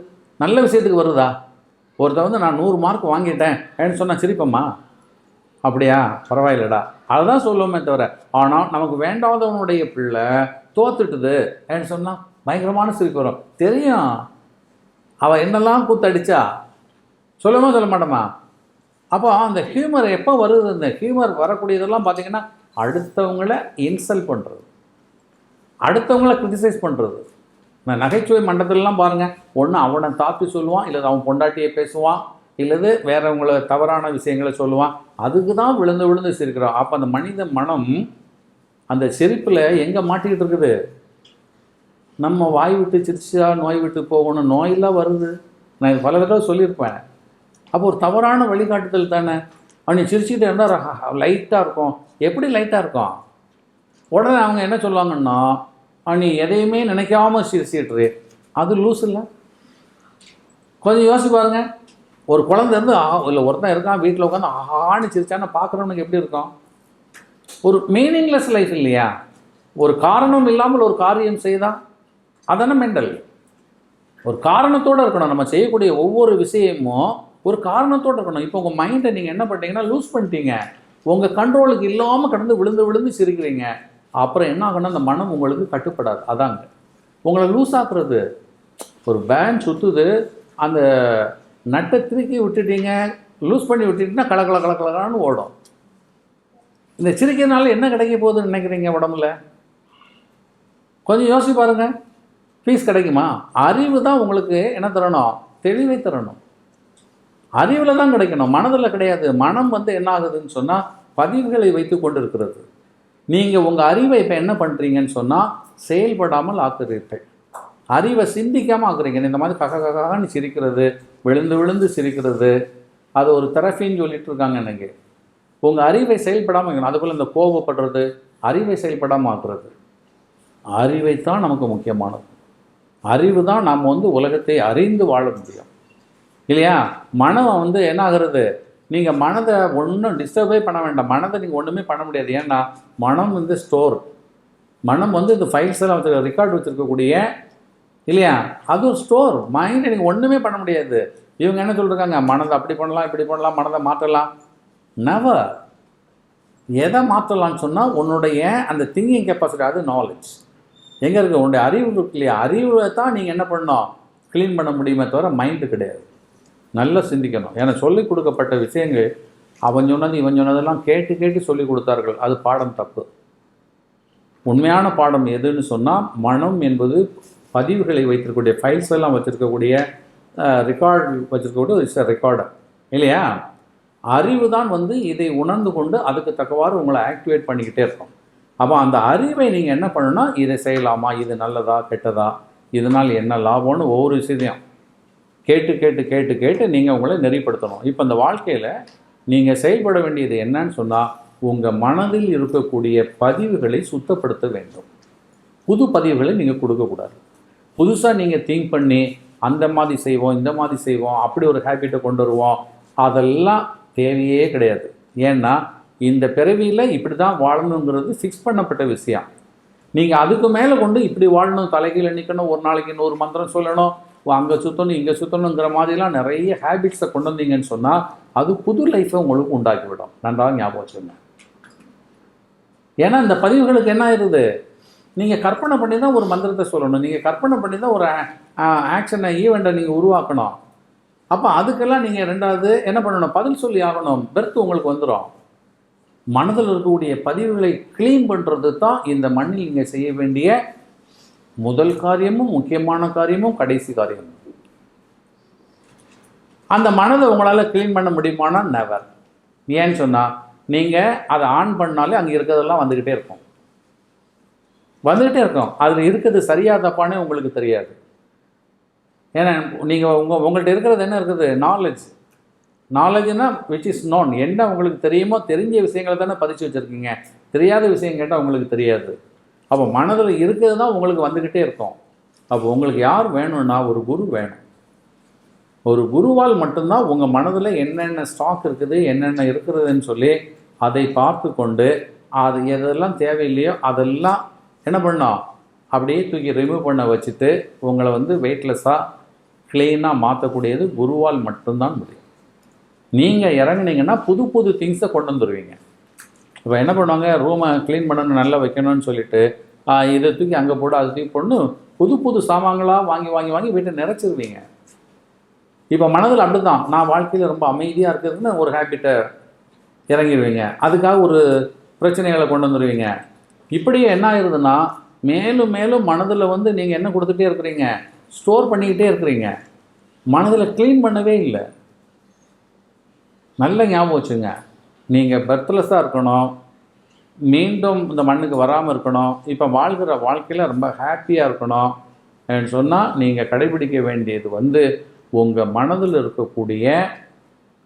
நல்ல விஷயத்துக்கு வருதா? ஒருத்தன் நான் 100 மார்க் வாங்கிட்டேன் அப்படின்னு சொன்னால் சிரிப்பம்மா? அப்படியா, பரவாயில்லடா, அதுதான் சொல்லுவோமே தவிர. ஆனால் நமக்கு வேண்டாதவனுடைய பிள்ளை தோத்துட்டுது அப்படின்னு சொன்னால் பயங்கரமான சிரிப்பு வரும். தெரியும் அவள் என்னெல்லாம் கூத்தடிச்சா, சொல்ல மாட்டோமா? அப்போ அந்த ஹியூமர் எப்போ வருது? இந்த ஹியூமர் வரக்கூடியதெல்லாம் பார்த்திங்கன்னா அடுத்தவங்கள இன்சல்ட் பண்ணுறது, அடுத்தவங்கள கிரிட்டிசைஸ் பண்ணுறது. இந்த நகைச்சுவை மண்டலத்திலலாம் பாருங்கள், ஒன்று அவனை தாப்பி சொல்லுவான், இல்லை அவன் பொண்டாட்டியை பேசுவான், இல்லது வேறவங்கள தவறான விஷயங்களை சொல்லுவான். அதுக்கு தான் விழுந்து விழுந்து சிரிக்கிறோம். அப்போ அந்த மனித மனம் அந்த சிரிப்பில் எங்கே மாட்டிக்கிட்டு இருக்குது? நம்ம வாய் விட்டு சிரிச்சா நோய் விட்டு போகணும், நோயெல்லாம் வருது. நான் இது பல தடவை சொல்லியிருப்பேன். அப்போ ஒரு தவறான வழிகாட்டுதல் தானே. அவனை சிரிச்சுக்கிட்டே இருந்தால் லைட்டாக இருக்கும். எப்படி லைட்டாக இருக்கும்? உடனே அவங்க என்ன சொல்லுவாங்கன்னா, நீ எதையுமே நினைக்காமல் சிரிச்சிட்ரு, அது லூஸ் இல்லை. கொஞ்சம் யோசிச்சு பாருங்க. ஒரு குழந்தை இருந்து இல்லை ஒருத்தன் இருக்கான் வீட்டில் உட்காந்து ஆன்னு சிரிச்சான்னு பார்க்குறவனுக்கு எப்படி இருக்கும்? ஒரு மீனிங்லெஸ் லைஃப் இல்லையா? ஒரு காரணம் இல்லாமல் ஒரு காரியம் செய்தால் அதான மெண்டல். ஒரு காரணத்தோடு இருக்கணும். நம்ம செய்யக்கூடிய ஒவ்வொரு விஷயமும் ஒரு காரணத்தோடு இருக்கணும். இப்போ உங்கள் மைண்டை நீங்கள் என்ன பண்ணிட்டீங்கன்னா லூஸ் பண்ணிட்டீங்க. உங்கள் கண்ட்ரோலுக்கு இல்லாமல் கடந்து விழுந்து விழுந்து சிரிக்கிறீங்க. அப்புறம் என்ன ஆகணும்? அந்த மனம் உங்களுக்கு கட்டுப்படாது. அதாங்க உங்களை லூஸ் ஆக்குறது. ஒரு பேன் சுற்றுது, அந்த நட்டை திருக்கி விட்டுட்டீங்க, லூஸ் பண்ணி விட்டுட்டீங்கன்னா கலக்கலான்னு ஓடும். இந்த சிரிக்கிறதுனால என்ன கிடைக்க போகுதுன்னு நினைக்கிறீங்க உடம்புல? கொஞ்சம் யோசிச்சு பாருங்கள். ஃபீஸ் கிடைக்குமா? அறிவு தான் உங்களுக்கு என்ன தரணும்? தெளிவை தரணும். அறிவில் தான் கிடைக்கணும், மனதில் கிடையாது. மனம் என்ன ஆகுதுன்னு சொன்னால் பதிவுகளை வைத்து கொண்டு இருக்கிறது. நீங்கள் உங்கள் அறிவை இப்போ என்ன பண்ணுறீங்கன்னு சொன்னால் செயல்படாமல் ஆக்குறீர்கள். அறிவை சிந்திக்காமல் ஆக்குறீங்க. இந்த மாதிரி ககான்னு சிரிக்கிறது, விழுந்து விழுந்து சிரிக்கிறது, அது ஒரு தெரபின்னு சொல்லிட்டு இருக்காங்க. எனக்கு உங்கள் அறிவை செயல்படாமல் வைக்கணும். அதுபோல் இந்த கோபப்படுறது அறிவை செயல்படாமல் ஆக்குறது. அறிவைத்தான் நமக்கு முக்கியமானது. அறிவு தான் நாம் உலகத்தை அறிந்து வாழ முடியும் இல்லையா? மனம் என்ன ஆகிறது? நீங்கள் மனதை ஒன்றும் டிஸ்டர்பே பண்ண வேண்டாம். மனதை நீங்கள் ஒன்றுமே பண்ண முடியாது. ஏன்னா மனம் ஸ்டோர். மனம் இந்த ஃபைல்ஸ் எல்லாம் வச்சுருக்க, ரெக்கார்டு வச்சுருக்கக்கூடிய இல்லையா, அது ஒரு ஸ்டோர். மைண்டை நீங்கள் ஒன்றுமே பண்ண முடியாது. இவங்க என்ன சொல்லியிருக்காங்க? மனதை அப்படி பண்ணலாம், இப்படி பண்ணலாம், மனதை மாற்றலாம். நெவர். எதை மாற்றலாம்னு சொன்னால் உன்னுடைய அந்த திங்கிங் கெப்பாசிட்டி, அது நாலேஜ் எங்கே இருக்குது? உன்னுடைய அறிவு இருக்கு இல்லையா? அறிவை தான் நீங்கள் என்ன பண்ணணும்? க்ளீன் பண்ண முடியுமே தவிர மைண்டு கிடையாது. நல்லா சிந்திக்கணும். ஏன்னா சொல்லிக் கொடுக்கப்பட்ட விஷயங்கள் அவன் சொன்னது இவன் சொன்னதெல்லாம் கேட்டு கேட்டு சொல்லிக் கொடுத்தார்கள். அது பாடம் தப்பு. உண்மையான பாடம் எதுன்னு சொன்னால் மனம் என்பது பதிவுகளை வைத்திருக்கக்கூடிய ஃபைல்ஸ் எல்லாம் வச்சுருக்கக்கூடிய ரெக்கார்டு வச்சுருக்கக்கூடிய இட்ஸ் ரெக்கார்டர் இல்லையா? அறிவு தான் இதை உணர்ந்து கொண்டு அதுக்கு தக்கவாறு உங்களை ஆக்டிவேட் பண்ணிக்கிட்டே இருக்கும். அப்போ அந்த அறிவை நீங்கள் என்ன பண்ணணும்னா, இதை செய்யலாமா, இது நல்லதா கெட்டதா, இதனால் என்ன லாபம்னு ஒவ்வொரு விஷயத்தையும் கேட்டு கேட்டு கேட்டு கேட்டு நீங்கள் உங்களை நெறிப்படுத்தணும். இப்போ இந்த வாழ்க்கையில் நீங்கள் செயல்பட வேண்டியது என்னன்னு சொன்னால், உங்கள் மனதில் இருக்கக்கூடிய பதிவுகளை சுத்தப்படுத்த வேண்டும். புது பதிவுகளை நீங்கள் கொடுக்கக்கூடாது. புதுசாக நீங்கள் திங்க் பண்ணி அந்த மாதிரி செய்வோம், இந்த மாதிரி செய்வோம், அப்படி ஒரு ஹேபிட்டை கொண்டு வருவோம், அதெல்லாம் தேவையே கிடையாது. ஏன்னா இந்த பிறவியில் இப்படி தான் வாழணுங்கிறது ஃபிக்ஸ் பண்ணப்பட்ட விஷயம். நீங்கள் அதுக்கு மேலே கொண்டு இப்படி வாழணும், தலைகீழ நிற்கணும், ஒரு நாளைக்கு 100 மந்திரம் சொல்லணும், அங்கே சுற்றணும் இங்கே சுற்றணுங்கிற மாதிரிலாம் நிறைய ஹேபிட்ஸை கொண்டு வந்தீங்கன்னு சொன்னால் அது புது லைஃப்பை உங்களுக்கு உண்டாக்கிவிடும். நன்றாக ஞாபகம் வச்சுருங்க. ஏன்னா இந்த பதிவுகளுக்கு என்ன ஆயிடுது? நீங்கள் கற்பனை பண்ணி தான் ஒரு மந்திரத்தை சொல்லணும், நீங்கள் கற்பனை பண்ணி தான் ஒரு ஆக்ஷனை ஈவெண்ட்டை நீங்கள் உருவாக்கணும். அப்போ அதுக்கெல்லாம் நீங்கள் ரெண்டாவது என்ன பண்ணணும்? பதில் சொல்லி ஆகணும். பெர்த் உங்களுக்கு வந்துடும். மனதில் இருக்கக்கூடிய பதிவுகளை க்ளீன் பண்ணுறது தான் இந்த மண்ணில் நீங்கள் செய்ய வேண்டிய முதல் காரியமும் முக்கியமான காரியமும் கடைசி காரியமும். அந்த மனதை உங்களால் க்ளீன் பண்ண முடியுமானா நெவர். ஏன்னு சொன்னால் நீங்கள் அதை ஆன் பண்ணாலே அங்கே இருக்கிறதெல்லாம் வந்துக்கிட்டே இருக்கும். வந்துக்கிட்டே இருக்கும். அதில் இருக்கிறது சரியா தப்பானே உங்களுக்கு தெரியாது. ஏன்னா நீங்கள் உங்கள்கிட்ட இருக்கிறது என்ன இருக்குது? நாலேஜ்னா விச் இஸ் நோன். என்ன உங்களுக்கு தெரியுமோ தெரிஞ்ச விஷயங்களை தானே பதிச்சு வச்சுருக்கீங்க. தெரியாத விஷயம் கேட்டால் உங்களுக்கு தெரியாது. அப்போ மனதில் இருக்கிறது தான் உங்களுக்கு வந்துக்கிட்டே இருக்கும். அப்போ உங்களுக்கு யார் வேணும்னா ஒரு குரு வேணும். ஒரு குருவால் மட்டும்தான் உங்கள் மனதில் என்னென்ன ஸ்டாக் இருக்குது, என்னென்ன இருக்கிறதுன்னு சொல்லி அதை பார்த்து கொண்டு அது எதெல்லாம் தேவையில்லையோ அதெல்லாம் என்ன பண்ணோம், அப்படியே தூக்கி ரிமூவ் பண்ண வச்சுட்டு உங்களை வெயிட்லெஸ்ஸாக க்ளீனாக மாற்றக்கூடியது குருவால் மட்டும்தான் முடியும். நீங்கள் இறங்குனீங்கன்னா புது புது திங்ஸை கொண்டு வந்துடுவீங்க. இப்போ என்ன பண்ணுவாங்க, ரூமை க்ளீன் பண்ணணும், நல்லா வைக்கணும்னு சொல்லிட்டு இதை தூக்கி அங்கே போட்டு அதை தூக்கி போட்டு புது புது சாமான்களாக வாங்கி வாங்கி வாங்கி வீட்டை நிறைச்சிருவீங்க. இப்போ மனதில் அப்படி தான், நான் வாழ்க்கையில் ரொம்ப அமைதியாக இருக்கிறதுன்னு ஒரு ஹேபிட்டை இறங்கிடுவீங்க. அதுக்காக ஒரு பிரச்சனைகளை கொண்டு வந்துடுவீங்க. இப்படியே என்ன ஆயிடுதுன்னா மேலும் மேலும் மனதில் நீங்கள் என்ன கொடுத்துட்டே இருக்கிறீங்க, ஸ்டோர் பண்ணிக்கிட்டே இருக்கிறீங்க. மனதில் க்ளீன் பண்ணவே இல்லை. நல்ல ஞாபகம் வச்சுங்க, நீங்கள் பெர்த்லெஸ்ஸாக இருக்கணும், மீண்டும் இந்த மண்ணுக்கு வராமல் இருக்கணும், இப்போ வாழ்கிற வாழ்க்கையில் ரொம்ப ஹாப்பியாக இருக்கணும் சொன்னால் நீங்கள் கடைபிடிக்க வேண்டியது உங்கள் மனதில் இருக்கக்கூடிய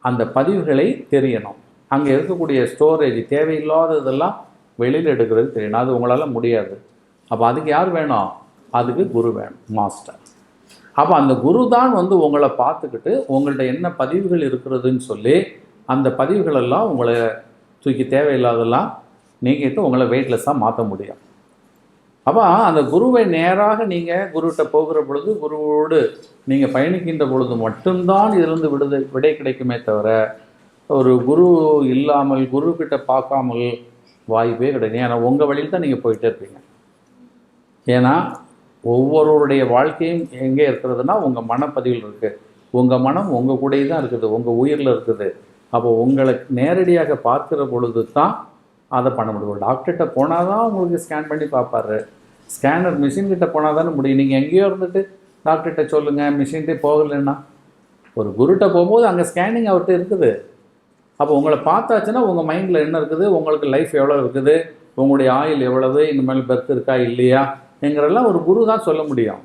அந்த பதிவுகளை தெரியணும். அங்கே இருக்கக்கூடிய ஸ்டோரேஜ் தேவையில்லாததெல்லாம் வெளியில் எடுக்கிறது தெரியணும். அது உங்களால் முடியாது. அப்போ அதுக்கு யார் வேணும்? அதுக்கு குரு வேணும், மாஸ்டர். அப்போ அந்த குரு தான் உங்களை பார்த்துக்கிட்டு உங்கள்கிட்ட என்ன பதிவுகள் இருக்கிறதுன்னு சொல்லி அந்த பதிவுகளெல்லாம் உங்களை தூக்கி தேவையில்லாதெல்லாம் நீக்கிட்டு உங்களை வெயிட்லெஸ்ஸாக மாற்ற முடியும். அப்போ அந்த குருவை நேராக நீங்கள் குருகிட்ட போகிற பொழுது, குருவோடு நீங்கள் பயணிக்கின்ற பொழுது மட்டும்தான் இதிலிருந்து விடை கிடைக்குமே தவிர ஒரு குரு இல்லாமல் குருக்கிட்ட பார்க்காமல் வாய்ப்பே கிடையாது. ஏன்னா உங்கள் வழியில் தான் நீங்கள் போயிட்டே இருப்பீங்க. ஏன்னா ஒவ்வொருவருடைய வாழ்க்கையும் எங்கே இருக்கிறதுனா உங்கள் மனப்பதிவில் இருக்குது. உங்கள் மனம் உங்கள் கூடயே தான் இருக்குது, உங்கள் உயிரில் இருக்குது. அப்போ உங்களை நேரடியாக பார்க்குற பொழுது தான் அதை பண்ண முடியும். டாக்டர்கிட்ட போனால் தான் உங்களுக்கு ஸ்கேன் பண்ணி பார்ப்பாரு. ஸ்கேனர் மிஷின்கிட்ட போனால் தானே முடியும். நீங்கள் எங்கேயோ இருந்துட்டு டாக்டர்கிட்ட சொல்லுங்கள், மிஷின்கிட்டே போகலைன்னா. ஒரு குருகிட்ட போகும்போது அங்கே ஸ்கேனிங் அவர்கிட்ட இருக்குது. அப்போ உங்களை பார்த்தாச்சுன்னா உங்கள் மைண்டில் என்ன இருக்குது, உங்களுக்கு லைஃப் எவ்வளோ இருக்குது, உங்களுடைய ஆயில் எவ்வளவு, இனிமேல் பெர்த் இருக்கா இல்லையா என்கிறெல்லாம் ஒரு குரு தான் சொல்ல முடியும்.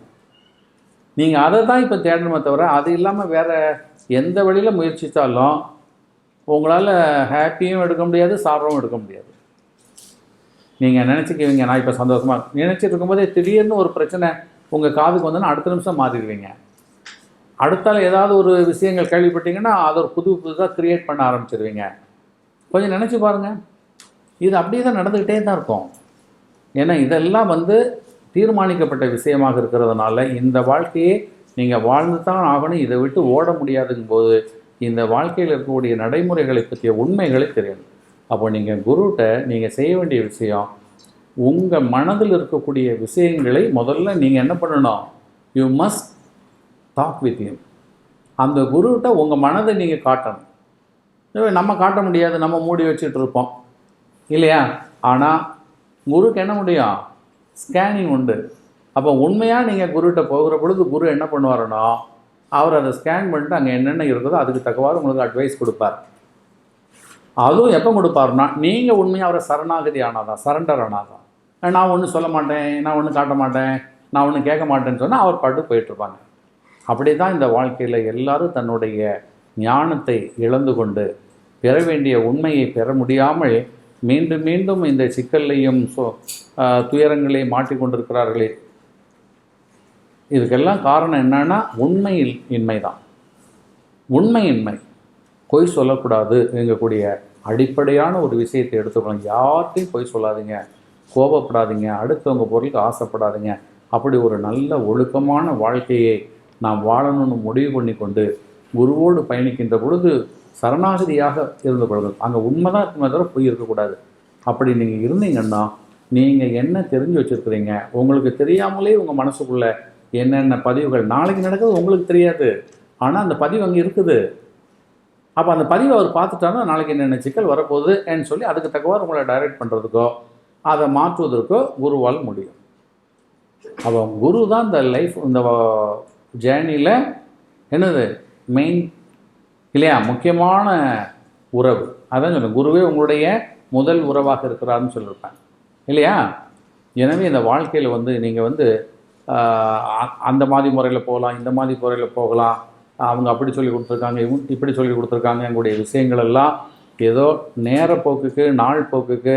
நீங்கள் அதை தான் இப்போ தேடணுமே தவிர அது இல்லாமல் வேறு எந்த வழியில் முயற்சித்தாலும் உங்களால் ஹாப்பியும் எடுக்க முடியாது, சாப்பிடவும் எடுக்க முடியாது. நீங்கள் நினச்சிக்குவீங்க நான் இப்போ சந்தோஷமாக நினச்சிட்டு இருக்கும்போதே திடீர்னு ஒரு பிரச்சனை உங்கள் காதுக்கு வந்தோன்னா அடுத்த நிமிஷம் மாறிடுவீங்க. அடுத்தால ஏதாவது ஒரு விஷயங்கள் கேள்விப்பட்டீங்கன்னா அதை ஒரு புதுசாக க்ரியேட் பண்ண ஆரம்பிச்சிடுவீங்க. கொஞ்சம் நினச்சி பாருங்கள், இது அப்படியே தான் நடந்துக்கிட்டே தான் இருக்கும். ஏன்னா இதெல்லாம் தீர்மானிக்கப்பட்ட விஷயமாக இருக்கிறதுனால இந்த வாழ்க்கையே நீங்கள் வாழ்ந்து தான் ஆகணும். இதை விட்டு ஓட முடியாதுங்கும் போது இந்த வாழ்க்கையில் இருக்கக்கூடிய நடைமுறைகளை பற்றிய உண்மைகளை தெரியணும். அப்போ நீங்கள் குருகிட்ட நீங்கள் செய்ய வேண்டிய விஷயம், உங்கள் மனதில் இருக்கக்கூடிய விஷயங்களை முதல்ல நீங்கள் என்ன பண்ணணும், you must talk with him. அந்த குருகிட்ட உங்கள் மனதை நீங்கள் காட்டணும். நம்ம காட்ட முடியாது, நம்ம மூடி வச்சுட்டு இருப்போம் இல்லையா? ஆனால் குருக்கு என்ன முடியும், ஸ்கேனிங் உண்டு. அப்போ உண்மையாக நீங்கள் குருகிட்ட போகிற பொழுது குரு என்ன பண்ணுவாருன்னா அவர் அதை ஸ்கேன் பண்ணிட்டு அங்கே என்னென்ன இருக்குதோ அதுக்கு தக்கவாறு உங்களுக்கு அட்வைஸ் கொடுப்பார். அதுவும் எப்போ கொடுப்பாருன்னா நீங்கள் உண்மையாக அவரை சரணாகதி ஆனாதான், சரண்டர் ஆனாதான். நான் ஒன்றும் சொல்ல மாட்டேன், நான் ஒன்றும் காட்ட மாட்டேன், நான் ஒன்றும் கேட்க மாட்டேன்னு சொன்னால் அவர் பாட்டு போயிட்டுருப்பாங்க. அப்படி தான் இந்த வாழ்க்கையில் எல்லாரும் தன்னுடைய ஞானத்தை இழந்து கொண்டு பெற வேண்டிய உண்மையை பெற முடியாமல் மீண்டும் மீண்டும் இந்த சிக்கல்லையும் துயரங்களையும் மாட்டிக்கொண்டிருக்கிறார்களே. இதுக்கெல்லாம் காரணம் என்னன்னா உண்மையில் இன்மை தான். உண்மையின்மை, பொய் சொல்லக்கூடாது எங்கக்கூடிய அடிப்படையான ஒரு விஷயத்தை எடுத்துக்கணும். யார்கிட்டையும் பொய் சொல்லாதீங்க, கோபப்படாதீங்க, அடுத்தவங்க பொருளுக்கு ஆசைப்படாதீங்க. அப்படி ஒரு நல்ல ஒழுக்கமான வாழ்க்கையை நாம் வாழணும்னு முடிவு பண்ணி கொண்டு குருவோடு பயணிக்கின்ற பொழுது சரணாகதியாக இருந்து கொள்ளுங்கள். அங்கே உண்மை தான் இருக்குமே தவிர பொய் இருக்கக்கூடாது. அப்படி நீங்கள் இருந்தீங்கன்னா நீங்கள் என்ன தெரிஞ்சு வச்சுருக்கிறீங்க, உங்களுக்கு தெரியாமலே உங்கள் மனசுக்குள்ளே என்னென்ன பதிவுகள் நாளைக்கு நடக்குது உங்களுக்கு தெரியாது, ஆனால் அந்த பதிவு அங்கே இருக்குது. அப்போ அந்த பதிவை அவர் பார்த்துட்டாருன்னா நாளைக்கு என்னென்ன சிக்கல் வரப்போகுதுன்னு சொல்லி அதுக்கு தக்கவாறு உங்களை டைரக்ட் பண்ணுறதுக்கோ அதை மாற்றுவதற்கோ குருவால் முடியும். அப்போ குரு தான் இந்த லைஃப், இந்த ஜேர்னியில் என்னது மெயின் இல்லையா, முக்கியமான உறவு. அதான் சொல்லுங்கள், குருவே உங்களுடைய முதல் உறவாக இருக்கிறாருன்னு சொல்லியிருப்பேன் இல்லையா. எனவே இந்த வாழ்க்கையில் வந்து நீங்கள் வந்து அந்த மாதிரி முறையில் போகலாம், இந்த மாதிரி முறையில் போகலாம், அவங்க அப்படி சொல்லி கொடுத்துருக்காங்க, இவங்க இப்படி சொல்லி கொடுத்துருக்காங்க, எங்களுடைய விஷயங்கள் எல்லாம் ஏதோ நேர போக்குக்கு, நாள் போக்குக்கு,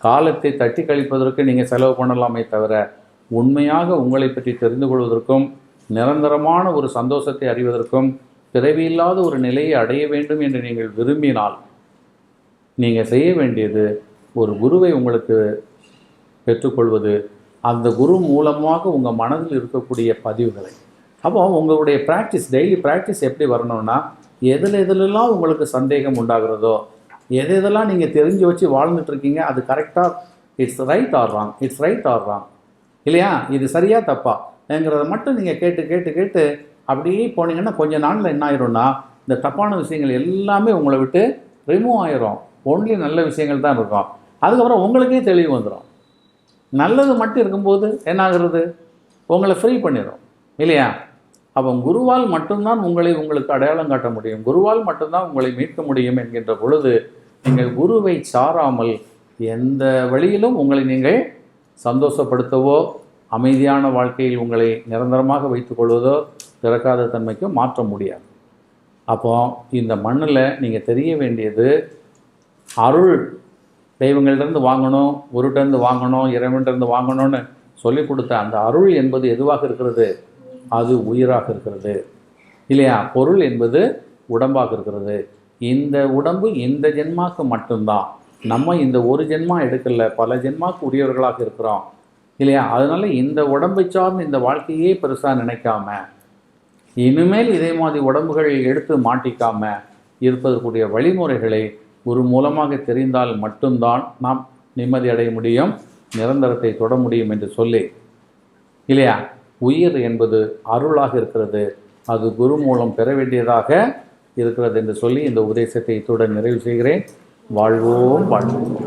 காலத்தை தட்டி கழிப்பதற்கு நீங்கள் செலவு பண்ணலாமே தவிர, உண்மையாக உங்களை பற்றி தெரிந்து கொள்வதற்கும், நிரந்தரமான ஒரு சந்தோஷத்தை அறிவதற்கும், பிறவியில்லாத ஒரு நிலையை அடைய வேண்டும் என்று நீங்கள் விரும்பினால் நீங்கள் செய்ய வேண்டியது ஒரு குருவை உங்களுக்கு பெற்றுக்கொள்வது, அந்த குரு மூலமாக உங்கள் மனதில் இருக்கக்கூடிய பதிவுகளை. அப்போ உங்களுடைய ப்ராக்டிஸ், டெய்லி ப்ராக்டிஸ் எப்படி வரணும்னா, எதிலெல்லாம் உங்களுக்கு சந்தேகம் உண்டாகிறதோ, எதெல்லாம் நீங்கள் தெரிஞ்சு வச்சு வாழ்ந்துட்டுருக்கீங்க, அது கரெக்டாக it's right or wrong, it's right or wrong, இல்லையா, இது சரியா தப்பாங்கிறத மட்டும் நீங்கள் கேட்டு கேட்டு கேட்டு அப்படியே போனீங்கன்னா கொஞ்ச நாளில் என்ன ஆயிரும்னா, இந்த தப்பான விஷயங்கள் எல்லாமே உங்களை விட்டு ரிமூவ் ஆயிரும். ஒன்லி நல்ல விஷயங்கள் தான் இருக்கும். அதுக்கப்புறம் உங்களுக்கே தெளிவு வந்துடும். நல்லது மட்டும் இருக்கும்போது என்ன ஆகுறது, உங்களை ஃப்ரீ பண்ணிடும், இல்லையா. அப்போ குருவால் மட்டும்தான் உங்களை உங்களுக்கு அடையாளம் காட்ட முடியும், குருவால் மட்டும்தான் உங்களை மீட்க முடியும் என்கின்ற பொழுது, நீங்கள் குருவை சாராமல் எந்த வழியிலும் உங்களை நீங்கள் சந்தோஷப்படுத்தவோ, அமைதியான வாழ்க்கையில் உங்களை நிரந்தரமாக வைத்துக்கொள்வதோ, பிறக்காத தன்மைக்கும் மாற்ற முடியாது. அப்போ இந்த மண்ணில் நீங்கள் தெரிய வேண்டியது, அருள் தெய்வங்கள்டேருந்து வாங்கணும், குருட்டேருந்து வாங்கணும், இறைவன்கிட்டேருந்து வாங்கணும்னு சொல்லிக் கொடுத்த அந்த அருள் என்பது எதுவாக இருக்கிறது, அது உயிராக இருக்கிறது, இல்லையா. பொருள் என்பது உடம்பாக இருக்கிறது. இந்த உடம்பு இந்த ஜென்மாக்கு மட்டும்தான். நம்ம இந்த ஒரு ஜென்மா எடுக்கல, பல ஜென்மாக்கு உரியவர்களாக இருக்கிறோம், இல்லையா. அதனால் இந்த உடம்பை சார்ந்து இந்த வாழ்க்கையே பெருசாக நினைக்காம, இனிமேல் இதே மாதிரி உடம்புகள் எடுத்து மாட்டிக்காம இருப்பதற்குரிய வழிமுறைகளை குரு மூலமாக தெரிந்தால் மட்டும்தான் நாம் நிம்மதி அடைய முடியும், நிரந்தரத்தை தொட முடியும் என்று சொல்லி, இல்லையா. உயிர் என்பது அருளாக இருக்கிறது, அது குரு மூலம் பெற வேண்டியதாக இருக்கிறது என்று சொல்லி இந்த உபதேசத்தை இத்துடன் நிறைவு செய்கிறேன். வாழ்வோம் வாழ்வோம்.